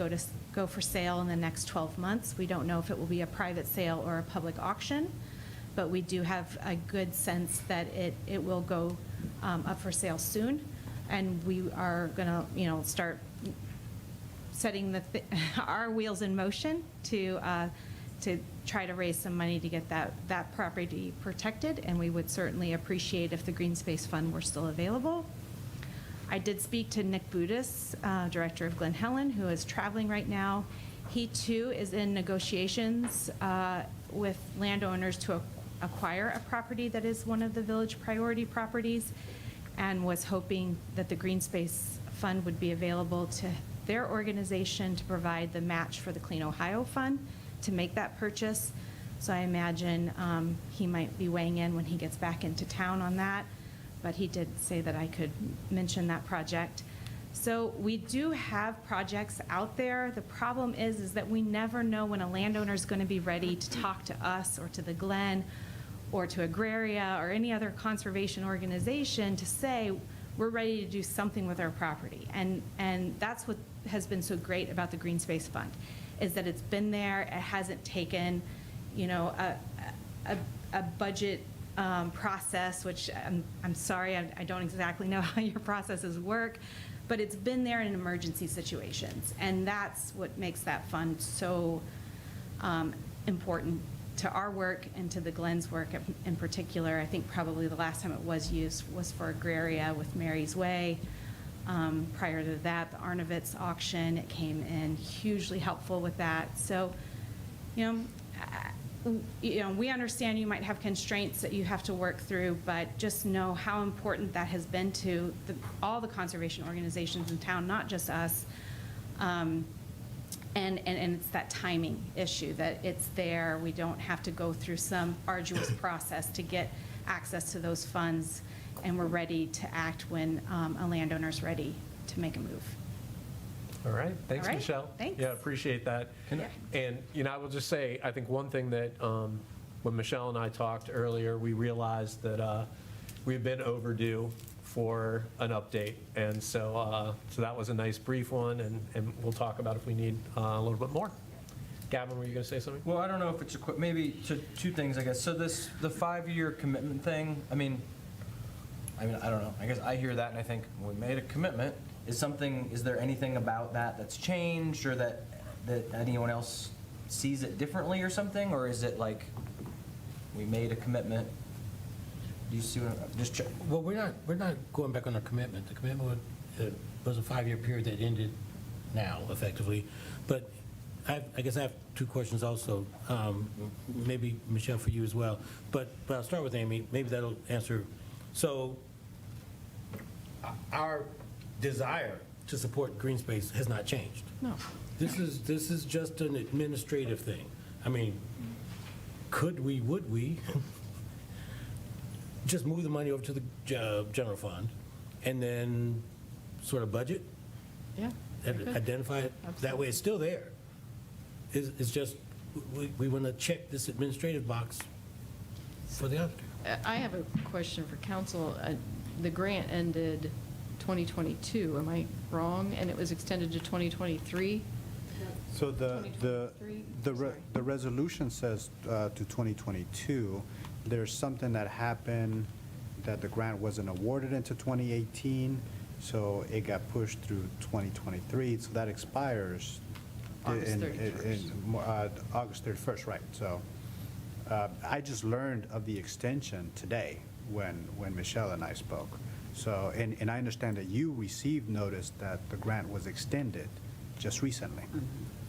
go for sale in the next 12 months. We don't know if it will be a private sale or a public auction, but we do have a good sense that it will go up for sale soon. And we are going to, you know, start setting our wheels in motion to try to raise some money to get that property protected. And we would certainly appreciate if the Green Space Fund were still available. I did speak to Nick Budis, Director of Glen Helen, who is traveling right now. He too is in negotiations with landowners to acquire a property that is one of the village priority properties, and was hoping that the Green Space Fund would be available to their organization to provide the match for the Clean Ohio Fund to make that purchase. So I imagine he might be weighing in when he gets back into town on that, but he did say that I could mention that project. So we do have projects out there. The problem is that we never know when a landowner is going to be ready to talk to us or to the Glen or to Agraria or any other conservation organization to say, we're ready to do something with our property. And that's what has been so great about the Green Space Fund, is that it's been there, it hasn't taken, you know, a budget process, which I'm sorry, I don't exactly know how your processes work, but it's been there in emergency situations. And that's what makes that fund so important to our work and to the Glen's work in particular. I think probably the last time it was used was for Agraria with Mary's Way. Prior to that, the Arnovitz auction, it came in hugely helpful with that. So, you know, we understand you might have constraints that you have to work through, but just know how important that has been to all the conservation organizations in town, not just us. And it's that timing issue, that it's there. We don't have to go through some arduous process to get access to those funds, and we're ready to act when a landowner's ready to make a move. All right, thanks, All right, Michelle. thanks. Yeah, appreciate that. Yeah. And, you know, I will just say, I think one thing that, when Michelle and I talked earlier, we realized that we've been overdue for an update. And so that was a nice brief one, and we'll talk about if we need a little bit more. Gavin, were you going to say something? Well, I don't know if it's maybe two things, I guess. So the 5-year commitment thing, I mean, I don't know. I guess I hear that and I think, well, we made a commitment. Is there anything about that that's changed, or that anyone else sees it differently or something? Or is it like, we made a commitment? Do you see what I'm just checking? Well, we're not going back on our commitment. The commitment was a 5-year period that ended now, effectively. But I guess I have two questions also. Maybe, Michelle, for you as well. But I'll start with Amy. Maybe that'll answer. So our desire to support green space has not changed. No. This is just an administrative thing. I mean, would we just move the money over to the general fund and then sort of budget? Yeah. Identify it that way. It's still there. It's just we want to check this administrative box for the auditor. I have a question for council. The grant ended 2022, am I wrong? And it was extended to 2023? So the 2023? the resolution says to 2022. There's something that happened that the grant wasn't awarded into 2018, so it got pushed through 2023. So that expires August 31st. in August 31st, right? So I just learned of the extension today when Michelle and I spoke. So, and I understand that you received notice that the grant was extended just recently.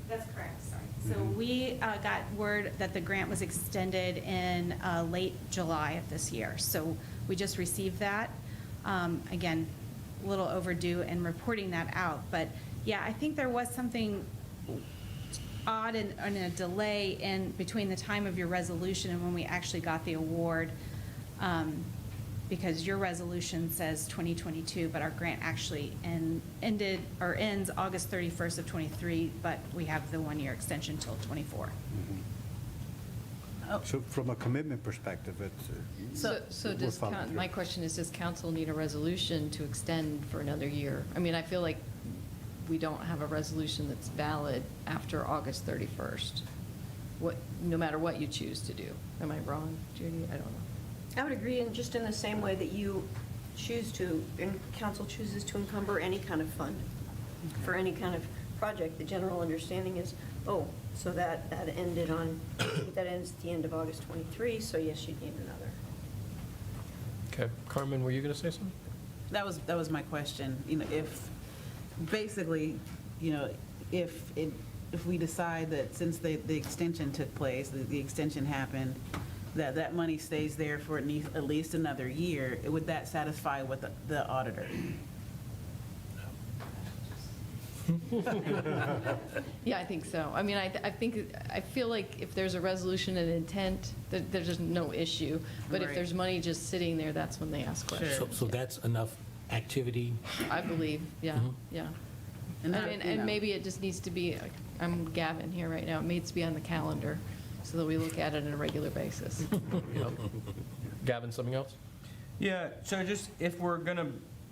That's correct, sorry. So we got word that the grant was extended in late July of this year. So we just received that. Again, a little overdue in reporting that out. But yeah, I think there was something odd and a delay in between the time of your resolution and when we actually got the award. Because your resolution says 2022, but our grant actually ends August 31st of 23, but we have the 1-year extension till 24. So from a commitment perspective, it's. So does, my question is, does council need a resolution to extend for another year? I mean, I feel like we don't have a resolution that's valid after August 31st, no matter what you choose to do. Am I wrong, Judy? I don't know. I would agree, and just in the same way that you choose to, and council chooses to encumber any kind of fund for any kind of project, the general understanding is, so that ends at the end of August 23, so yes, you'd need another. Okay. Carmen, were you going to say something? That was my question. If, basically, if we decide that since the extension took place, the extension happened, that money stays there for at least another year, would that satisfy with the auditor? Yeah, I think so. I mean, I feel like if there's a resolution and intent, there's just no issue. But if Right. there's money just sitting there, that's when they ask questions. So that's enough activity? I believe, yeah, yeah. And maybe it just needs to be, I'm Gavin here right now, it needs to be on the calendar so that we look at it on a regular basis. Gavin, something else? Yeah, so just if we're gonna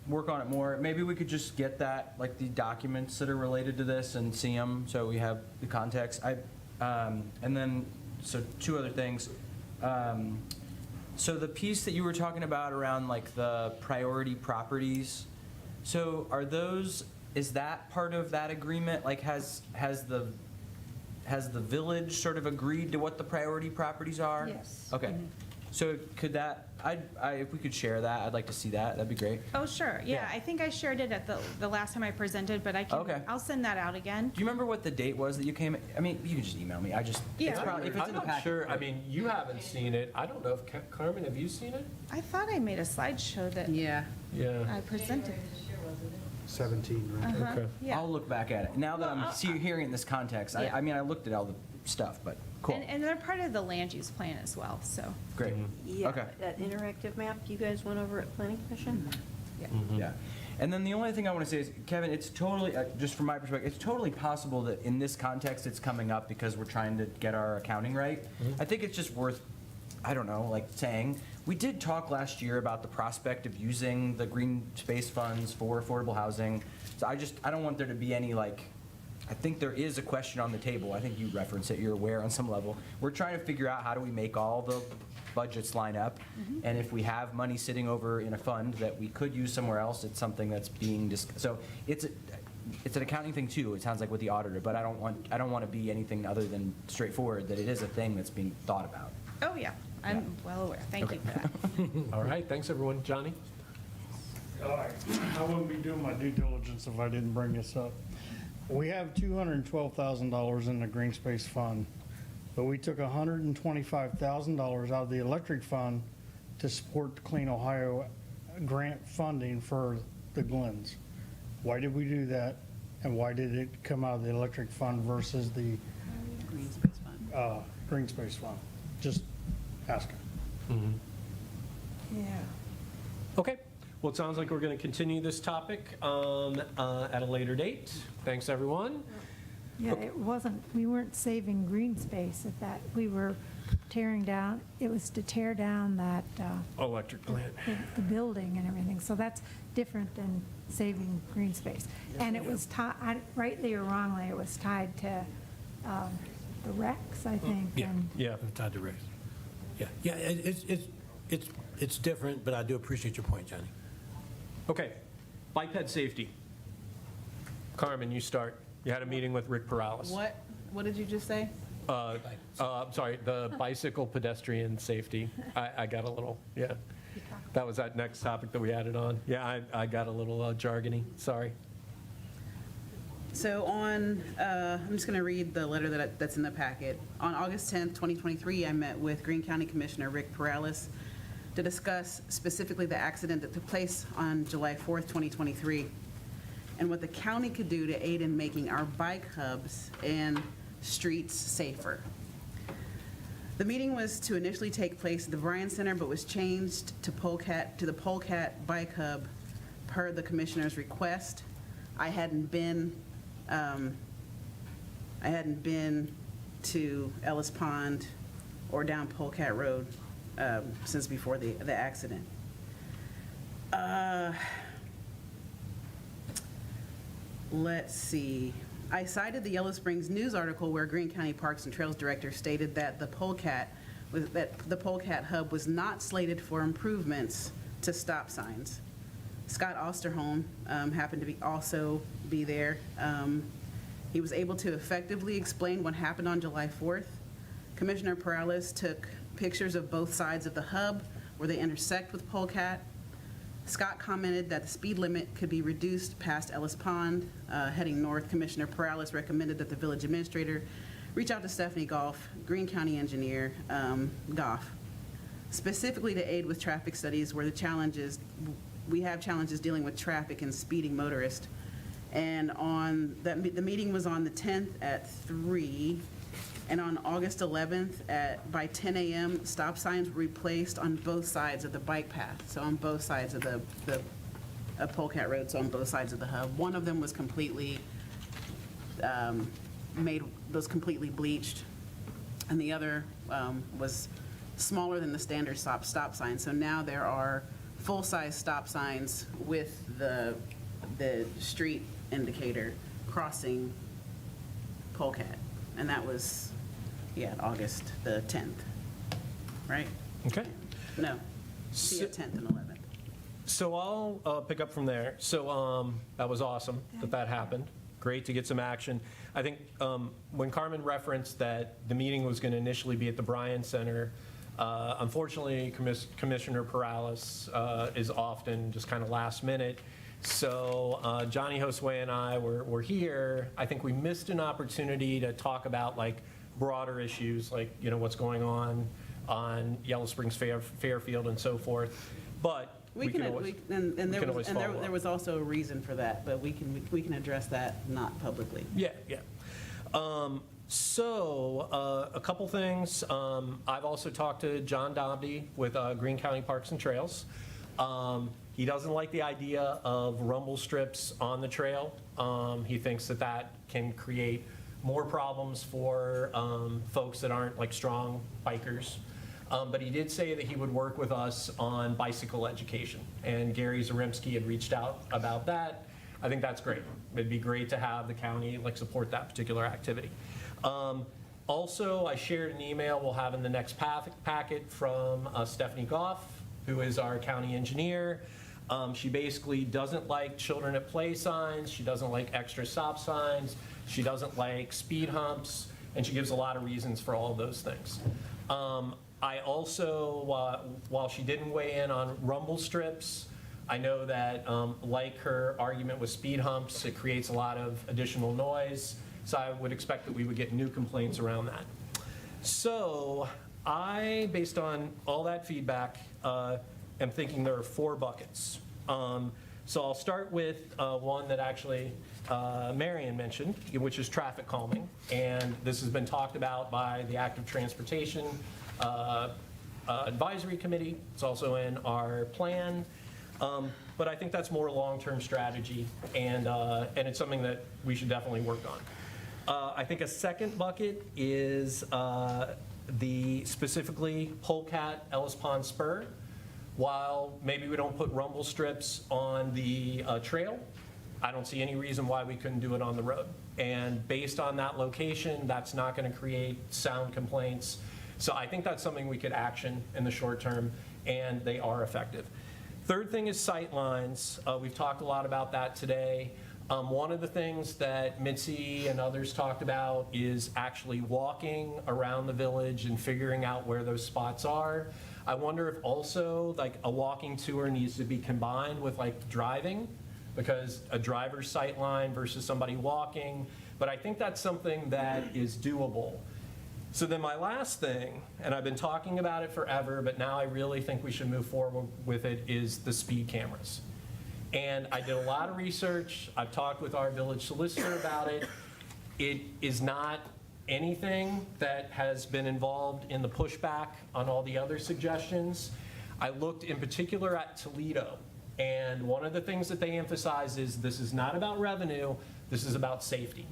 work on it more, maybe we could just get that, like the documents that are related to this and see them, so we have the context. And then, so two other things. So the piece that you were talking about around like the priority properties, so are those, is that part of that agreement? Like has the village sort of agreed to what the priority properties are? Yes. Okay. So could that, if we could share that, I'd like to see that. That'd be great. Oh, sure, yeah, Yeah. I think I shared it at the last time I presented, but Okay. I'll send that out again. Do you remember what the date was that you came? I mean, you can just email me. It's Yeah. probably, if it's I'm in the not packet. sure, I mean, you haven't seen it. I don't know if, Carmen, have you seen it? I thought I made a slideshow that Yeah. Yeah. I presented. 17, right? Uh-huh, Okay. yeah. I'll look back at it. Now that I'm hearing it in this context, Yeah. I mean, I looked at all the stuff, but cool. And they're part of the land use plan as well, so. Great. Yeah, Okay. that interactive map you guys went over at Planning Commission? Yeah. And then the only thing I want to say is, Kevin, it's totally, just from my perspective, it's totally possible that in this context it's coming up because we're trying to get our accounting right. I think it's just worth, I don't know, like saying, we did talk last year about the prospect of using the green space funds for affordable housing. So I don't want there to be any like, I think there is a question on the table. I think you reference it, you're aware on some level. We're trying to figure out how do we make all the budgets line up. And if we have money sitting over in a fund that we could use somewhere else, it's something that's being discussed. So it's an accounting thing too, it sounds like with the auditor, but I don't want to be anything other than straightforward, that it is a thing that's being thought about. Oh, yeah, I'm well aware. Thank you for that. All right, thanks, everyone. Johnny? All right, I wouldn't be doing my due diligence if I didn't bring this up. We have $212,000 in the green space fund, but we took $125,000 out of the electric fund to support the Clean Ohio grant funding for the Glens. Why did we do that, and why did it come out of the electric fund versus the Green Space Fund. green space fund? Just asking. Yeah. Okay, well, it sounds like we're going to continue this topic at a later date. Thanks, everyone. Yeah, it wasn't, we weren't saving green space at that. We were tearing down, it was to tear down that, Electric plant. the building and everything. So that's different than saving green space. And it was tied, rightly or wrongly, it was tied to the recs, I think. Yeah. and- Yeah. Todd DeRick. Yeah, it's different, but I do appreciate your point, Johnny. Okay, biped safety. Carmen, you start. You had a meeting with Rick Perales. What did you just say? I'm sorry, the bicycle pedestrian safety. I got a little, yeah. That was that next topic that we added on. Yeah, I got a little jargony, sorry. So I'm just going to read the letter that's in the packet. On August 10th, 2023, I met with Greene County Commissioner Rick Perales to discuss specifically the accident that took place on July 4th, 2023, and what the county could do to aid in making our bike hubs and streets safer. The meeting was to initially take place at the Bryan Center, but was changed to the Polecat Bike Hub per the commissioner's request. I hadn't been to Ellis Pond or down Polecat Road since before the accident. Let's see. I cited the Yellow Springs News article where Greene County Parks and Trails Director stated that the Polecat Hub was not slated for improvements to stop signs. Scott Osterholm happened to also be there. He was able to effectively explain what happened on July 4th. Commissioner Perales took pictures of both sides of the hub where they intersect with Polecat. Scott commented that the speed limit could be reduced past Ellis Pond. Heading north, Commissioner Perales recommended that the village administrator reach out to Stephanie Goff, Greene County Engineer, Goff, specifically to aid with traffic studies where we have challenges dealing with traffic and speeding motorists. And the meeting was on the 10th at 3, and on August 11th by 10 a.m., stop signs were replaced on both sides of the bike path, so on both sides of the Polecat Road, so on both sides of the hub. One of them was completely completely bleached, and the other was smaller than the standard stop sign. So now there are full-size stop signs with the street indicator crossing Polecat, and that was August the 10th, right? Okay. No, 10th and 11th. So I'll pick up from there. So that was awesome that happened. Great to get some action. I think when Carmen referenced that the meeting was going to initially be at the Bryan Center, unfortunately, Commissioner Perales is often just kind of last minute. So Johnny Josue and I were here. I think we missed an opportunity to talk about like broader issues, like what's going on Yellow Springs Fairfield and so forth. But there was also a reason for that, but we can address that not publicly. Yeah. So a couple things. I've also talked to John Dobdy with Greene County Parks and Trails. He doesn't like the idea of rumble strips on the trail. He thinks that can create more problems for folks that aren't like strong bikers. But he did say that he would work with us on bicycle education, and Gary Zaremski had reached out about that. I think that's great. It'd be great to have the county support that particular activity. Also, I shared an email we'll have in the next packet from Stephanie Goff, who is our county engineer. She basically doesn't like children at play signs. She doesn't like extra stop signs. She doesn't like speed humps, and she gives a lot of reasons for all of those things. I also, while she didn't weigh in on rumble strips, I know that like her argument with speed humps, it creates a lot of additional noise. So I would expect that we would get new complaints around that. So I, based on all that feedback, am thinking there are 4 buckets. So I'll start with one that actually Marianne mentioned, which is traffic calming. And this has been talked about by the Active Transportation Advisory Committee. It's also in our plan. But I think that's more long-term strategy, and it's something that we should definitely work on. I think a second bucket is the specifically Polecat Ellis Pond Spur. While maybe we don't put rumble strips on the trail, I don't see any reason why we couldn't do it on the road. And based on that location, that's not going to create sound complaints. So I think that's something we could action in the short term, and they are effective. Third thing is sight lines. We've talked a lot about that today. One of the things that Mitzi and others talked about is actually walking around the village and figuring out where those spots are. I wonder if also like a walking tour needs to be combined with like driving, because a driver's sight line versus somebody walking. But I think that's something that is doable. So then my last thing, and I've been talking about it forever, but now I really think we should move forward with it, is the speed cameras. And I did a lot of research. I've talked with our village solicitor about it. It is not anything that has been involved in the pushback on all the other suggestions. I looked in particular at Toledo, and one of the things that they emphasize is this is not about revenue, this is about safety.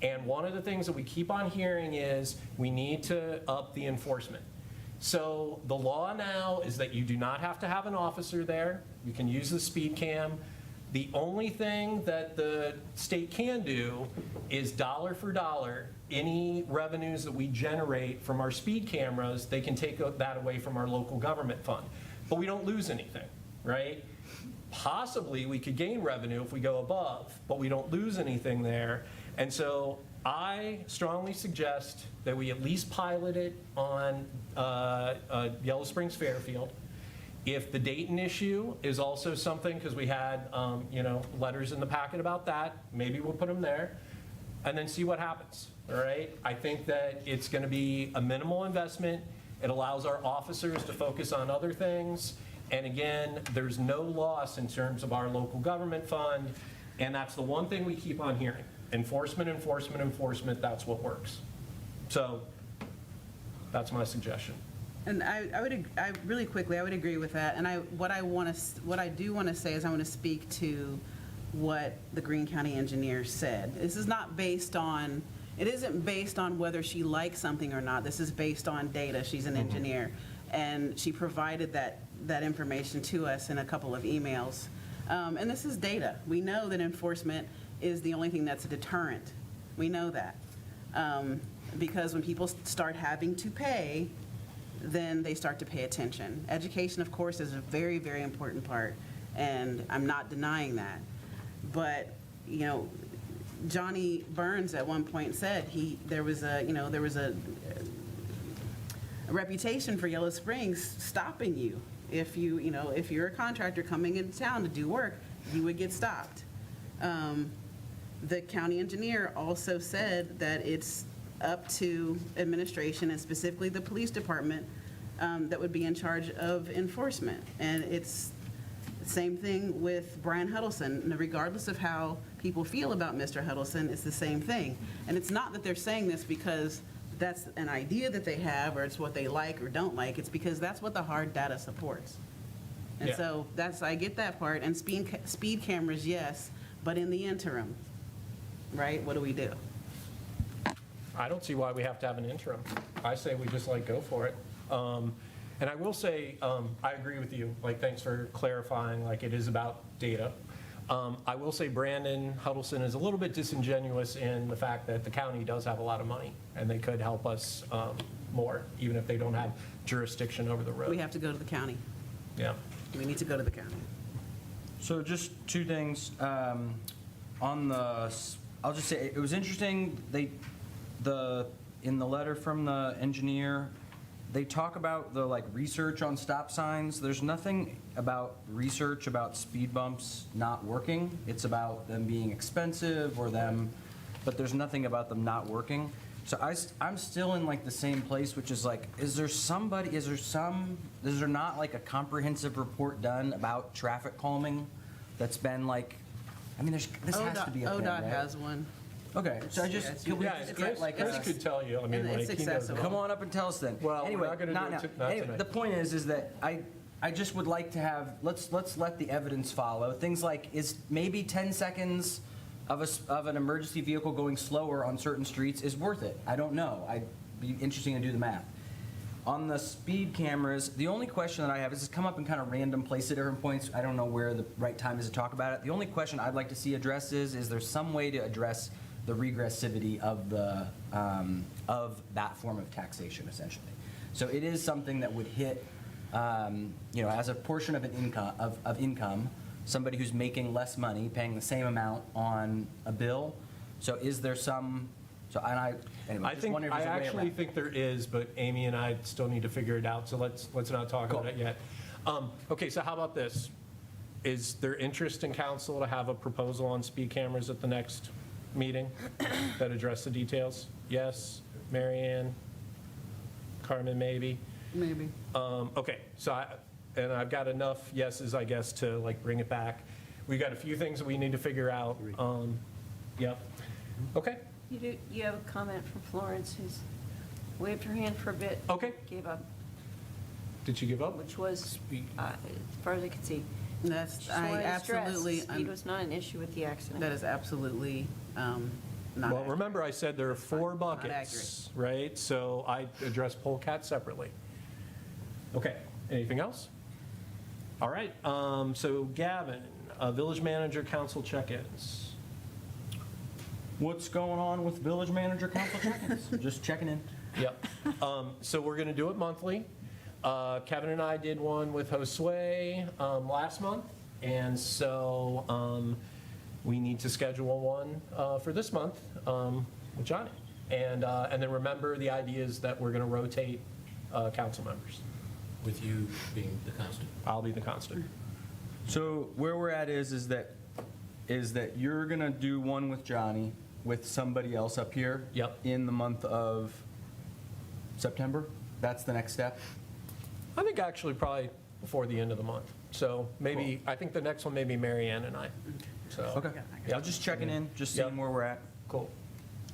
And one of the things that we keep on hearing is we need to up the enforcement. So the law now is that you do not have to have an officer there. You can use the speed cam. The only thing that the state can do is dollar for dollar, any revenues that we generate from our speed cameras, they can take that away from our local government fund. But we don't lose anything, right? Possibly we could gain revenue if we go above, but we don't lose anything there. And so I strongly suggest that we at least pilot it on Yellow Springs Fairfield. If the Dayton issue is also something, because we had, letters in the packet about that, maybe we'll put them there, and then see what happens, all right? I think that it's going to be a minimal investment. It allows our officers to focus on other things. And again, there's no loss in terms of our local government fund, and that's the one thing we keep on hearing. Enforcement, enforcement, enforcement, that's what works. So that's my suggestion. And I really quickly, I would agree with that. And what I do want to say is I want to speak to what the Greene County engineer said. This is not based on, it isn't based on whether she likes something or not. This is based on data. She's an engineer. And she provided that information to us in a couple of emails. And this is data. We know that enforcement is the only thing that's a deterrent. We know that. Because when people start having to pay, then they start to pay attention. Education, of course, is a very, very important part, and I'm not denying that. But, Johnny Burns at one point said there was a reputation for Yellow Springs stopping you. If you're a contractor coming into town to do work, you would get stopped. The county engineer also said that it's up to administration and specifically the police department that would be in charge of enforcement. And it's the same thing with Brian Huddleston. And regardless of how people feel about Mr. Huddleston, it's the same thing. And it's not that they're saying this because that's an idea that they have or it's what they like or don't like. It's because that's what the hard data supports. And Yeah. so I get that part. And speed cameras, yes, but in the interim, right, what do we do? I don't see why we have to have an interim. I say we just go for it. And I will say, I agree with you, thanks for clarifying, it is about data. I will say Brandon Huddleston is a little bit disingenuous in the fact that the county does have a lot of money, and they could help us more, even if they don't have jurisdiction over the road. We have to go to the county. Yeah. We need to go to the county. So just two things. I'll just say, it was interesting, in the letter from the engineer, they talk about the research on stop signs. There's nothing about research about speed bumps not working. It's about them being expensive but there's nothing about them not working. So I'm still in the same place, which is is there not a comprehensive report done about traffic calming that's been this has to be a thing, ODOT right? has one. Okay, so Chris could tell you. It's he knows accessible. come on up and tell us then. Well, anyway, we're not gonna do it not Anyway, tonight. the point is that I just would like to have, let's let the evidence follow. Things is maybe 10 seconds of an emergency vehicle going slower on certain streets is worth it. I don't know. I'd be interesting to do the math. On the speed cameras, the only question that I have is come up in kind of random places at different points. I don't know where the right time is to talk about it. The only question I'd like to see addressed is there some way to address the regressivity of that form of taxation, essentially. So it is something that would hit, as a portion of an income, somebody who's making less money, paying the same amount on a bill. So is there some? I actually think there is, but Amy and I still need to figure it out. So let's not talk about it yet. Okay, so how about this? Is there interest in council to have a proposal on speed cameras at the next meeting that address the details? Yes, Marianne, Carmen, maybe. Maybe. Okay, so I've got enough yeses, I guess, to bring it back. We've got a few things that we need to figure out. Yep. Okay. You have a comment from Florence, who's waved her hand for a bit. Okay. Gave up, Did she give up? which was, as far as I could see. I Just wanted to stress, absolutely, speed was not an issue with the accident. that is absolutely not Well, accurate. remember I said there are 4 Not buckets, right? So I addressed polecat separately. Okay, anything else? All right, so Gavin, village manager, council check-ins. What's going on with village manager council check-ins? Just checking in. Yep. So we're going to do it monthly. Kevin and I did one with Josue last month, and so we need to schedule one for this month with Johnny. And then remember, the idea is that we're going to rotate council members. with you being the constant. I'll be the constant. So where we're at is that you're gonna do one with Johnny, with somebody else up here? Yep. In the month of September? That's the next step? I think actually probably before the end of the month. So maybe, I think the next one may be Marianne and I, so. Okay. Yeah. I'm just checking in, just Yep. seeing where we're at. Cool.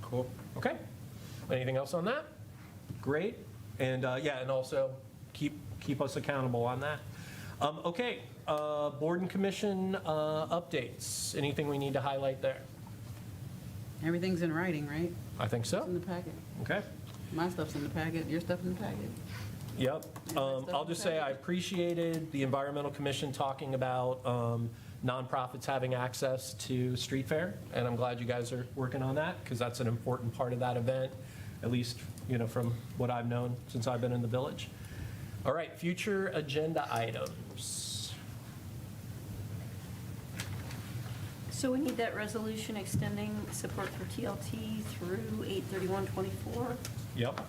Cool. Okay. Anything else on that? Great. And yeah, and also keep us accountable on that. Okay, board and commission updates. Anything we need to highlight there? Everything's in writing, right? I think It's so. in the packet. Okay. My stuff's in the packet, your stuff in the packet. Yep. I'll just say I appreciated the environmental commission talking about nonprofits having access to street fair, and I'm glad you guys are working on that, because that's an important part of that event, at least, from what I've known since I've been in the village. All right, future agenda items. So we need that resolution extending support for TLT through 8/31/24. Yep.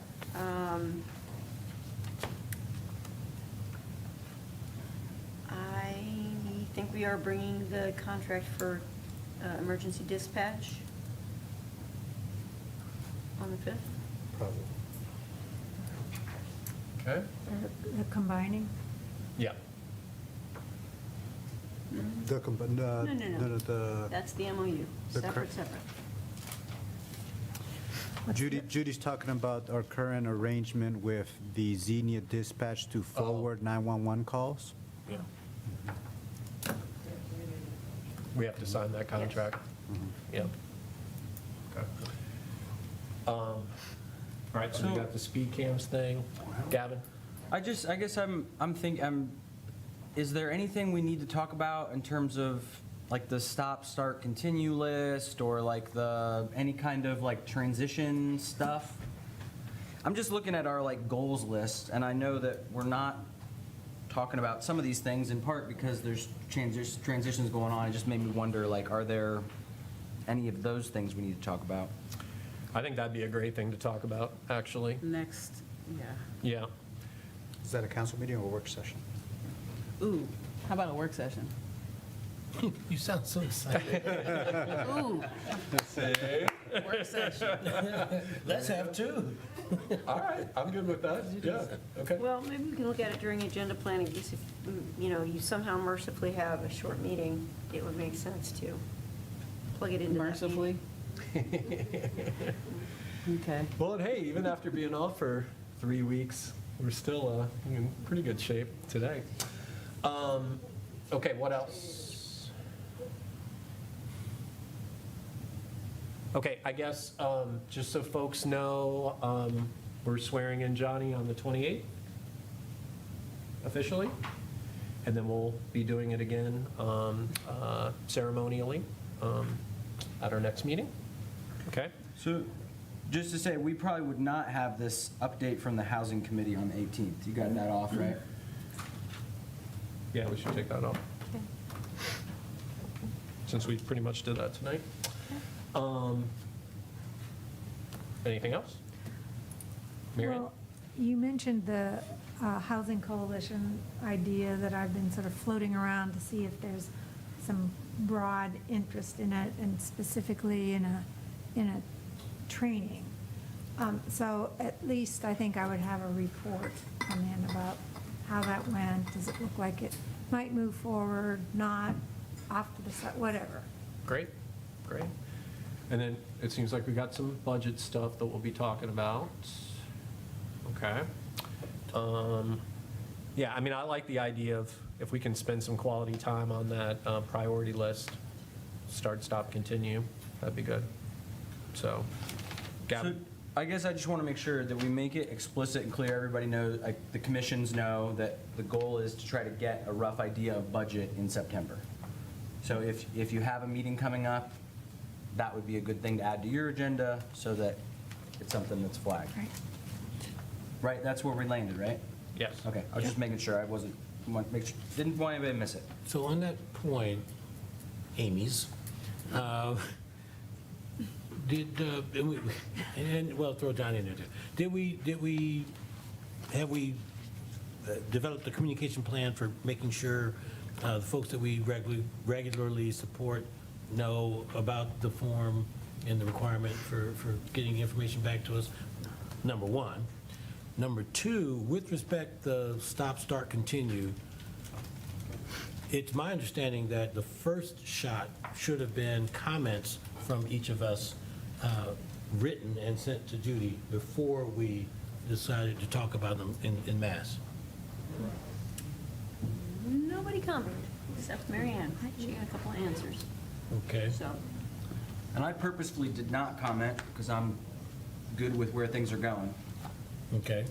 I think we are bringing the contract for emergency dispatch on the 5th. Probably. Okay. The combining. Yeah. No. That's the MOU, The separate. Judy's talking about our current arrangement with the Xenia Dispatch to forward 911 calls. Yeah. We have to sign that contract? Yep. Okay. All right, so we got the speed cams thing. Gavin? I guess I'm thinking, is there anything we need to talk about in terms of like the stop, start, continue list, or like any kind of like transition stuff? I'm just looking at our like goals list, and I know that we're not talking about some of these things in part because there's transitions going on. It just made me wonder, like, are there any of those things we need to talk about? I think that'd be a great thing to talk about, actually. Next, yeah. Yeah. Is that a council meeting or a work session? Ooh, how about a work session? You sound so excited. Ooh. Work session. Let's have two. All right, I'm good with that. Yeah, okay. Well, maybe we can look at it during agenda planning, because if, you somehow mercifully have a short meeting, it would make sense to plug it into that Mercifully? Okay. Well, and hey, even after being off for 3 weeks, we're still in pretty good shape today. Okay, what else? Okay, I guess, just so folks know, we're swearing in Johnny on the 28th, officially, and then we'll be doing it again ceremonially at our next meeting. Okay? So, just to say, we probably would not have this update from the Housing Committee on the 18th. You got that off, right? Yeah, we should take that off, Okay. since we pretty much did that tonight. Anything else? Marianne? Well, you mentioned the Housing Coalition idea that I've been sort of floating around to see if there's some broad interest in it, and specifically in a training. So at least I think I would have a report come in about how that went. Does it look like it might move forward, not, off to the side, whatever. Great, great. And then it seems like we got some budget stuff that we'll be talking about. Okay. Yeah, I mean, I like the idea of if we can spend some quality time on that priority list, start, stop, continue, that'd be good. So, Gavin? So, I guess I just want to make sure that we make it explicit and clear, everybody knows, like, the commissions know that the goal is to try to get a rough idea of budget in September. So if you have a meeting coming up, that would be a good thing to add to your agenda so that it's something that's flagged. Right. Right, that's where we landed, right? Yes. Okay, I was just making sure I didn't want anybody to miss it. So on that point, Amy's, well, throw Johnny in there too. Have we develop the communication plan for making sure the folks that we regularly support know about the form and the requirement for getting information back to us, number one. Number two, with respect to stop, start, continue, it's my understanding that the first shot should have been comments from each of us written and sent to Judy before we decided to talk about them in mass. Nobody commented, except Marianne. She got a couple of answers, Okay? so. And I purposefully did not comment because I'm good with where things are going. Okay.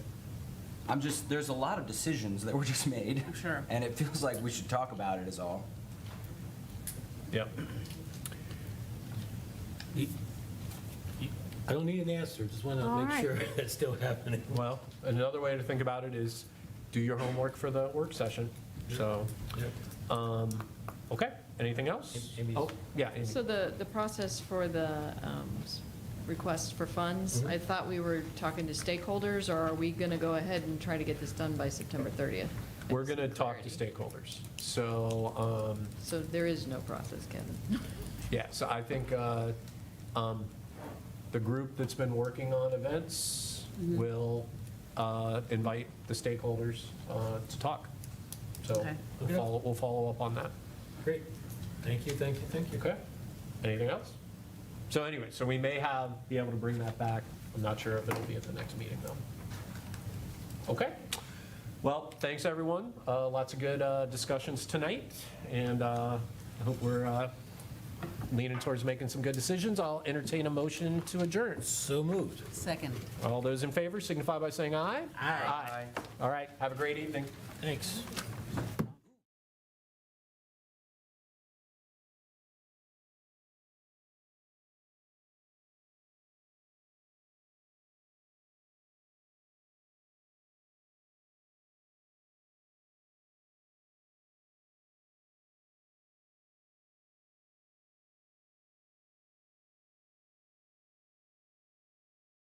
There's a lot of decisions that were just made. Sure. And it feels like we should talk about it is all. Yep. I don't need an answer, just want to All make right. sure that's still happening. Well, another way to think about it is do your homework for the work session. So, okay, anything else? Amy's- Oh, yeah, Amy. So the process for the request for funds, I thought we were talking to stakeholders, or are we going to go ahead and try to get this done by September 30th? We're going to talk to stakeholders. So, So there is no process, Kevin. yeah, so I think the group that's been working on events will invite the stakeholders to talk. So Okay. we'll follow up on that. Great. Thank you, thank you, thank you. Okay? Anything else? So anyway, so we may be able to bring that back. I'm not sure if it'll be at the next meeting, though. Okay? Well, thanks, everyone. Lots of good discussions tonight, and I hope we're leaning towards making some good decisions. I'll entertain a motion to adjourn. So moved. Second. All those in favor signify by saying aye. Aye. All right, have a great evening. Thanks.